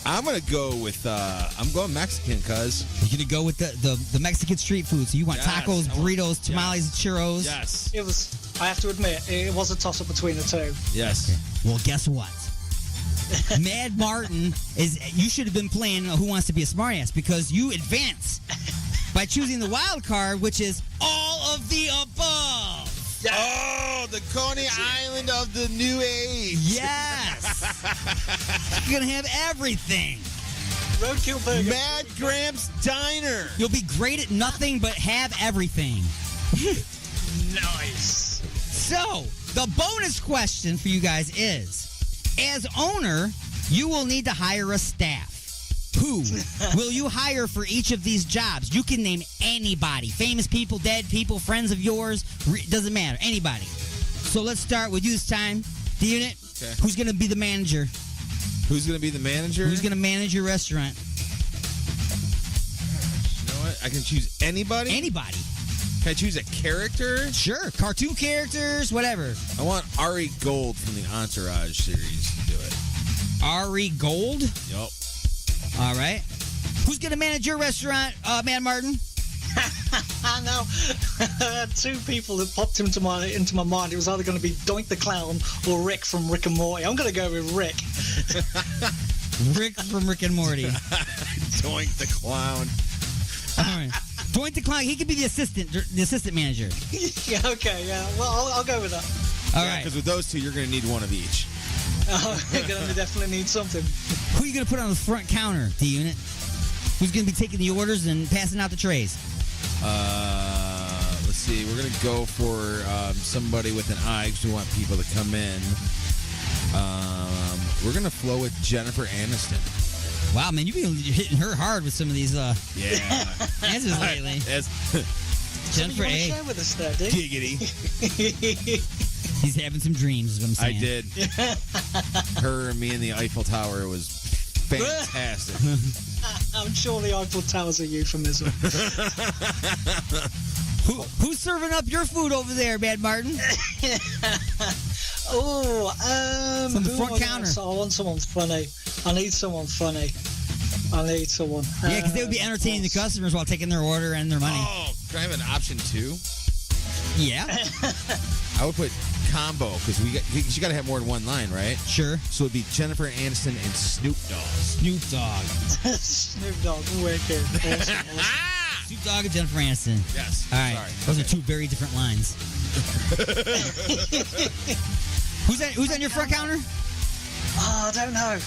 I'm going to go with, I'm going Mexican, cuz. You're going to go with the Mexican street food. So you want tacos, burritos, tamales, churros? Yes. It was, I have to admit, it was a toss-up between the two. Yes. Okay. Well, guess what? Mad Martin you should have been playing Who Wants to Be a Smartass because you advance by choosing the wild card, which is all of the above. Oh, the Coney Island of the new age. Yes. You're going to have everything. Roadkill burger. Mad Gramps Diner. You'll be great at nothing but have everything. Nice. So, the bonus question for you guys is, as owner, you will need to hire a staff. Who will you hire for each of these jobs? You can name anybody. Famous people, dead people, friends of yours. Doesn't matter. Anybody. So let's start with you this time. The unit. Okay. Who's going to be the manager? Who's going to be the manager? Who's going to manage your restaurant? You know what? I can choose anybody? Anybody. Can I choose a character? Sure. Cartoon characters, whatever. I want Ari Gold from the Entourage series to do it. Ari Gold? Yup. All right. Who's going to manage your restaurant, Man Martin? I know. I had two people that popped into my mind. It was either going to be Doink the Clown or Rick from Rick and Morty. I'm going to go with Rick. Rick from Rick and Morty. Doink the Clown. All right. Doink the Clown. He could be the assistant manager. Yeah, okay, yeah. Well, I'll go with that. All right. Because with those two, you're going to need one of each. You're going to definitely need something. Who are you going to put on the front counter, D-Unit? Who's going to be taking the orders and passing out the trays? Let's see. We're going to go for somebody with an eye because we want people to come in. We're going to flow with Jennifer Aniston. Wow, man, you've been hitting her hard with some of these answers lately. Jennifer A. A. Share with us there, dude. Giggity. He's having some dreams, is what I'm saying. I did. Her and me in the Eiffel Tower was fantastic. I'm sure the Eiffel Tower's a euphemism. Who's serving up your food over there, Mad Martin? From the front counter. I want someone funny. I need someone funny. I need someone. Yeah, because they would be entertaining the customers while taking their order and their money. Oh, can I have an option 2? Yeah. I would put combo because you got to have more than one line, right? Sure. So it'd be Jennifer Aniston and Snoop Dogg. Snoop Dogg. Snoop Dogg, wicked. Awesome. Snoop Dogg and Jennifer Aniston. Yes. All right. Sorry. Those are two very different lines. Who's on your front counter? Oh, I don't know.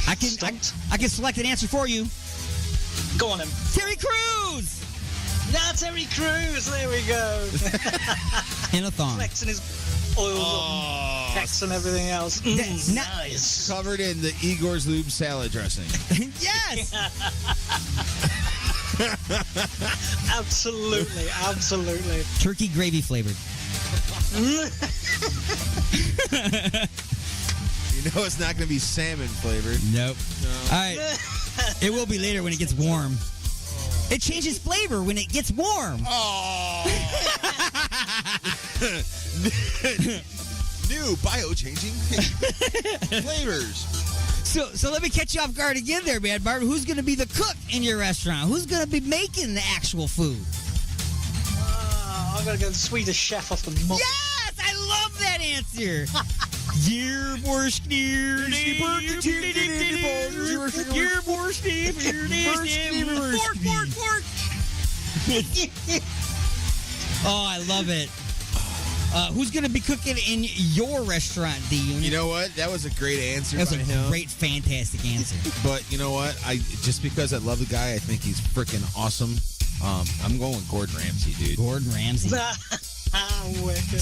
I can select an answer for you. Go on him. Terry Crews! Nah, Terry Crews. There we go. In a thong. Flexing his oils up, pecs and everything else. Nice. Covered in the Igor's Lube salad dressing. Yes! Absolutely. Turkey gravy flavored. You know it's not going to be salmon flavored. Nope. No. All right. It will be later when it gets warm. It changes flavor when it gets warm. Oh. New bio-changing flavors. So let me catch you off guard again there, man, Martin. Who's going to be the cook in your restaurant? Who's going to be making the actual food? I'm going to go the Swedish chef off the mop. Yes! I love that answer. Oh, I love it. Who's going to be cooking in your restaurant, D-Unit? You know what? That was a great answer. That was by a him. great, fantastic answer. But you know what? Just because I love the guy, I think he's freaking awesome. I'm going with Gordon Ramsay, dude. Gordon Ramsay.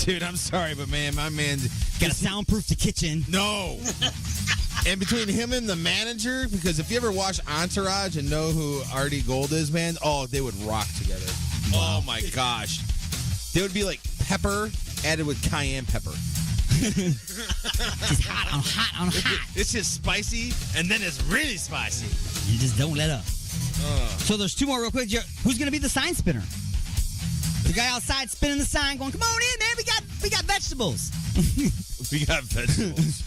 Dude, I'm sorry, but man, my man got to soundproof the kitchen. No. And between him and the manager, because if you ever watch Entourage and know who Artie Gold is, man, they would rock together. Wow. Oh my gosh. They would be like pepper added with cayenne pepper. Just hot on hot. It's just spicy, and then it's really spicy. You just don't let up. So there's two more real quick. Who's going to be the sign spinner? The guy outside spinning the sign going, come on in, man. We got vegetables. We got vegetables.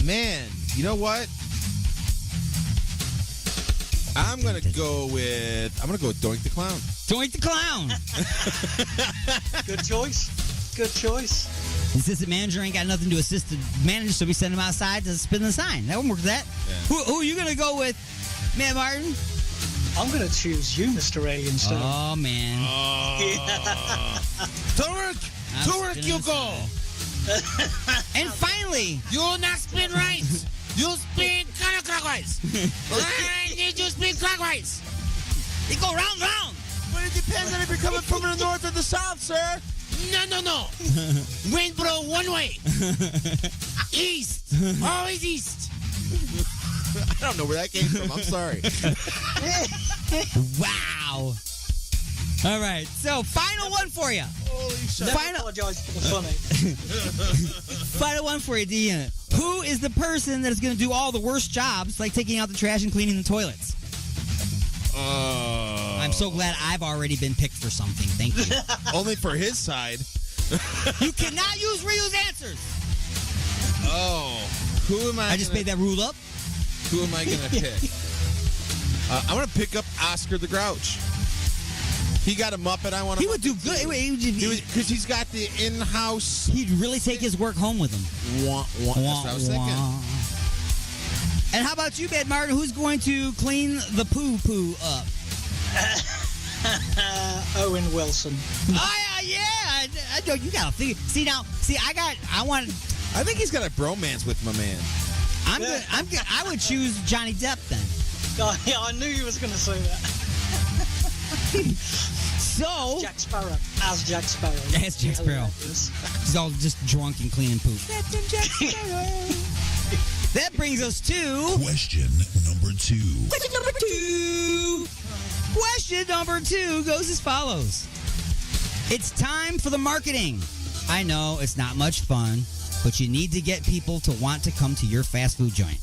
Man, you know what? I'm gonna go with Doink the Clown. Doink the Clown. Good choice. The assistant manager ain't got nothing to assist the manager, so we send him outside to spin the sign. That won't work with that. Yeah. Who are you gonna go with, man, Martin? I'm gonna choose you, Mr. A, instead. Oh man. To work, you go. And finally, you will not spin right. You spin clockwise. Why did you spin clockwise? They go round. But it depends on if you're coming from the north or the south, sir. No. Wind blow one way. East. Always east. I don't know where that came from. I'm sorry. Wow. All right. So, final one for you. Holy shit. Never apologize for the funny. Final one for you, Deanna. Who is the person that is going to do all the worst jobs, like taking out the trash and cleaning the toilets? I'm so glad I've already been picked for something. Thank you. Only for his side. You cannot use Ryu's answers. Oh. Who am I? I just made that rule up. Who am I going to pick? I'm going to pick up Oscar the Grouch. He got a Muppet. I want to. He would do good. Because he's got the in-house. He'd really take his work home with him. That's what I was thinking. And how about you, Bad Martin? Who's going to clean the poo up? Owen Wilson. Oh, yeah. I know you got to think. I think he's got a bromance with my man. I would choose Johnny Depp then. Oh, yeah, I knew you was going to say that. So Jack Sparrow. As Jack Sparrow. As Jack Sparrow. He's all just drunk and cleaning poop. Captain Jack Sparrow. That brings us to question number 2. Question number 2. Question number 2 goes as follows. It's time for the marketing. I know it's not much fun, but you need to get people to want to come to your fast food joint.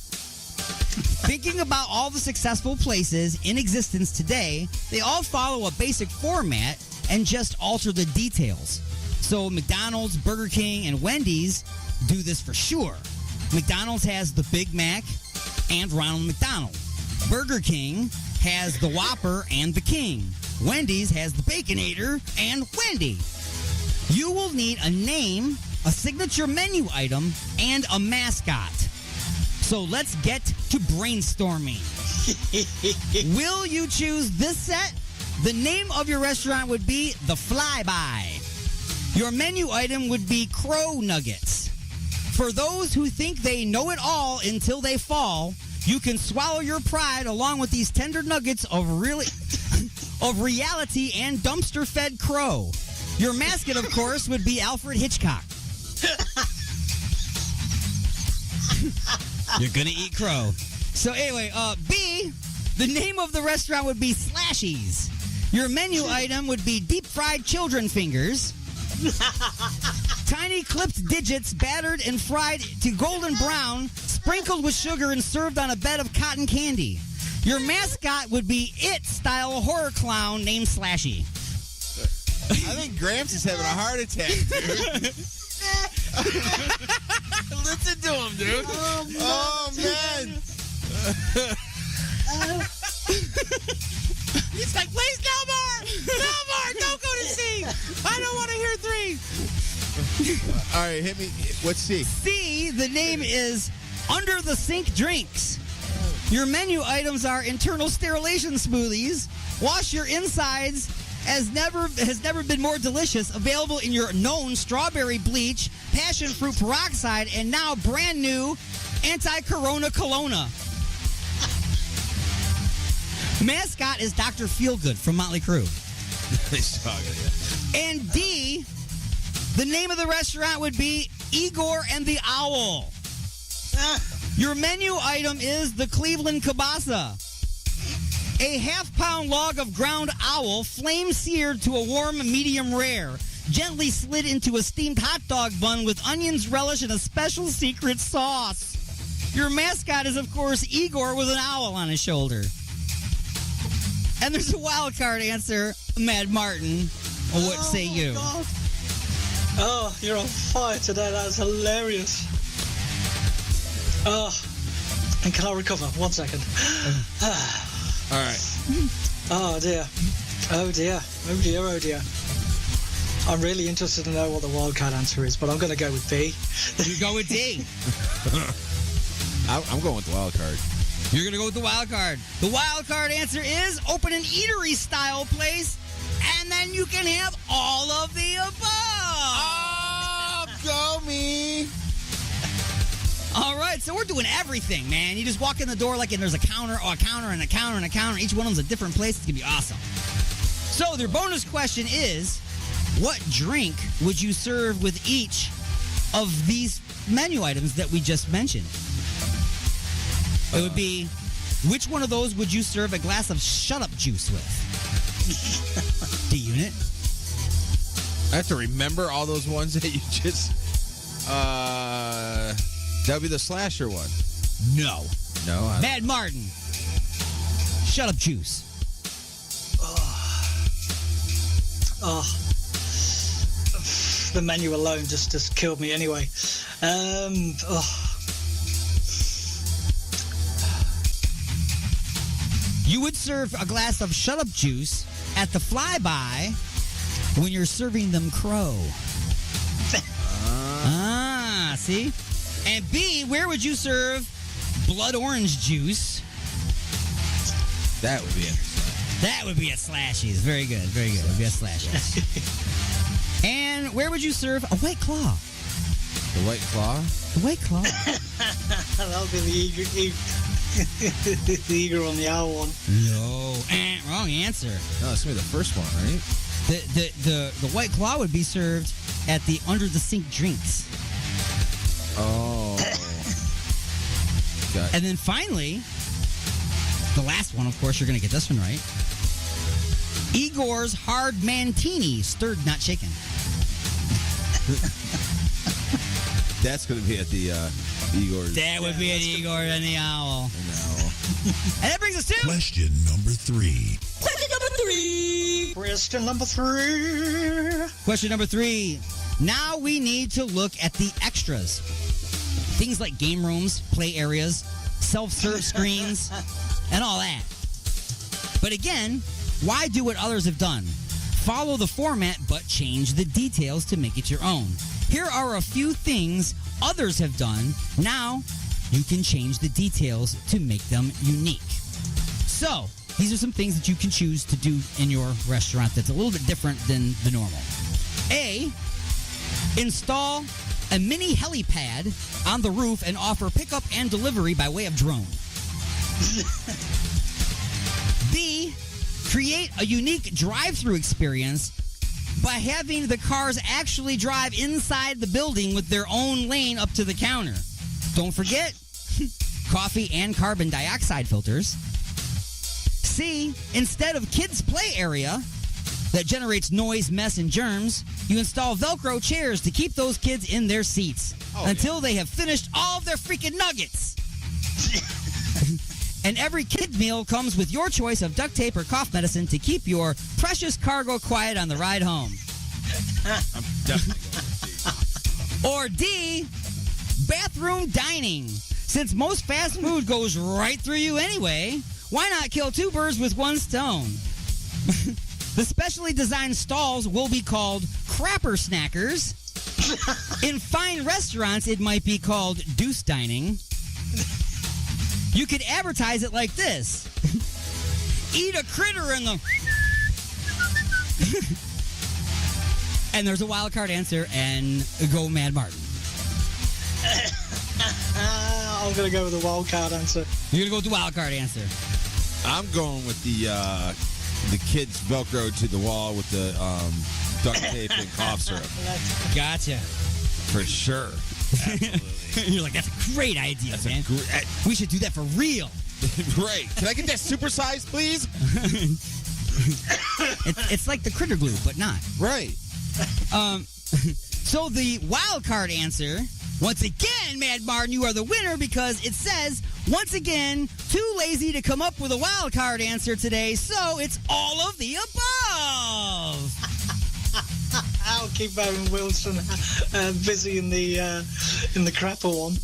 Thinking about all the successful places in existence today, they all follow a basic format and just alter the details. So McDonald's, Burger King, and Wendy's do this for sure. McDonald's has the Big Mac and Ronald McDonald. Burger King has the Whopper and the King. Wendy's has the Baconator and Wendy. You will need a name, a signature menu item, and a mascot. So let's get to brainstorming. Will you choose this set? The name of your restaurant would be The Flyby. Your menu item would be Crow Nuggets. For those who think they know it all until they fall, you can swallow your pride along with these tender nuggets of reality and dumpster-fed crow. Your mascot, of course, would be Alfred Hitchcock. You're gonna eat crow. So anyway, B, the name of the restaurant would be Slashies. Your menu item would be deep fried children fingers. Tiny clipped digits battered and fried to golden brown, sprinkled with sugar and served on a bed of cotton candy. Your mascot would be It-style horror clown named Slashy. I think Gramps is having a heart attack, dude. Listen to him, dude. Oh, man. He's like, please, no more. No more. Don't go to C. I don't want to hear 3. All right, hit me. What's C? C, the name is Under the Sink Drinks. Your menu items are internal sterilization smoothies. Wash your insides has never been more delicious. Available in your known strawberry bleach, passion fruit peroxide, and now brand new anti-corona Kelowna. Mascot is Dr. Feelgood from Motley Crue. And D, the name of the restaurant would be Igor and the Owl. Your menu item is the Cleveland Kielbasa. A half-pound log of ground owl, flame-seared to a warm medium rare, gently slid into a steamed hot dog bun with onions, relish, and a special secret sauce. Your mascot is, of course, Igor with an owl on his shoulder. And there's a wild card answer, Mad Martin. What say you? God. Oh, you're on fire today. That is hilarious. Oh, and can I recover? 1 second. All right. Oh, dear. Oh, dear. Oh, dear. Oh, dear. I'm really interested to know what the wildcard answer is, but I'm going to go with D. You go with D. I'm going with the wild card. You're going to go with the wild card. The wild card answer is open an eatery-style place, and then you can have all of the above. Oh, go me. All right, so we're doing everything, man. You just walk in the door like and there's a counter, or a counter, and a counter, and a counter. Each one of them's a different place. It's going to be awesome. So their bonus question is, what drink would you serve with each of these menu items that we just mentioned? It would be, which one of those would you serve a glass of shut-up juice with? D-Unit. I have to remember all those ones that you just. That would be the slasher one. No. No. Mad Martin. Shut up, Juice. Oh. The menu alone just killed me anyway. You would serve a glass of Shut Up Juice at the Flyby when you're serving them crow. See? And B, where would you serve blood orange juice? That would be interesting. That would be at Slashies. Very good, very good. It would be at Slashies. And where would you serve a White Claw? The White Claw? The White Claw. That'll be the eager on the owl one. No. Wrong answer. No, that's going to be the first one, right? The White Claw would be served at the Under the Sink Drinks. Oh. And then finally, the last one, of course, you're going to get this one right. Igor's Hard Mantini, stirred, not shaken. That's going to be at the Igor's. That would be at Igor and the Owl. No. And that brings us to Question number 3. Question number three. Question number 3. Now we need to look at the extras. Things like game rooms, play areas, self-serve screens, and all that. But again, why do what others have done? Follow the format, but change the details to make it your own. Here are a few things others have done. Now you can change the details to make them unique. So, these are some things that you can choose to do in your restaurant that's a little bit different than the normal. A, install a mini helipad on the roof and offer pickup and delivery by way of drone. B, create a unique drive-through experience by having the cars actually drive inside the building with their own lane up to the counter. Don't forget, coffee and carbon dioxide filters. C, instead of kids' play area that generates noise, mess, and germs, you install Velcro chairs to keep those kids in their seats until they have finished all of their freaking nuggets. And every kid meal comes with your choice of duct tape or cough medicine to keep your precious cargo quiet on the ride home. I'm definitely going Or to D. D, bathroom dining. Since most fast food goes right through you anyway, why not kill two birds with one stone? The specially designed stalls will be called crapper snackers. In fine restaurants, it might be called deuce dining. You could advertise it like this. Eat a critter in the... And there's a wild card answer, and go Mad Martin. I'm going to go with the wild card answer. You're going to go with the wild card answer. I'm going with the kids Velcro to the wall with the duct tape and cough syrup. Gotcha. For sure. Absolutely. You're like, that's a great idea, man. We should do that for real. Right. Can I get that supersized, please? It's like the critter glue, but not. Right. So the wild card answer, once again, Mad Martin, you are the winner because it says, once again, too lazy to come up with a wild card answer today, so it's all of the above. I'll keep Owen Wilson busy in the crapper one.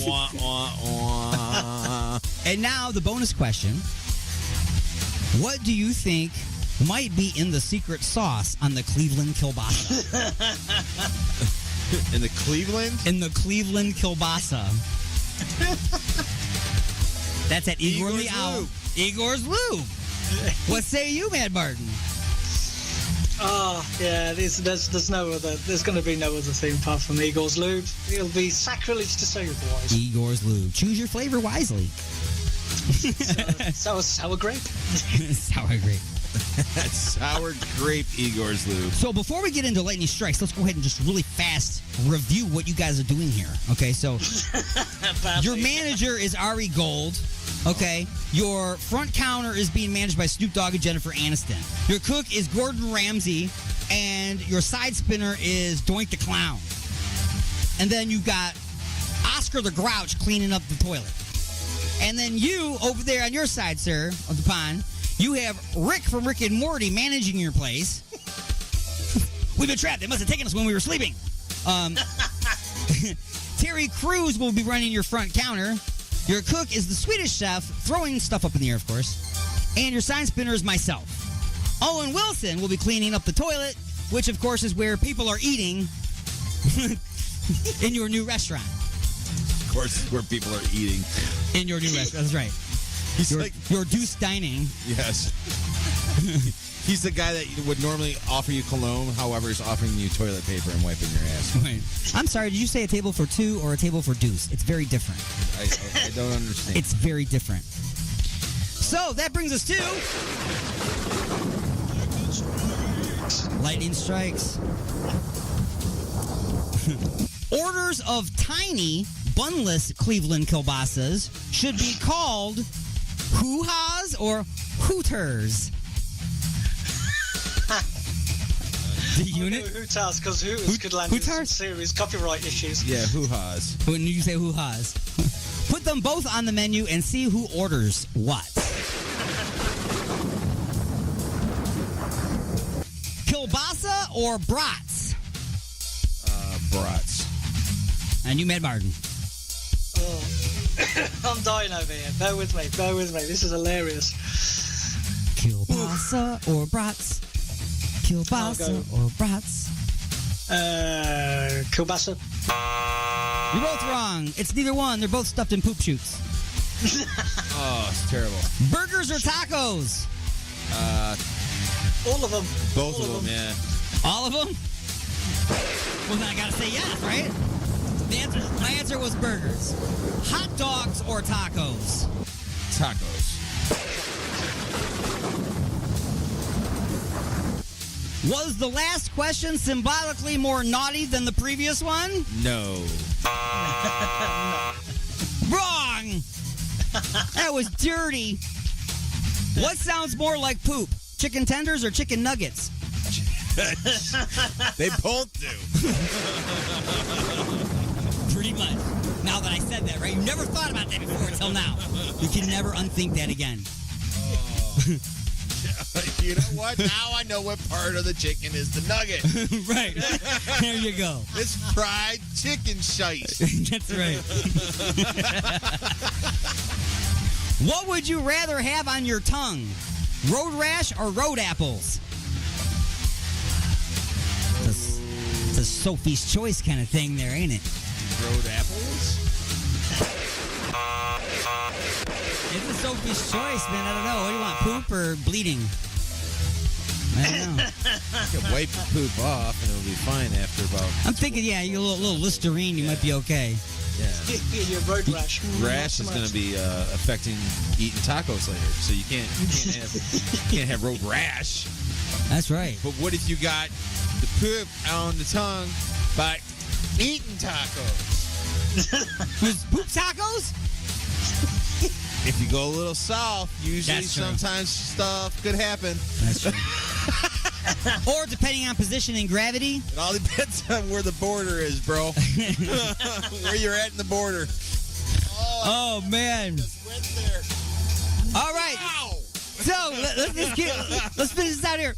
Wah, wah, wah. And now the bonus question. What do you think might be in the secret sauce on the Cleveland kielbasa? In the Cleveland? In the Cleveland kielbasa. That's at Igor the Owl. Igor's Lube. What say you, Mad Martin? Oh, yeah, there's no other. There's going to be no other thing apart from Igor's Lube. It'll be sacrilege to say otherwise. Igor's Lube. Choose your flavor wisely. Sour grape. Sour grape. Sour grape Igor's Lube. So before we get into lightning strikes, let's go ahead and just really fast review what you guys are doing here. Okay, so your manager is Ari Gold. Okay, your front counter is being managed by Snoop Dogg and Jennifer Aniston. Your cook is Gordon Ramsay, and your side spinner is Doink the Clown. And then you've got Oscar the Grouch cleaning up the toilet. And then you, over there on your side, sir, of the pond, you have Rick from Rick and Morty managing your place. We've been trapped. They must have taken us when we were sleeping. Terry Crews will be running your front counter. Your cook is the Swedish chef, throwing stuff up in the air, of course. And your sign spinner is myself. Owen Wilson will be cleaning up the toilet, which, of course, is where people are eating in your new restaurant. Of course, where people are eating. In your new restaurant. That's right. He's your Deuce Dining. Yes. He's the guy that would normally offer you cologne, however, is offering you toilet paper and wiping your ass. Wait. I'm sorry, did you say a table for two or a table for deuce? It's very different. I don't understand. It's very different. So, that brings us to... Lightning strikes. Orders of tiny, bunless Cleveland kielbasas should be called hoo-has or hooters. The unit? Hooters, because Hooters could land in some serious copyright issues. Yeah, hoo-has. When you say hoo-has. Put them both on the menu and see who orders what. Kielbasa or brats? Brats. And you, Mad Martin. Oh. I'm dying over here. Bear with me. This is hilarious. Kielbasa or brats? Kielbasa or brats? Kielbasa. You're both wrong. It's neither one. They're both stuffed in poop chutes. Oh, it's terrible. Burgers or tacos? All of them. Both of them, yeah. All of them? Well, then I gotta say yes, right? My answer was burgers. Hot dogs or tacos? Tacos. Was the last question symbolically more naughty than the previous one? No. Wrong! That was dirty. What sounds more like poop? Chicken tenders or chicken nuggets? They both do. Pretty much. Now that I said that, right? You never thought about that before until now. You can never unthink that again. You know what? Now I know what part of the chicken is the nugget. Right. There you go. It's fried chicken shite. That's right. What would you rather have on your tongue? Road rash or road apples? It's a Sophie's Choice kind of thing there, ain't it? Road apples? It's a Sophie's Choice, man. I don't know. What do you want, poop or bleeding? I don't know. You can wipe the poop off and it'll be fine after about... I'm thinking, yeah, you a little Listerine, you might be okay. Yeah. Your road rash. Rash is going to be affecting eating tacos later, so you can't have road rash. That's right. But what if you got the poop on the tongue by eating tacos? Poop tacos? If you go a little south, usually sometimes stuff could happen. That's true. Or depending on position and gravity. It all depends on where the border is, bro. Where you're at in the border. Oh man. Just went there. All right. Wow. So let's finish this out here.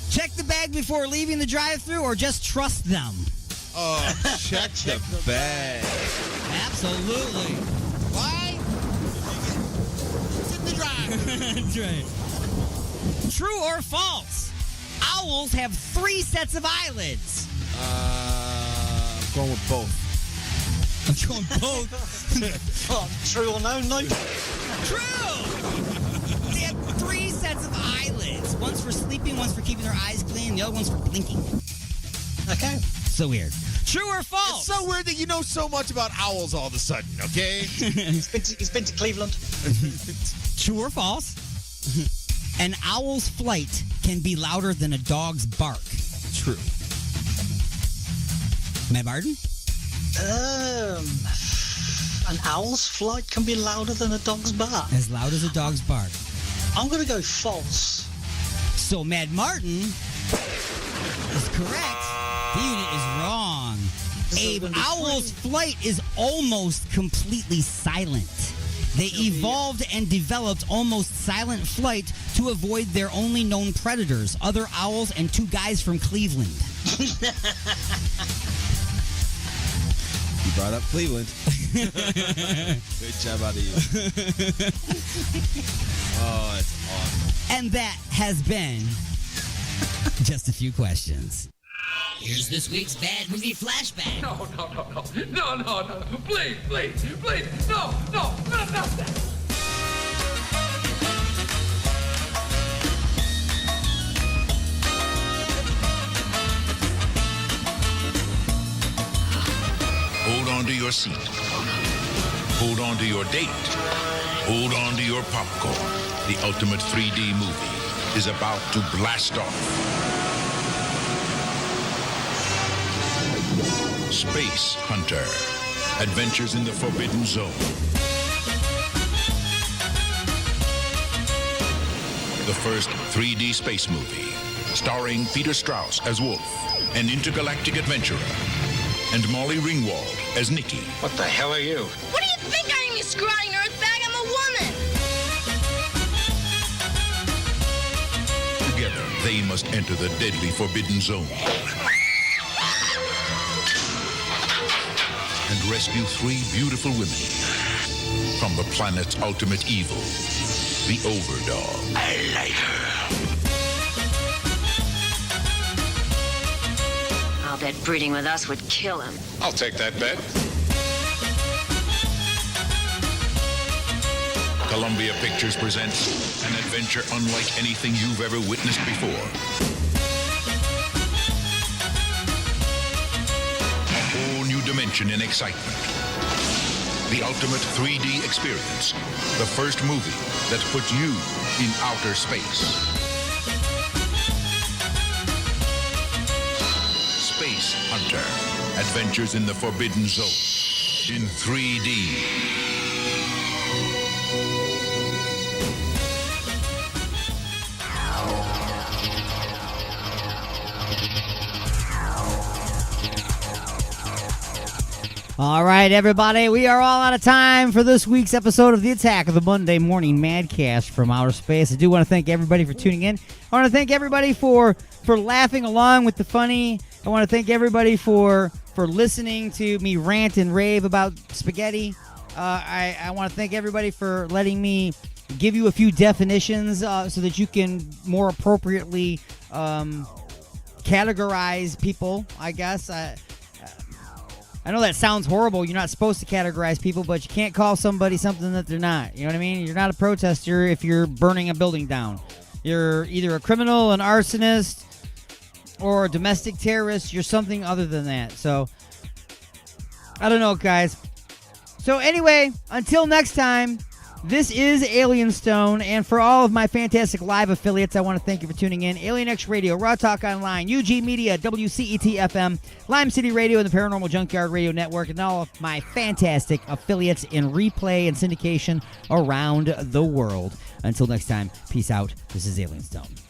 Check the bag before leaving the drive-thru, or just trust them. Oh, check the bag. Absolutely. Why? It's in the drive-thru. That's right. True or false? Owls have 3 sets of eyelids. I'm going with both. I'm going both. True or no? No. True. They have 3 sets of eyelids. One's for sleeping, one's for keeping their eyes clean, the other one's for blinking. Okay. So weird. True or false? It's so weird that you know so much about owls all of a sudden, okay? He's been to Cleveland. True or false? An owl's flight can be louder than a dog's bark. True. Matt Martin? an owl's flight can be louder than a dog's bark. As loud as a dog's bark. I'm going to go false. So Mad Martin is correct. The unit is wrong. An owl's flight is almost completely silent. They evolved and developed almost silent flight to avoid their only known predators, other owls and two guys from Cleveland. You brought up Cleveland. Good job out of you. Oh, that's awesome. And that has been just a few questions. Here's this week's bad movie flashback. No. Please. No, not that. Hold on to your seat. Hold on to your date. Hold on to your popcorn. The ultimate 3D movie is about to blast off. Space Hunter. Adventures in the Forbidden Zone. The first 3D space movie, starring Peter Strauss as Wolf, an intergalactic adventurer, and Molly Ringwald as Nikki. What the hell are you? What do you think I am, you scrawny earthbag? I'm a woman. Together, they must enter the deadly Forbidden Zone and rescue three beautiful women from the planet's ultimate evil, the Overdog. I like her. I'll bet breeding with us would kill him. I'll take that bet. Columbia Pictures presents an adventure unlike anything you've ever witnessed before. A whole new dimension in excitement. The ultimate 3D experience. The first movie that puts you in outer space. Space Hunter. Adventures in the Forbidden Zone. In 3D. All right, everybody, we are all out of time for this week's episode of the Attack of the Monday Morning Madcast from Outer Space. I do want to thank everybody for tuning in. I want to thank everybody for laughing along with the funny. I want to thank everybody for listening to me rant and rave about spaghetti. I want to thank everybody for letting me give you a few definitions so that you can more appropriately categorize people, I guess. I know that sounds horrible. You're not supposed to categorize people, but you can't call somebody something that they're not. You know what I mean? You're not a protester if you're burning a building down. You're either a criminal, an arsonist, or a domestic terrorist. You're something other than that. So, I don't know, guys. So, anyway, until next time, this is Alien Stone, and for all of my fantastic live affiliates, I want to thank you for tuning in. Alien X Radio, Raw Talk Online, UG Media, WCET-FM, Lime City Radio, and the Paranormal Junkyard Radio Network, and all of my fantastic affiliates in replay and syndication around the world. Until next time, peace out. This is Alien Stone.